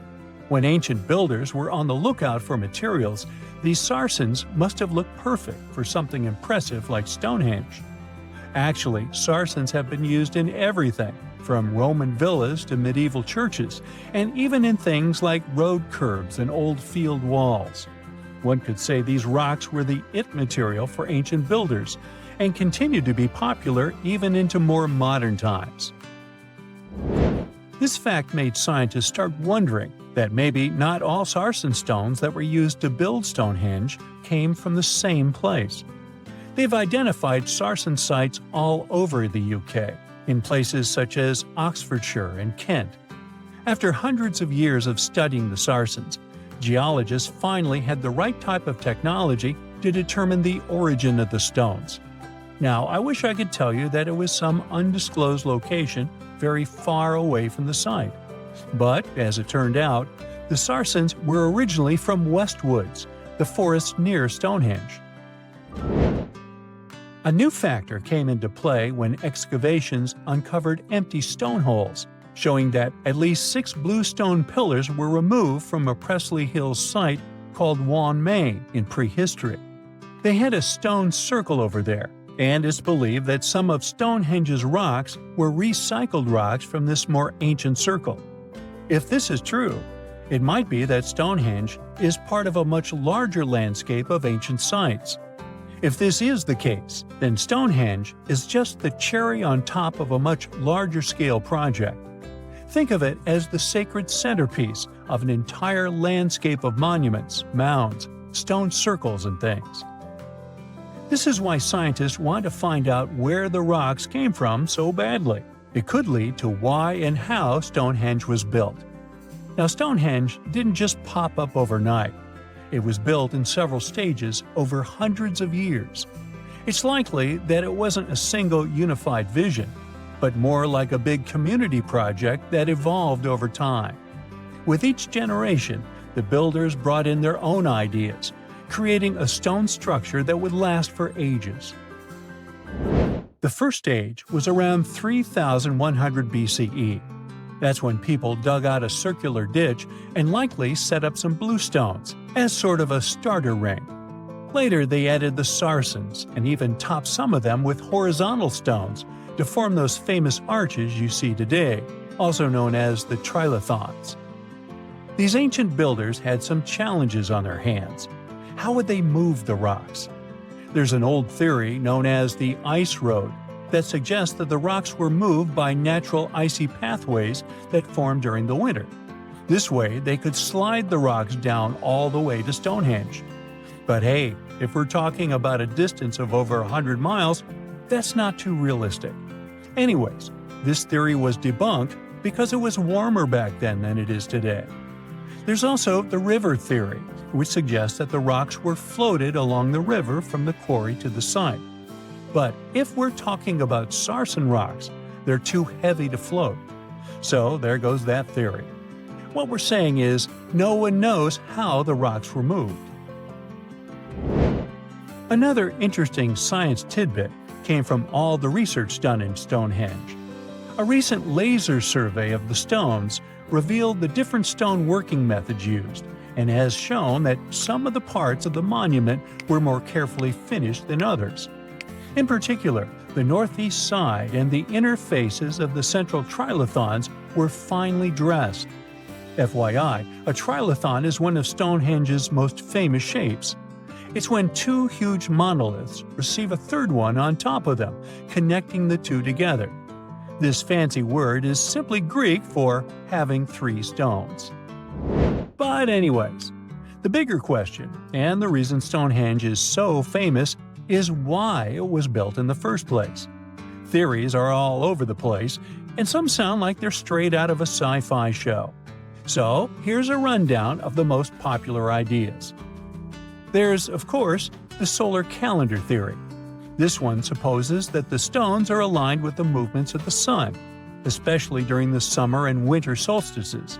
When ancient builders were on the lookout for materials, these sarsens must have looked perfect for something impressive like Stonehenge. Actually, sarsens have been used in everything, from Roman villas to medieval churches, and even in things like road curbs and old field walls. One could say these rocks were the it material for ancient builders, and continue to be popular even into more modern times. This fact made scientists start wondering that maybe not all sarsen stones that were used to build Stonehenge came from the same place. They've identified sarsen sites all over the UK, in places such as Oxfordshire and Kent. After hundreds of years of studying the sarsens, geologists finally had the right type of technology to determine the origin of the stones. Now, I wish I could tell you that it was some undisclosed location very far away from the site. But, as it turned out, the sarsens were originally from Westwoods, the forest near Stonehenge. A new factor came into play when excavations uncovered empty stone holes, showing that at least 6 bluestone pillars were removed from a Preseli Hills site called Wan Main in prehistory. They had a stone circle over there, and it's believed that some of Stonehenge's rocks were recycled rocks from this more ancient circle. If this is true, it might be that Stonehenge is part of a much larger landscape of ancient sites. If this is the case, then Stonehenge is just the cherry on top of a much larger scale project. Think of it as the sacred centerpiece of an entire landscape of monuments, mounds, stone circles, and things. This is why scientists want to find out where the rocks came from so badly. It could lead to why and how Stonehenge was built. Now, Stonehenge didn't just pop up overnight. It was built in several stages over hundreds of years. It's likely that it wasn't a single unified vision, but more like a big community project that evolved over time. With each generation, the builders brought in their own ideas, creating a stone structure that would last for ages. The first stage was around 3100 BCE. That's when people dug out a circular ditch and likely set up some bluestones as sort of a starter ring. Later, they added the Sarsens and even topped some of them with horizontal stones to form those famous arches you see today, also known as the trilithons. These ancient builders had some challenges on their hands. How would they move the rocks? There's an old theory known as the ice road that suggests that the rocks were moved by natural icy pathways that formed during the winter. This way, they could slide the rocks down all the way to Stonehenge. But hey, if we're talking about a distance of over 100 miles, that's not too realistic. Anyways, this theory was debunked because it was warmer back then than it is today. There's also the river theory, which suggests that the rocks were floated along the river from the quarry to the site. But if we're talking about Sarsen rocks, they're too heavy to float. So there goes that theory. What we're saying is, no one knows how the rocks were moved. Another interesting science tidbit came from all the research done in Stonehenge. A recent laser survey of the stones revealed the different stone working methods used, and has shown that some of the parts of the monument were more carefully finished than others. In particular, the northeast side and the inner faces of the central trilithons were finely dressed. FYI, a trilithon is one of Stonehenge's most famous shapes. It's when two huge monoliths receive a third one on top of them, connecting the two together. This fancy word is simply Greek for having three stones. But anyways, the bigger question, and the reason Stonehenge is so famous, is why it was built in the first place. Theories are all over the place, and some sound like they're straight out of a sci-fi show. So here's a rundown of the most popular ideas. There's, of course, the solar calendar theory. This one supposes that the stones are aligned with the movements of the sun, especially during the summer and winter solstices.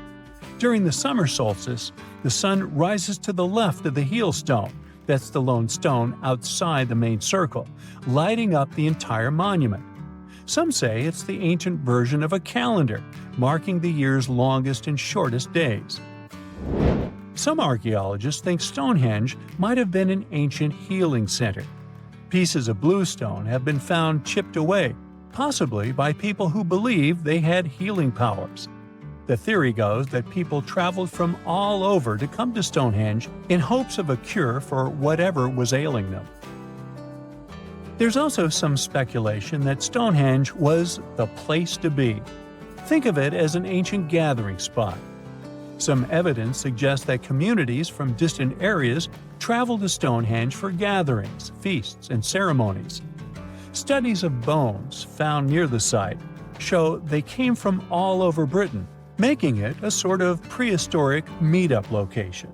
During the summer solstice, the sun rises to the left of the heel stone, that's the lone stone outside the main circle, lighting up the entire monument. Some say it's the ancient version of a calendar, marking the year's longest and shortest days. Some archaeologists think Stonehenge might have been an ancient healing center. Pieces of bluestone have been found chipped away, possibly by people who believed they had healing powers. The theory goes that people traveled from all over to come to Stonehenge in hopes of a cure for whatever was ailing them. There's also some speculation that Stonehenge was the place to be. Think of it as an ancient gathering spot. Some evidence suggests that communities from distant areas traveled to Stonehenge for gatherings, feasts, and ceremonies. Studies of bones found near the site show they came from all over Britain, making it a sort of prehistoric meetup location.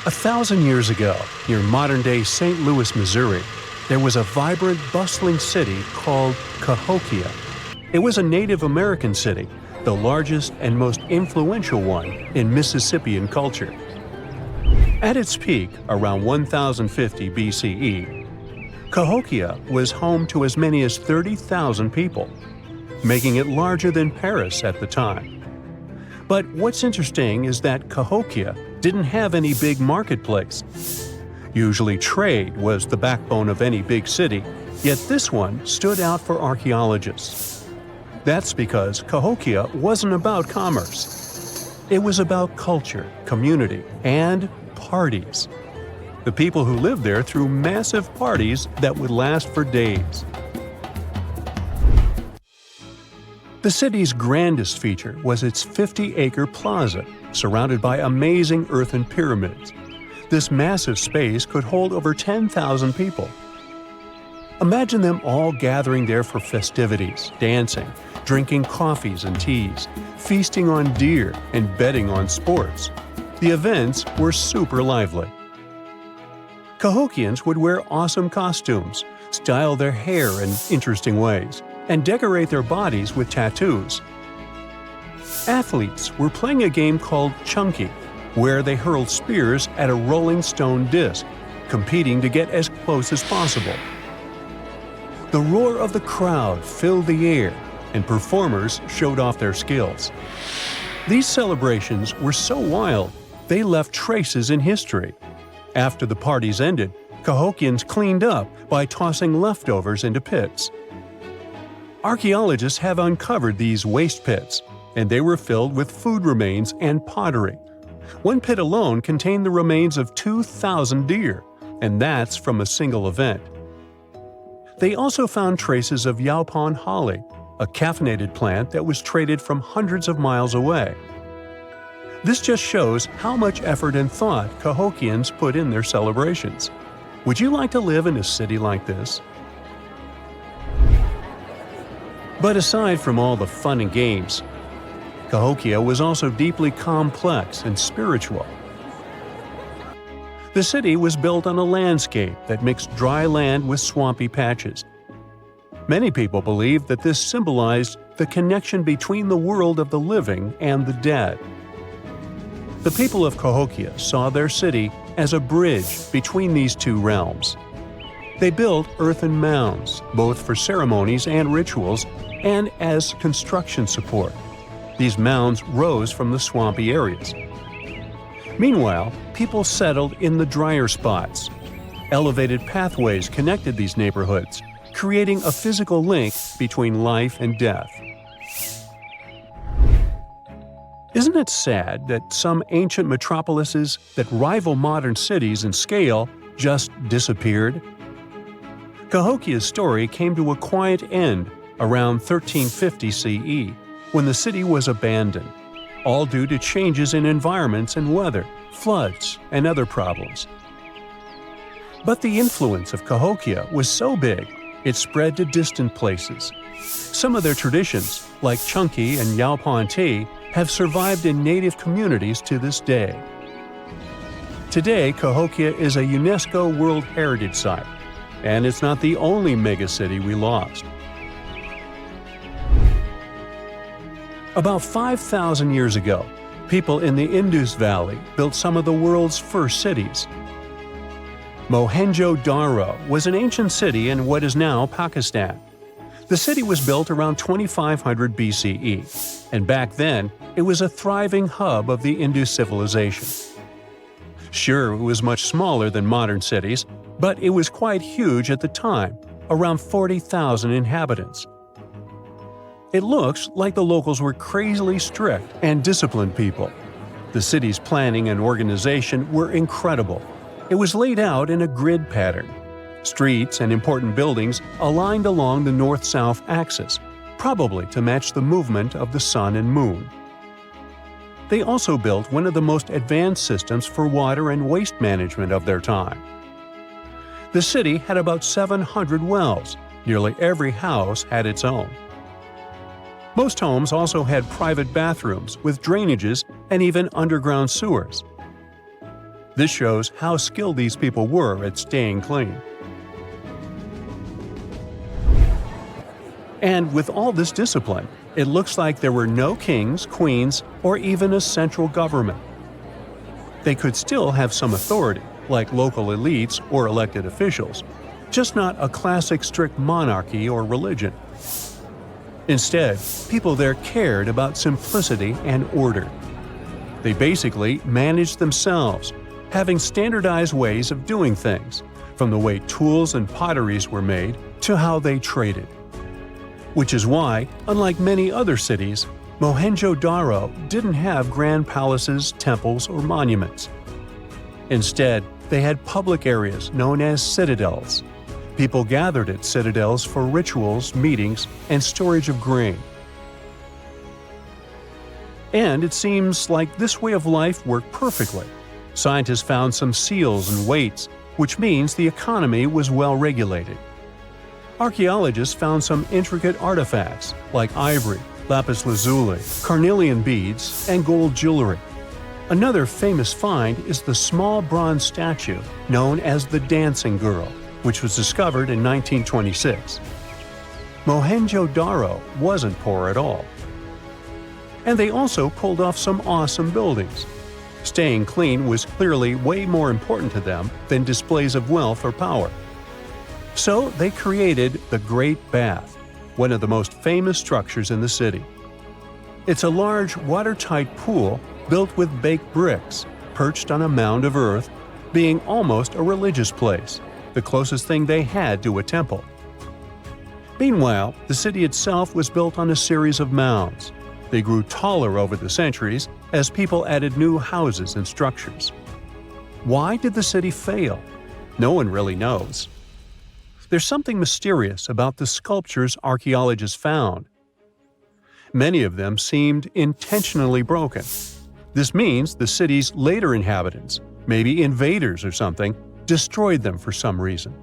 1,000 years ago, near modern-day St. Louis, Missouri, there was a vibrant, bustling city called Cahokia. It was a Native American city, the largest and most influential one in Mississippian culture. At its peak, around 1050 BCE, Cahokia was home to as many as 30,000 people, making it larger than Paris at the time. But what's interesting is that Cahokia didn't have any big marketplace. Usually trade was the backbone of any big city, yet this one stood out for archaeologists. That's because Cahokia wasn't about commerce. It was about culture, community, and parties. The people who lived there threw massive parties that would last for days. The city's grandest feature was its 50-acre plaza, surrounded by amazing earthen pyramids. This massive space could hold over 10,000 people. Imagine them all gathering there for festivities, dancing, drinking coffees and teas, feasting on deer, and betting on sports. The events were super lively. Cahokians would wear awesome costumes, style their hair in interesting ways, and decorate their bodies with tattoos. Athletes were playing a game called Chunky, where they hurled spears at a rolling stone disc, competing to get as close as possible. The roar of the crowd filled the air, and performers showed off their skills. These celebrations were so wild, they left traces in history. After the parties ended, Cahokians cleaned up by tossing leftovers into pits. Archaeologists have uncovered these waste pits, and they were filled with food remains and pottery. One pit alone contained the remains of 2,000 deer, and that's from a single event. They also found traces of yaupon holly, a caffeinated plant that was traded from hundreds of miles away. This just shows how much effort and thought Cahokians put in their celebrations. Would you like to live in a city like this? But aside from all the fun and games, Cahokia was also deeply complex and spiritual. The city was built on a landscape that mixed dry land with swampy patches. Many people believe that this symbolized the connection between the world of the living and the dead. The people of Cahokia saw their city as a bridge between these two realms. They built earthen mounds, both for ceremonies and rituals, and as construction support. These mounds rose from the swampy areas. Meanwhile, people settled in the drier spots. Elevated pathways connected these neighborhoods, creating a physical link between life and death. Isn't it sad that some ancient metropolises that rival modern cities in scale just disappeared? Cahokia's story came to a quiet end around 1350 CE, when the city was abandoned, all due to changes in environments and weather, floods, and other problems. But the influence of Cahokia was so big, it spread to distant places. Some of their traditions, like chunky and yaupon tea, have survived in native communities to this day. Today, Cahokia is a UNESCO World Heritage Site, and it's not the only megacity we lost. About 5,000 years ago, people in the Indus Valley built some of the world's first cities. Mohenjo Daro was an ancient city in what is now Pakistan. The city was built around 2500 BCE, and back then, it was a thriving hub of the Indus civilization. Sure, it was much smaller than modern cities, but it was quite huge at the time, around 40,000 inhabitants. It looks like the locals were crazily strict and disciplined people. The city's planning and organization were incredible. It was laid out in a grid pattern. Streets and important buildings aligned along the north-south axis, probably to match the movement of the sun and moon. They also built one of the most advanced systems for water and waste management of their time. The city had about 700 wells. Nearly every house had its own. Most homes also had private bathrooms with drainages and even underground sewers. This shows how skilled these people were at staying clean. And with all this discipline, it looks like there were no kings, queens, or even a central government. They could still have some authority, like local elites or elected officials, just not a classic strict monarchy or religion. Instead, people there cared about simplicity and order. They basically managed themselves, having standardized ways of doing things, from the way tools and potteries were made to how they traded. Which is why, unlike many other cities, Mohenjo Daro didn't have grand palaces, temples, or monuments. Instead, they had public areas known as citadels. People gathered at citadels for rituals, meetings, and storage of grain. And it seems like this way of life worked perfectly. Scientists found some seals and weights, which means the economy was well regulated. Archaeologists found some intricate artifacts like ivory, lapis lazuli, carnelian beads, and gold jewelry. Another famous find is the small bronze statue known as the Dancing Girl, which was discovered in 1926. Mohenjo Daro wasn't poor at all. And they also pulled off some awesome buildings. Staying clean was clearly way more important to them than displays of wealth or power. So they created the Great Bath, one of the most famous structures in the city. It's a large, watertight pool built with baked bricks, perched on a mound of earth, being almost a religious place, the closest thing they had to a temple. Meanwhile, the city itself was built on a series of mounds. They grew taller over the centuries as people added new houses and structures. Why did the city fail? No one really knows. There's something mysterious about the sculptures archaeologists found. Many of them seemed intentionally broken. This means the city's later inhabitants, maybe invaders or something, destroyed them for some reason.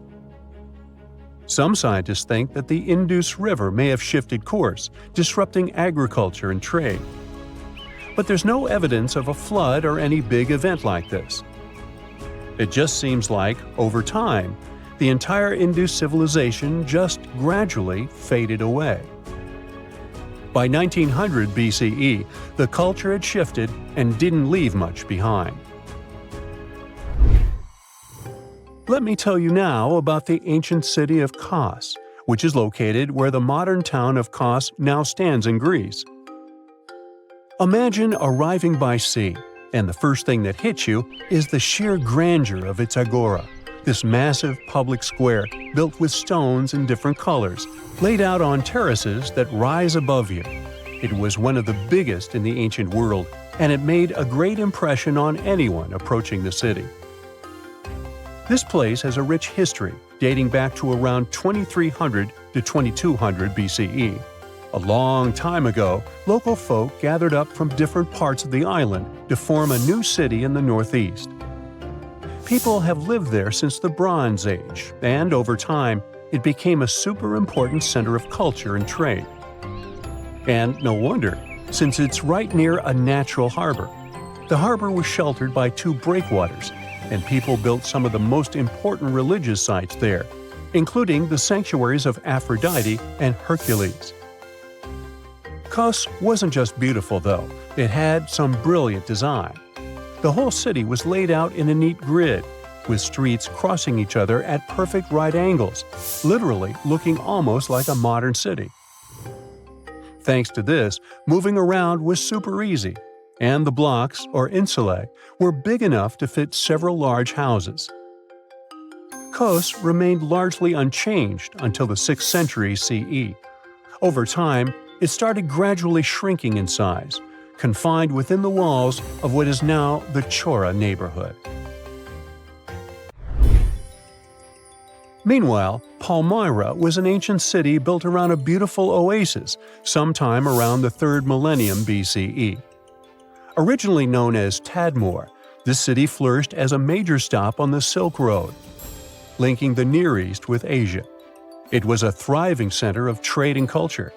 Some scientists think that the Indus River may have shifted course, disrupting agriculture and trade. But there's no evidence of a flood or any big event like this. It just seems like, over time, the entire Indus civilization just gradually faded away. By 1900 BCE, the culture had shifted and didn't leave much behind. Let me tell you now about the ancient city of Kos, which is located where the modern town of Kos now stands in Greece. Imagine arriving by sea, and the first thing that hits you is the sheer grandeur of its agora, this massive public square built with stones in different colors, laid out on terraces that rise above you. It was one of the biggest in the ancient world, and it made a great impression on anyone approaching the city. This place has a rich history, dating back to around 2300 to 2200 BCE. A long time ago, local folk gathered up from different parts of the island to form a new city in the northeast. People have lived there since the Bronze Age, and over time, it became a super important center of culture and trade. And no wonder, since it's right near a natural harbor. The harbor was sheltered by two breakwaters, and people built some of the most important religious sites there, including the sanctuaries of Aphrodite and Hercules. Kos wasn't just beautiful, though. It had some brilliant design. The whole city was laid out in a neat grid, with streets crossing each other at perfect right angles, literally looking almost like a modern city. Thanks to this, moving around was super easy, and the blocks, or insulae, were big enough to fit several large houses. Kos remained largely unchanged until the 6th century CE. Over time, it started gradually shrinking in size, confined within the walls of what is now the Chora neighborhood. Meanwhile, Palmyra was an ancient city built around a beautiful oasis sometime around the 3rd millennium BCE. Originally known as Tadmor, this city flourished as a major stop on the Silk Road, linking the Near East with Asia. It was a thriving center of trade and culture.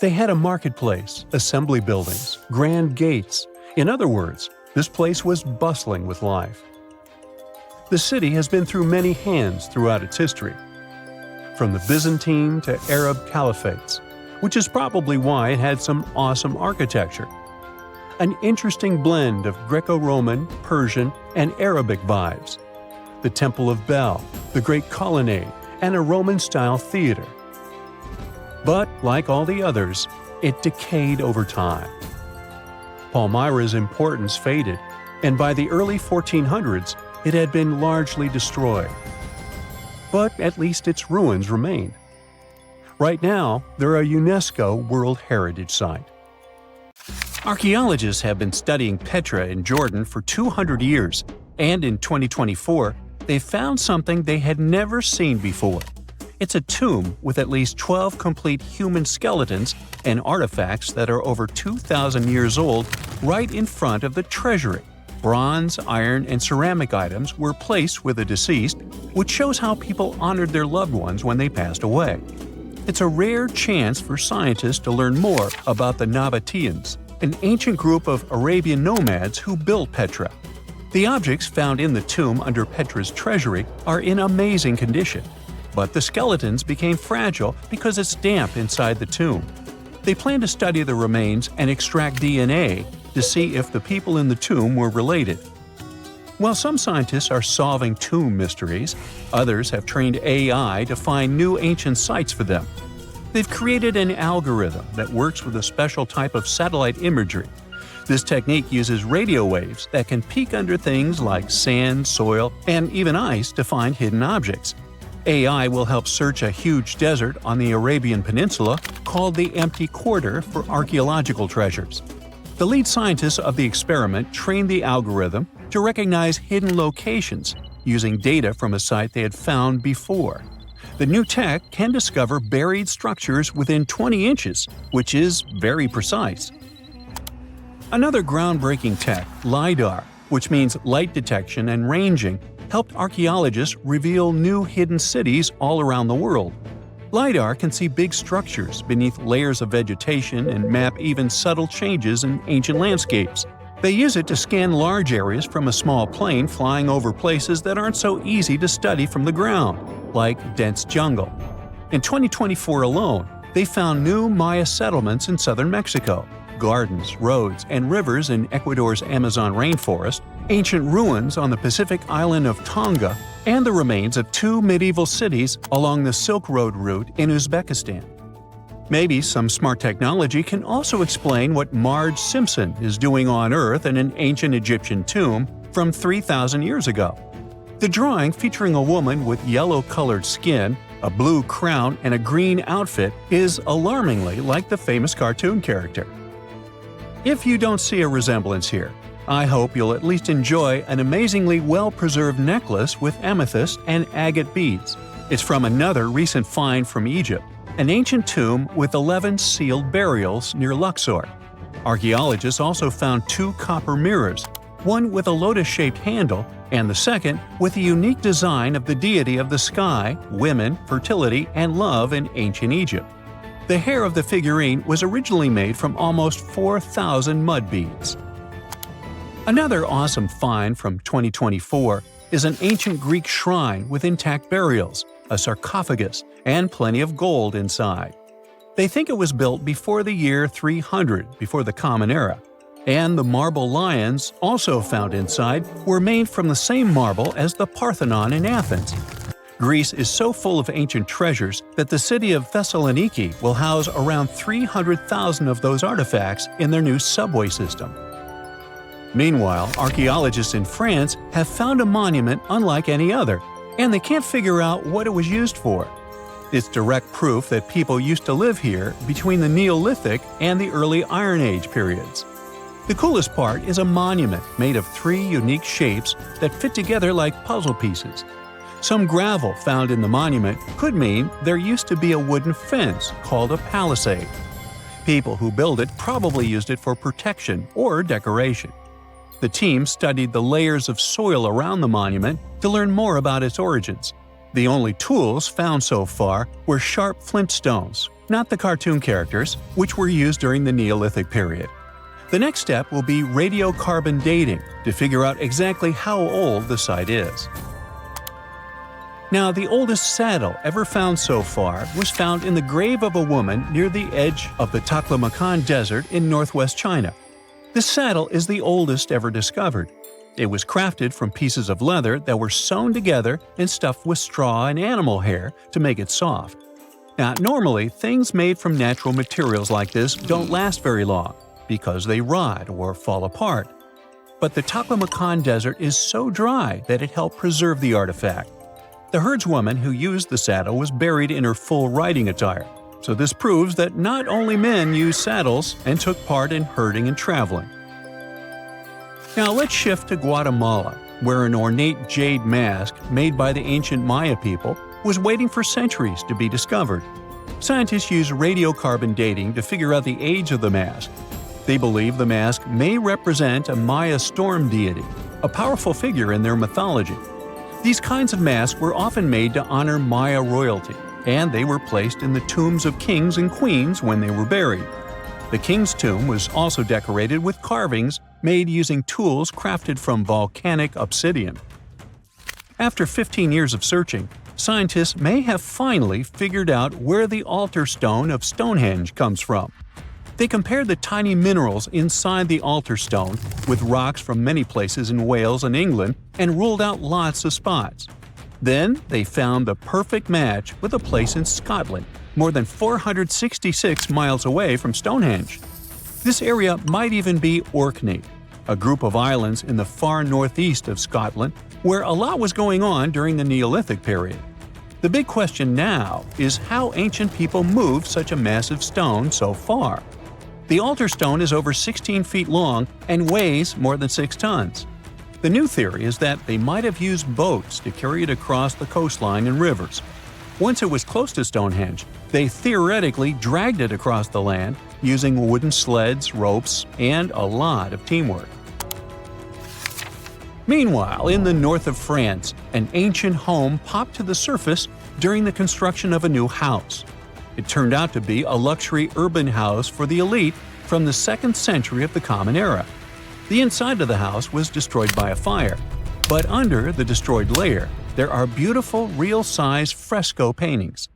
They had a marketplace, assembly buildings, grand gates. In other words, this place was bustling with life. The city has been through many hands throughout its history, from the Byzantine to Arab caliphates, which is probably why it had some awesome architecture. An interesting blend of Greco-Roman, Persian, and Arabic vibes. The Temple of Bel, the Great Colonnade, and a Roman-style theater. But, like all the others, it decayed over time. Palmyra's importance faded, and by the early 1400s, it had been largely destroyed. But at least its ruins remained. Right now, they're a UNESCO World Heritage Site. Archaeologists have been studying Petra in Jordan for 200 years, and in 2024, they found something they had never seen before. It's a tomb with at least 12 complete human skeletons and artifacts that are over 2,000 years old right in front of the treasury. Bronze, iron, and ceramic items were placed with the deceased, which shows how people honored their loved ones when they passed away. It's a rare chance for scientists to learn more about the Nabateans, an ancient group of Arabian nomads who built Petra. The objects found in the tomb under Petra's treasury are in amazing condition, but the skeletons became fragile because it's damp inside the tomb. They plan to study the remains and extract DNA to see if the people in the tomb were related. While some scientists are solving tomb mysteries, others have trained AI to find new ancient sites for them. They've created an algorithm that works with a special type of satellite imagery. This technique uses radio waves that can peek under things like sand, soil, and even ice to find hidden objects. AI will help search a huge desert on the Arabian Peninsula called the Empty Quarter for archaeological treasures. The lead scientists of the experiment trained the algorithm to recognize hidden locations using data from a site they had found before. The new tech can discover buried structures within 20 inches, which is very precise. Another groundbreaking tech, LiDAR, which means light detection and ranging, helped archaeologists reveal new hidden cities all around the world. LiDAR can see big structures beneath layers of vegetation and map even subtle changes in ancient landscapes. They use it to scan large areas from a small plane flying over places that aren't so easy to study from the ground, like dense jungle. In 2024 alone, they found new Maya settlements in southern Mexico, gardens, roads, and rivers in Ecuador's Amazon rainforest, ancient ruins on the Pacific island of Tonga, and the remains of 2 medieval cities along the Silk Road route in Uzbekistan. Maybe some smart technology can also explain what Marge Simpson is doing on Earth in an ancient Egyptian tomb from 3,000 years ago. The drawing, featuring a woman with yellow-colored skin, a blue crown, and a green outfit, is alarmingly like the famous cartoon character. If you don't see a resemblance here, I hope you'll at least enjoy an amazingly well-preserved necklace with amethyst and agate beads. It's from another recent find from Egypt, an ancient tomb with 11 sealed burials near Luxor. Archaeologists also found 2 copper mirrors, one with a lotus-shaped handle and the second with a unique design of the deity of the sky, women, fertility, and love in ancient Egypt. The hair of the figurine was originally made from almost 4,000 mud beads. Another awesome find from 2024 is an ancient Greek shrine with intact burials, a sarcophagus, and plenty of gold inside. They think it was built before the year 300 before the Common Era, and the marble lions also found inside were made from the same marble as the Parthenon in Athens. Greece is so full of ancient treasures that the city of Thessaloniki will house around 300,000 of those artifacts in their new subway system. Meanwhile, archaeologists in France have found a monument unlike any other, and they can't figure out what it was used for. It's direct proof that people used to live here between the Neolithic and the early Iron Age periods. The coolest part is a monument made of 3 unique shapes that fit together like puzzle pieces. Some gravel found in the monument could mean there used to be a wooden fence called a palisade. People who built it probably used it for protection or decoration. The team studied the layers of soil around the monument to learn more about its origins. The only tools found so far were sharp flintstones, not the cartoon characters, which were used during the Neolithic period. The next step will be radiocarbon dating to figure out exactly how old the site is. Now, the oldest saddle ever found so far was found in the grave of a woman near the edge of the Taklamakan Desert in northwest China. This saddle is the oldest ever discovered. It was crafted from pieces of leather that were sewn together and stuffed with straw and animal hair to make it soft. Now, normally, things made from natural materials like this don't last very long because they rot or fall apart. But the Taklamakan Desert is so dry that it helped preserve the artifact. The herdswoman who used the saddle was buried in her full riding attire, so this proves that not only men used saddles and took part in herding and traveling. Now let's shift to Guatemala, where an ornate jade mask made by the ancient Maya people was waiting for centuries to be discovered. Scientists use radiocarbon dating to figure out the age of the mask. They believe the mask may represent a Maya storm deity, a powerful figure in their mythology. These kinds of masks were often made to honor Maya royalty, and they were placed in the tombs of kings and queens when they were buried. The king's tomb was also decorated with carvings made using tools crafted from volcanic obsidian. After 15 years of searching, scientists may have finally figured out where the altar stone of Stonehenge comes from. They compared the tiny minerals inside the altar stone with rocks from many places in Wales and England and ruled out lots of spots. Then they found the perfect match with a place in Scotland, more than 466 miles away from Stonehenge. This area might even be Orkney, a group of islands in the far northeast of Scotland where a lot was going on during the Neolithic period. The big question now is how ancient people moved such a massive stone so far. The altar stone is over 16 feet long and weighs more than 6 tons. The new theory is that they might have used boats to carry it across the coastline and rivers. Once it was close to Stonehenge, they theoretically dragged it across the land using wooden sleds, ropes, and a lot of teamwork. Meanwhile, in the north of France, an ancient home popped to the surface during the construction of a new house. It turned out to be a luxury urban house for the elite from the 2nd century of the Common Era. The inside of the house was destroyed by a fire, but under the destroyed layer, there are beautiful, real-size fresco paintings.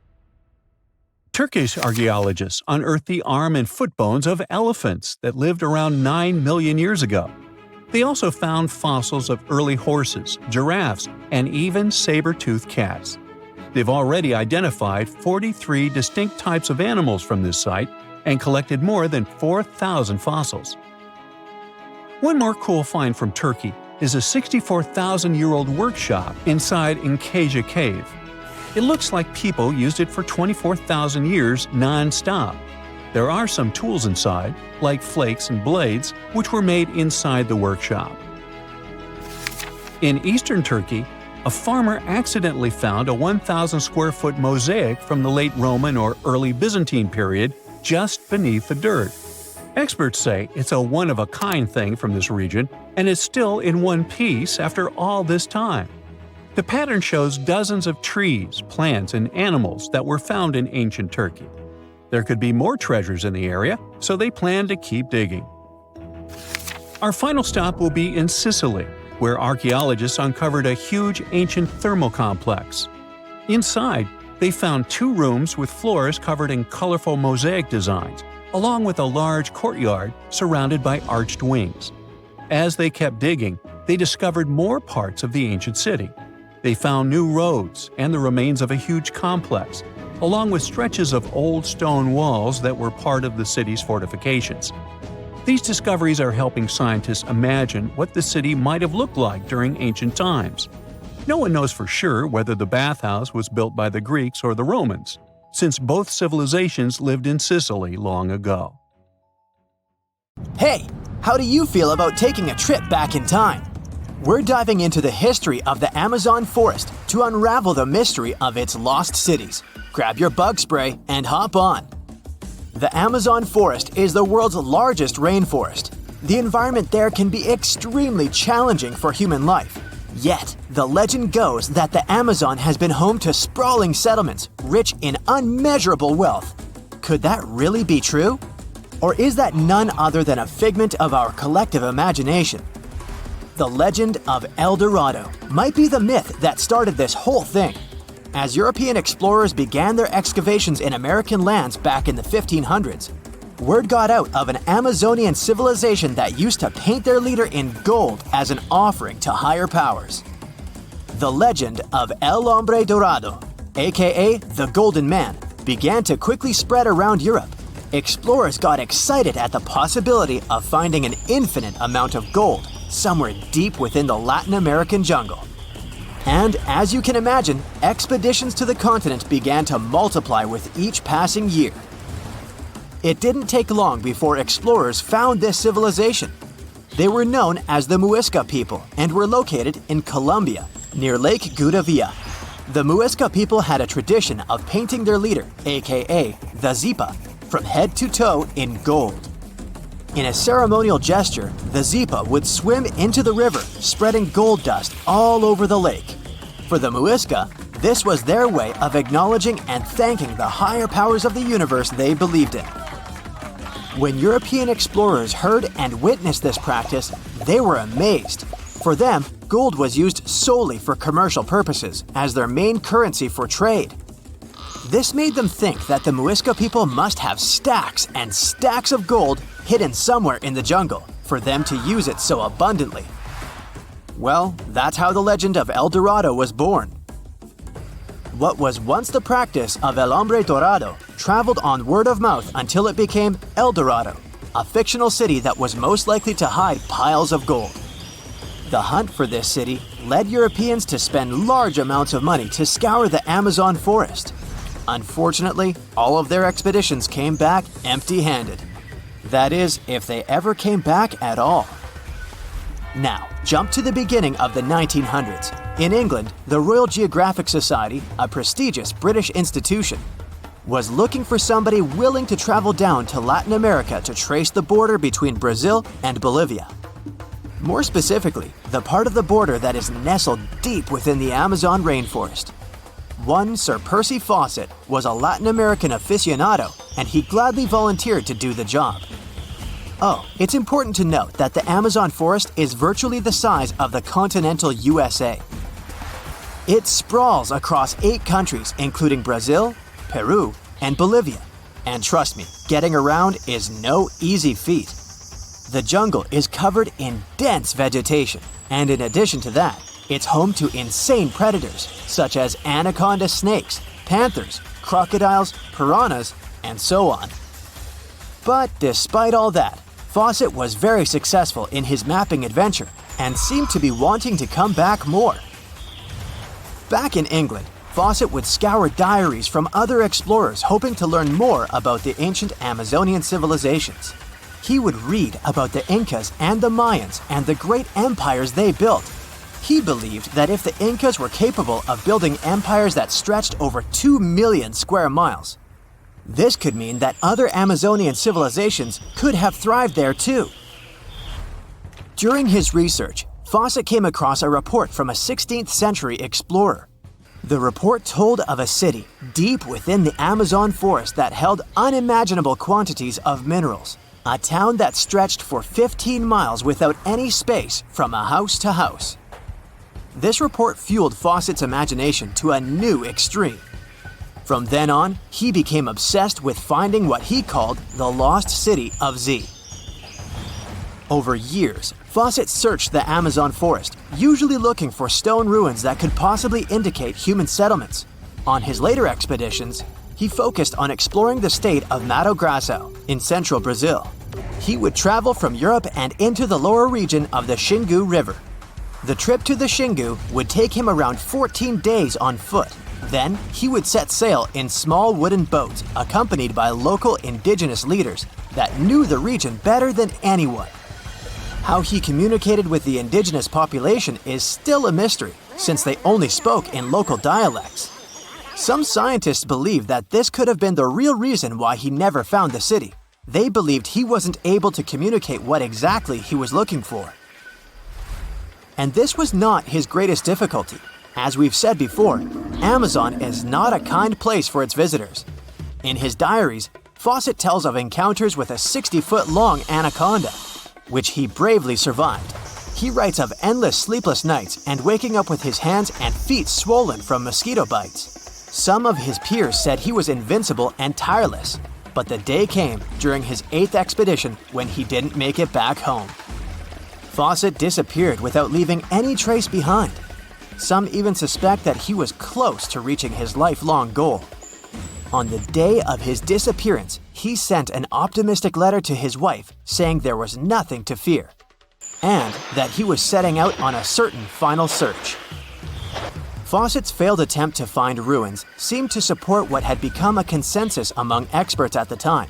Turkish archaeologists unearthed the arm and foot bones of elephants that lived around 9 million years ago. They also found fossils of early horses, giraffes, and even saber-toothed cats. They've already identified 43 distinct types of animals from this site and collected more than 4,000 fossils. One more cool find from Turkey is a 64,000-year-old workshop inside Enkaja Cave. It looks like people used it for 24,000 years non-stop. There are some tools inside, like flakes and blades, which were made inside the workshop. In eastern Turkey, a farmer accidentally found a 1,000-square-foot mosaic from the late Roman or early Byzantine period just beneath the dirt. Experts say it's a one-of-a-kind thing from this region, and it's still in one piece after all this time. The pattern shows dozens of trees, plants, and animals that were found in ancient Turkey. There could be more treasures in the area, so they plan to keep digging. Our final stop will be in Sicily, where archaeologists uncovered a huge ancient thermal complex. Inside, they found 2 rooms with floors covered in colorful mosaic designs, along with a large courtyard surrounded by arched wings. As they kept digging, they discovered more parts of the ancient city. They found new roads and the remains of a huge complex, along with stretches of old stone walls that were part of the city's fortifications. These discoveries are helping scientists imagine what the city might have looked like during ancient times. No one knows for sure whether the bathhouse was built by the Greeks or the Romans, since both civilizations lived in Sicily long ago. Hey, how do you feel about taking a trip back in time? We're diving into the history of the Amazon forest to unravel the mystery of its lost cities. Grab your bug spray and hop on. The Amazon forest is the world's largest rainforest. The environment there can be extremely challenging for human life. Yet, the legend goes that the Amazon has been home to sprawling settlements, rich in unmeasurable wealth. Could that really be true? Or is that none other than a figment of our collective imagination? The legend of El Dorado might be the myth that started this whole thing. As European explorers began their excavations in American lands back in the 1500s, word got out of an Amazonian civilization that used to paint their leader in gold as an offering to higher powers. The legend of El Hombre Dorado, aka the Golden Man, began to quickly spread around Europe. Explorers got excited at the possibility of finding an infinite amount of gold somewhere deep within the Latin American jungle. And as you can imagine, expeditions to the continent began to multiply with each passing year. It didn't take long before explorers found this civilization. They were known as the Muisca people and were located in Colombia, near Lake Gudavia. The Muisca people had a tradition of painting their leader, aka the Zipa, from head to toe in gold. In a ceremonial gesture, the Zipa would swim into the river, spreading gold dust all over the lake. For the Muisca, this was their way of acknowledging and thanking the higher powers of the universe they believed in. When European explorers heard and witnessed this practice, they were amazed. For them, gold was used solely for commercial purposes as their main currency for trade. This made them think that the Muisca people must have stacks and stacks of gold hidden somewhere in the jungle for them to use it so abundantly. Well, that's how the legend of El Dorado was born. What was once the practice of El Hombre Dorado traveled on word of mouth until it became El Dorado, a fictional city that was most likely to hide piles of gold. The hunt for this city led Europeans to spend large amounts of money to scour the Amazon forest. Unfortunately, all of their expeditions came back empty-handed. That is, if they ever came back at all. Now, jump to the beginning of the 1900s. In England, the Royal Geographic Society, a prestigious British institution, was looking for somebody willing to travel down to Latin America to trace the border between Brazil and Bolivia. More specifically, the part of the border that is nestled deep within the Amazon rainforest. One Sir Percy Fawcett was a Latin American aficionado, and he gladly volunteered to do the job. Oh, it's important to note that the Amazon forest is virtually the size of the continental USA. It sprawls across 8 countries, including Brazil, Peru, and Bolivia. And trust me, getting around is no easy feat. The jungle is covered in dense vegetation, and in addition to that, it's home to insane predators such as anaconda snakes, panthers, crocodiles, piranhas, and so on. But despite all that, Fawcett was very successful in his mapping adventure and seemed to be wanting to come back more. Back in England, Fawcett would scour diaries from other explorers hoping to learn more about the ancient Amazonian civilizations. He would read about the Incas and the Mayans and the great empires they built. He believed that if the Incas were capable of building empires that stretched over 2 million square miles, this could mean that other Amazonian civilizations could have thrived there too. During his research, Fawcett came across a report from a 16th century explorer. The report told of a city deep within the Amazon forest that held unimaginable quantities of minerals. A town that stretched for 15 miles without any space from a house to house. This report fueled Fawcett's imagination to a new extreme. From then on, he became obsessed with finding what he called the lost city of Z. Over years, Fawcett searched the Amazon forest, usually looking for stone ruins that could possibly indicate human settlements. On his later expeditions, he focused on exploring the state of Mato Grosso in central Brazil. He would travel from Europe and into the lower region of the Xingu River. The trip to the Xingu would take him around 14 days on foot. Then, he would set sail in small wooden boats accompanied by local indigenous leaders that knew the region better than anyone. How he communicated with the indigenous population is still a mystery, since they only spoke in local dialects. Some scientists believe that this could have been the real reason why he never found the city. They believed he wasn't able to communicate what exactly he was looking for. And this was not his greatest difficulty. As we've said before, Amazon is not a kind place for its visitors. In his diaries, Fawcett tells of encounters with a 60-foot-long anaconda, which he bravely survived. He writes of endless sleepless nights and waking up with his hands and feet swollen from mosquito bites. Some of his peers said he was invincible and tireless, but the day came during his 8th expedition when he didn't make it back home. Fawcett disappeared without leaving any trace behind. Some even suspect that he was close to reaching his lifelong goal. On the day of his disappearance, he sent an optimistic letter to his wife saying there was nothing to fear, and that he was setting out on a certain final search. Fawcett's failed attempt to find ruins seemed to support what had become a consensus among experts at the time,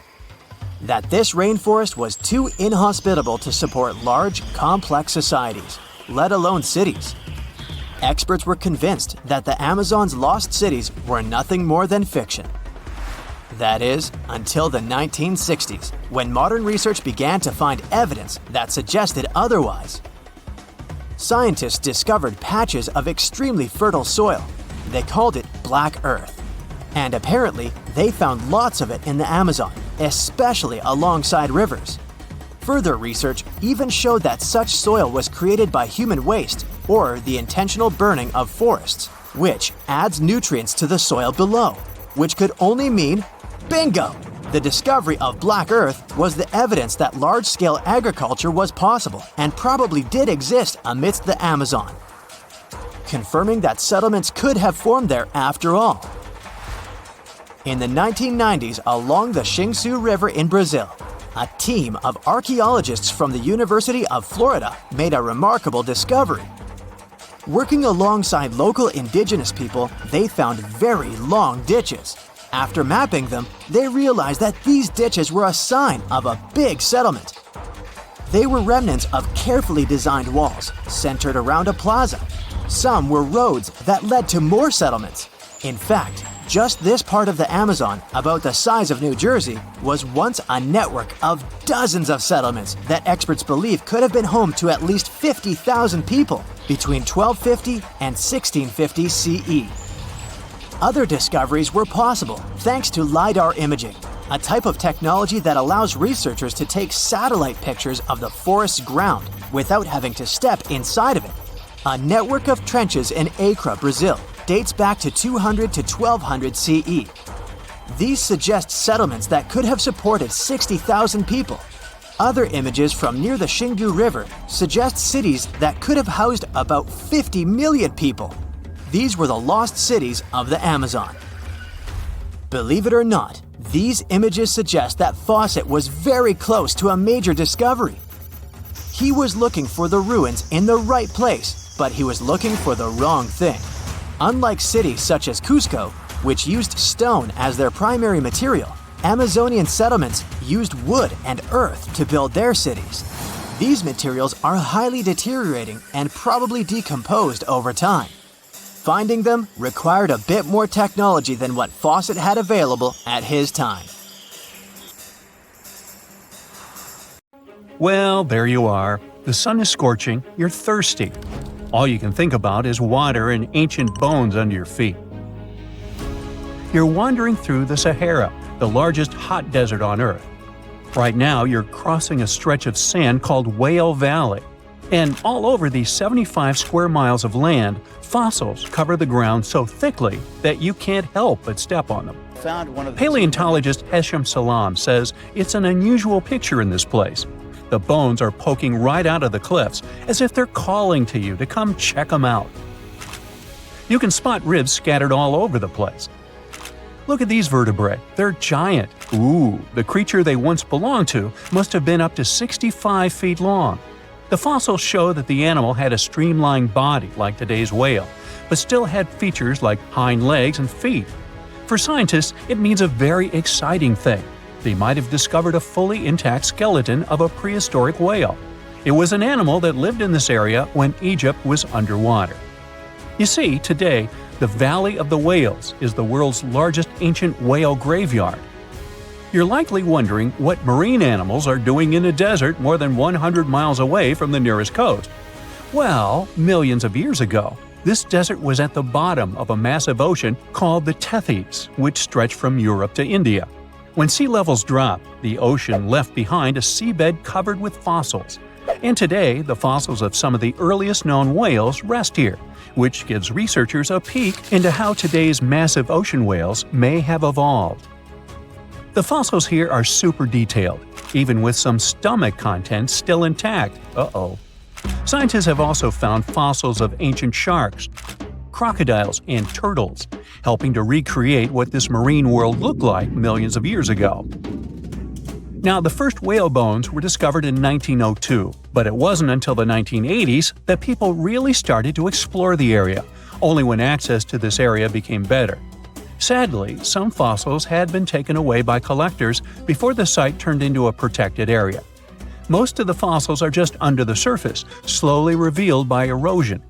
that this rainforest was too inhospitable to support large, complex societies, let alone cities. Experts were convinced that the Amazon's lost cities were nothing more than fiction. That is, until the 1960s, when modern research began to find evidence that suggested otherwise. Scientists discovered patches of extremely fertile soil. They called it Black Earth. And apparently, they found lots of it in the Amazon, especially alongside rivers. Further research even showed that such soil was created by human waste or the intentional burning of forests, which adds nutrients to the soil below, which could only mean bingo! The discovery of Black Earth was the evidence that large-scale agriculture was possible and probably did exist amidst the Amazon, confirming that settlements could have formed there after all. In the 1990s, along the Xingu River in Brazil, a team of archaeologists from the University of Florida made a remarkable discovery. Working alongside local indigenous people, they found very long ditches. After mapping them, they realized that these ditches were a sign of a big settlement. They were remnants of carefully designed walls centered around a plaza. Some were roads that led to more settlements. In fact, just this part of the Amazon, about the size of New Jersey, was once a network of dozens of settlements that experts believe could have been home to at least 50,000 people between 1250 and 1650 CE. Other discoveries were possible thanks to LiDAR imaging, a type of technology that allows researchers to take satellite pictures of the forest's ground without having to step inside of it. A network of trenches in Acre, Brazil, dates back to 200 to 1200 CE. These suggest settlements that could have supported 60,000 people. Other images from near the Xingu River suggest cities that could have housed about 50 million people. These were the lost cities of the Amazon. Believe it or not, these images suggest that Fawcett was very close to a major discovery. He was looking for the ruins in the right place, but he was looking for the wrong thing. Unlike cities such as Cusco, which used stone as their primary material, Amazonian settlements used wood and earth to build their cities. These materials are highly deteriorating and probably decomposed over time. Finding them required a bit more technology than what Fawcett had available at his time. Well, there you are. The sun is scorching, you're thirsty. All you can think about is water and ancient bones under your feet. You're wandering through the Sahara, the largest hot desert on Earth. Right now, you're crossing a stretch of sand called Whale Valley. And all over these 75 square miles of land, fossils cover the ground so thickly that you can't help but step on them. Paleontologist Hatshepsut says it's an unusual picture in this place. The bones are poking right out of the cliffs, as if they're calling to you to come check them out. You can spot ribs scattered all over the place. Look at these vertebrae. They're giant. Ooh, the creature they once belonged to must have been up to 65 feet long. The fossils show that the animal had a streamlined body like today's whale, but still had features like hind legs and feet. For scientists, it means a very exciting thing. They might have discovered a fully intact skeleton of a prehistoric whale. It was an animal that lived in this area when Egypt was underwater. You see, today, the Valley of the Whales is the world's largest ancient whale graveyard. You're likely wondering what marine animals are doing in a desert more than 100 miles away from the nearest coast. Well, millions of years ago, this desert was at the bottom of a massive ocean called the Tethys, which stretched from Europe to India. When sea levels dropped, the ocean left behind a seabed covered with fossils. And today, the fossils of some of the earliest known whales rest here, which gives researchers a peek into how today's massive ocean whales may have evolved. The fossils here are super detailed, even with some stomach contents still intact. Uh-oh. Scientists have also found fossils of ancient sharks, crocodiles, and turtles, helping to recreate what this marine world looked like millions of years ago. Now, the first whale bones were discovered in 1902, but it wasn't until the 1980s that people really started to explore the area, only when access to this area became better. Sadly, some fossils had been taken away by collectors before the site turned into a protected area. Most of the fossils are just under the surface, slowly revealed by erosion.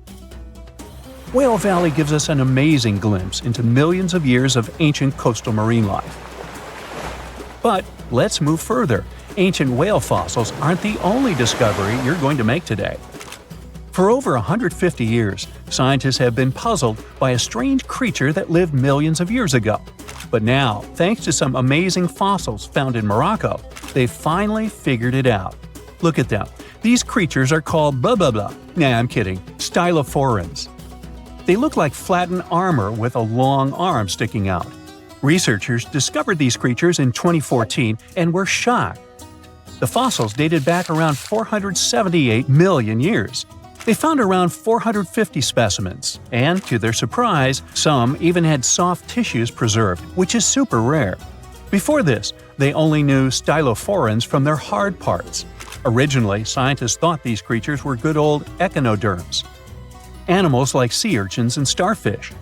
Whale Valley gives us an amazing glimpse into millions of years of ancient coastal marine life. But let's move further. Ancient whale fossils aren't the only discovery you're going to make today. For over 150 years, scientists have been puzzled by a strange creature that lived millions of years ago. But now, thanks to some amazing fossils found in Morocco, they've finally figured it out. Look at them. These creatures are called blah blah blah. Nah, I'm kidding. Stylophorans. They look like flattened armor with a long arm sticking out. Researchers discovered these creatures in 2014 and were shocked. The fossils dated back around 478 million years. They found around 450 specimens, and to their surprise, some even had soft tissues preserved, which is super rare. Before this, They only knew stylophorans from their hard parts. Originally, scientists thought these creatures were good old echinoderms, animals like sea urchins and starfish.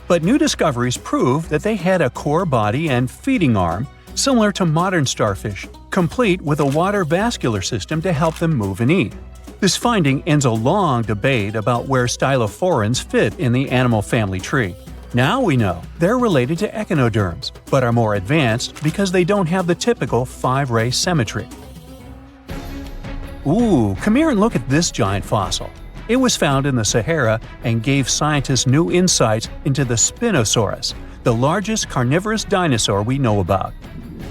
But new discoveries prove that they had a core body and feeding arm similar to modern starfish, complete with a water vascular system to help them move and eat. This finding ends a long debate about where stylophorans fit in the animal family tree. Now we know they're related to echinoderms, but are more advanced because they don't have the typical 5-ray symmetry. Ooh, come here and look at this giant fossil. It was found in the Sahara and gave scientists new insights into the Spinosaurus, the largest carnivorous dinosaur we know about.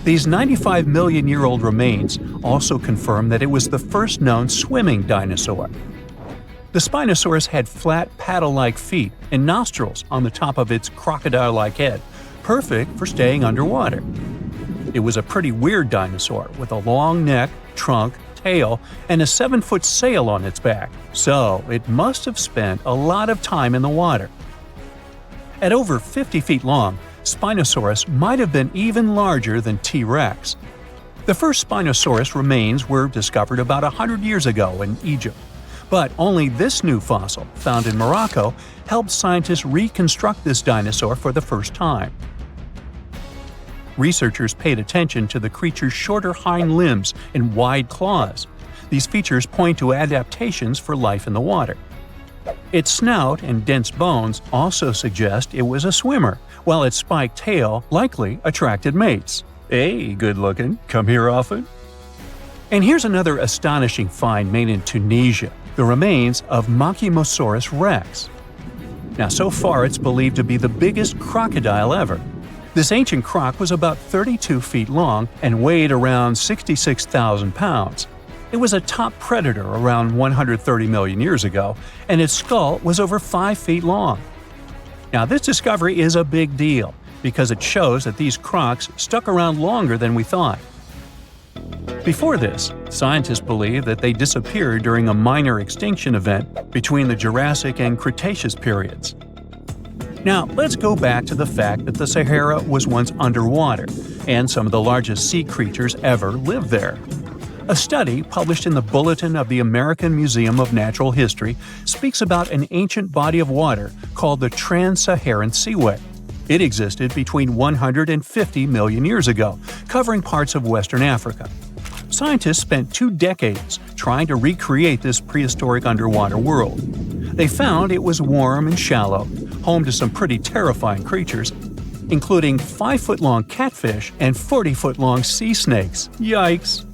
These 95-million-year-old remains also confirm that it was the first known swimming dinosaur. The Spinosaurus had flat, paddle-like feet and nostrils on the top of its crocodile-like head, perfect for staying underwater. It was a pretty weird dinosaur with a long neck, trunk, tail, and a 7-foot sail on its back, so it must have spent a lot of time in the water. At over 50 feet long, Spinosaurus might have been even larger than T-Rex. The first Spinosaurus remains were discovered about 100 years ago in Egypt, but only this new fossil, found in Morocco, helped scientists reconstruct this dinosaur for the first time. Researchers paid attention to the creature's shorter hind limbs and wide claws. These features point to adaptations for life in the water. Its snout and dense bones also suggest it was a swimmer, while its spiked tail likely attracted mates. Hey, good looking, come here often? And here's another astonishing find made in Tunisia, the remains of Machimosaurus rex. Now, so far it's believed to be the biggest crocodile ever. This ancient croc was about 32 feet long and weighed around 66,000 pounds. It was a top predator around 130 million years ago, and its skull was over 5 feet long. Now, this discovery is a big deal because it shows that these crocs stuck around longer than we thought. Before this, scientists believed that they disappeared during a minor extinction event between the Jurassic and Cretaceous periods. Now, let's go back to the fact that the Sahara was once underwater, and some of the largest sea creatures ever lived there. A study published in the Bulletin of the American Museum of Natural History speaks about an ancient body of water called the Trans-Saharan Seaway. It existed between 150 million years ago, covering parts of Western Africa. Scientists spent 2 decades trying to recreate this prehistoric underwater world. They found it was warm and shallow, home to some pretty terrifying creatures, including 5-foot-long catfish and 40-foot-long sea snakes. Yikes!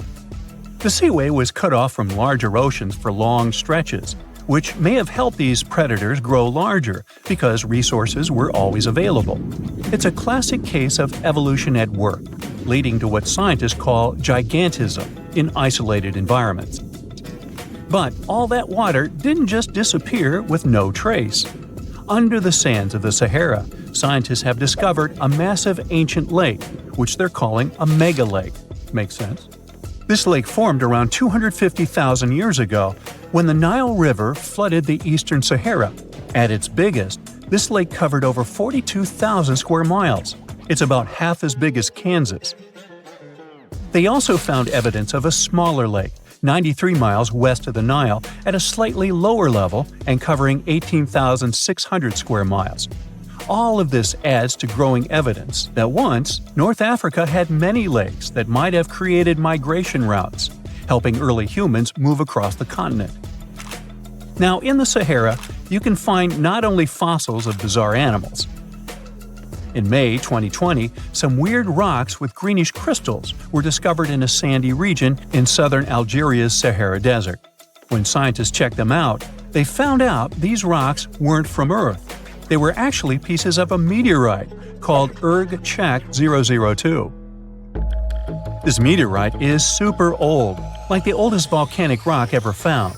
The seaway was cut off from larger oceans for long stretches, which may have helped these predators grow larger because resources were always available. It's a classic case of evolution at work, leading to what scientists call gigantism in isolated environments. But all that water didn't just disappear with no trace. Under the sands of the Sahara, scientists have discovered a massive ancient lake, which they're calling a megalake. Makes sense? This lake formed around 250,000 years ago when the Nile River flooded the eastern Sahara. At its biggest, this lake covered over 42,000 square miles. It's about half as big as Kansas. They also found evidence of a smaller lake, 93 miles west of the Nile, at a slightly lower level and covering 18,600 square miles. All of this adds to growing evidence that once, North Africa had many lakes that might have created migration routes, helping early humans move across the continent. Now, in the Sahara, you can find not only fossils of bizarre animals. In May 2020, some weird rocks with greenish crystals were discovered in a sandy region in southern Algeria's Sahara Desert. When scientists checked them out, they found out these rocks weren't from Earth. They were actually pieces of a meteorite called Erg-Chek 002. This meteorite is super old, like the oldest volcanic rock ever found.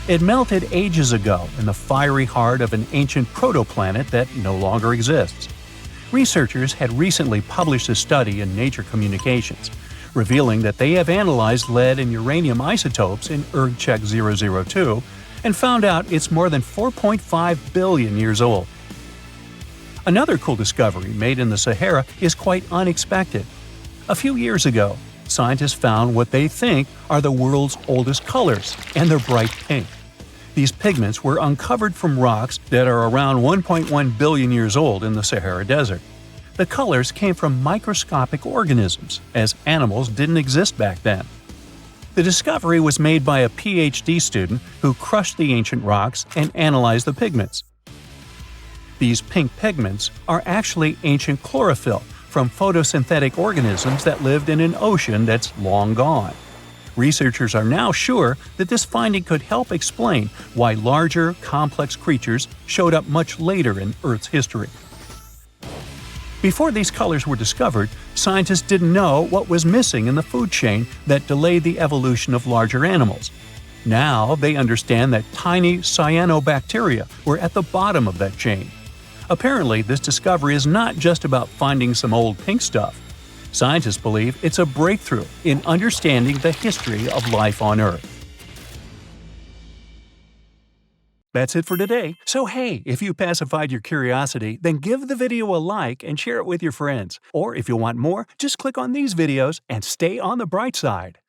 It melted ages ago in the fiery heart of an ancient protoplanet that no longer exists. Researchers had recently published a study in Nature Communications, revealing that they have analyzed lead and uranium isotopes in Erg-Chek 002 and found out it's more than 4.5 billion years old. Another cool discovery made in the Sahara is quite unexpected. A few years ago, scientists found what they think are the world's oldest colors, and they're bright pink. These pigments were uncovered from rocks that are around 1.1 billion years old in the Sahara Desert. The colors came from microscopic organisms, as animals didn't exist back then. The discovery was made by a PhD student who crushed the ancient rocks and analyzed the pigments. These pink pigments are actually ancient chlorophyll from photosynthetic organisms that lived in an ocean that's long gone. Researchers are now sure that this finding could help explain why larger, complex creatures showed up much later in Earth's history. Before these colors were discovered, scientists didn't know what was missing in the food chain that delayed the evolution of larger animals. Now they understand that tiny cyanobacteria were at the bottom of that chain. Apparently, this discovery is not just about finding some old pink stuff. Scientists believe it's a breakthrough in understanding the history of life on Earth. That's it for today. So hey, if you pacified your curiosity, then give the video a like and share it with your friends. Or if you want more, just click on these videos and stay on the bright side.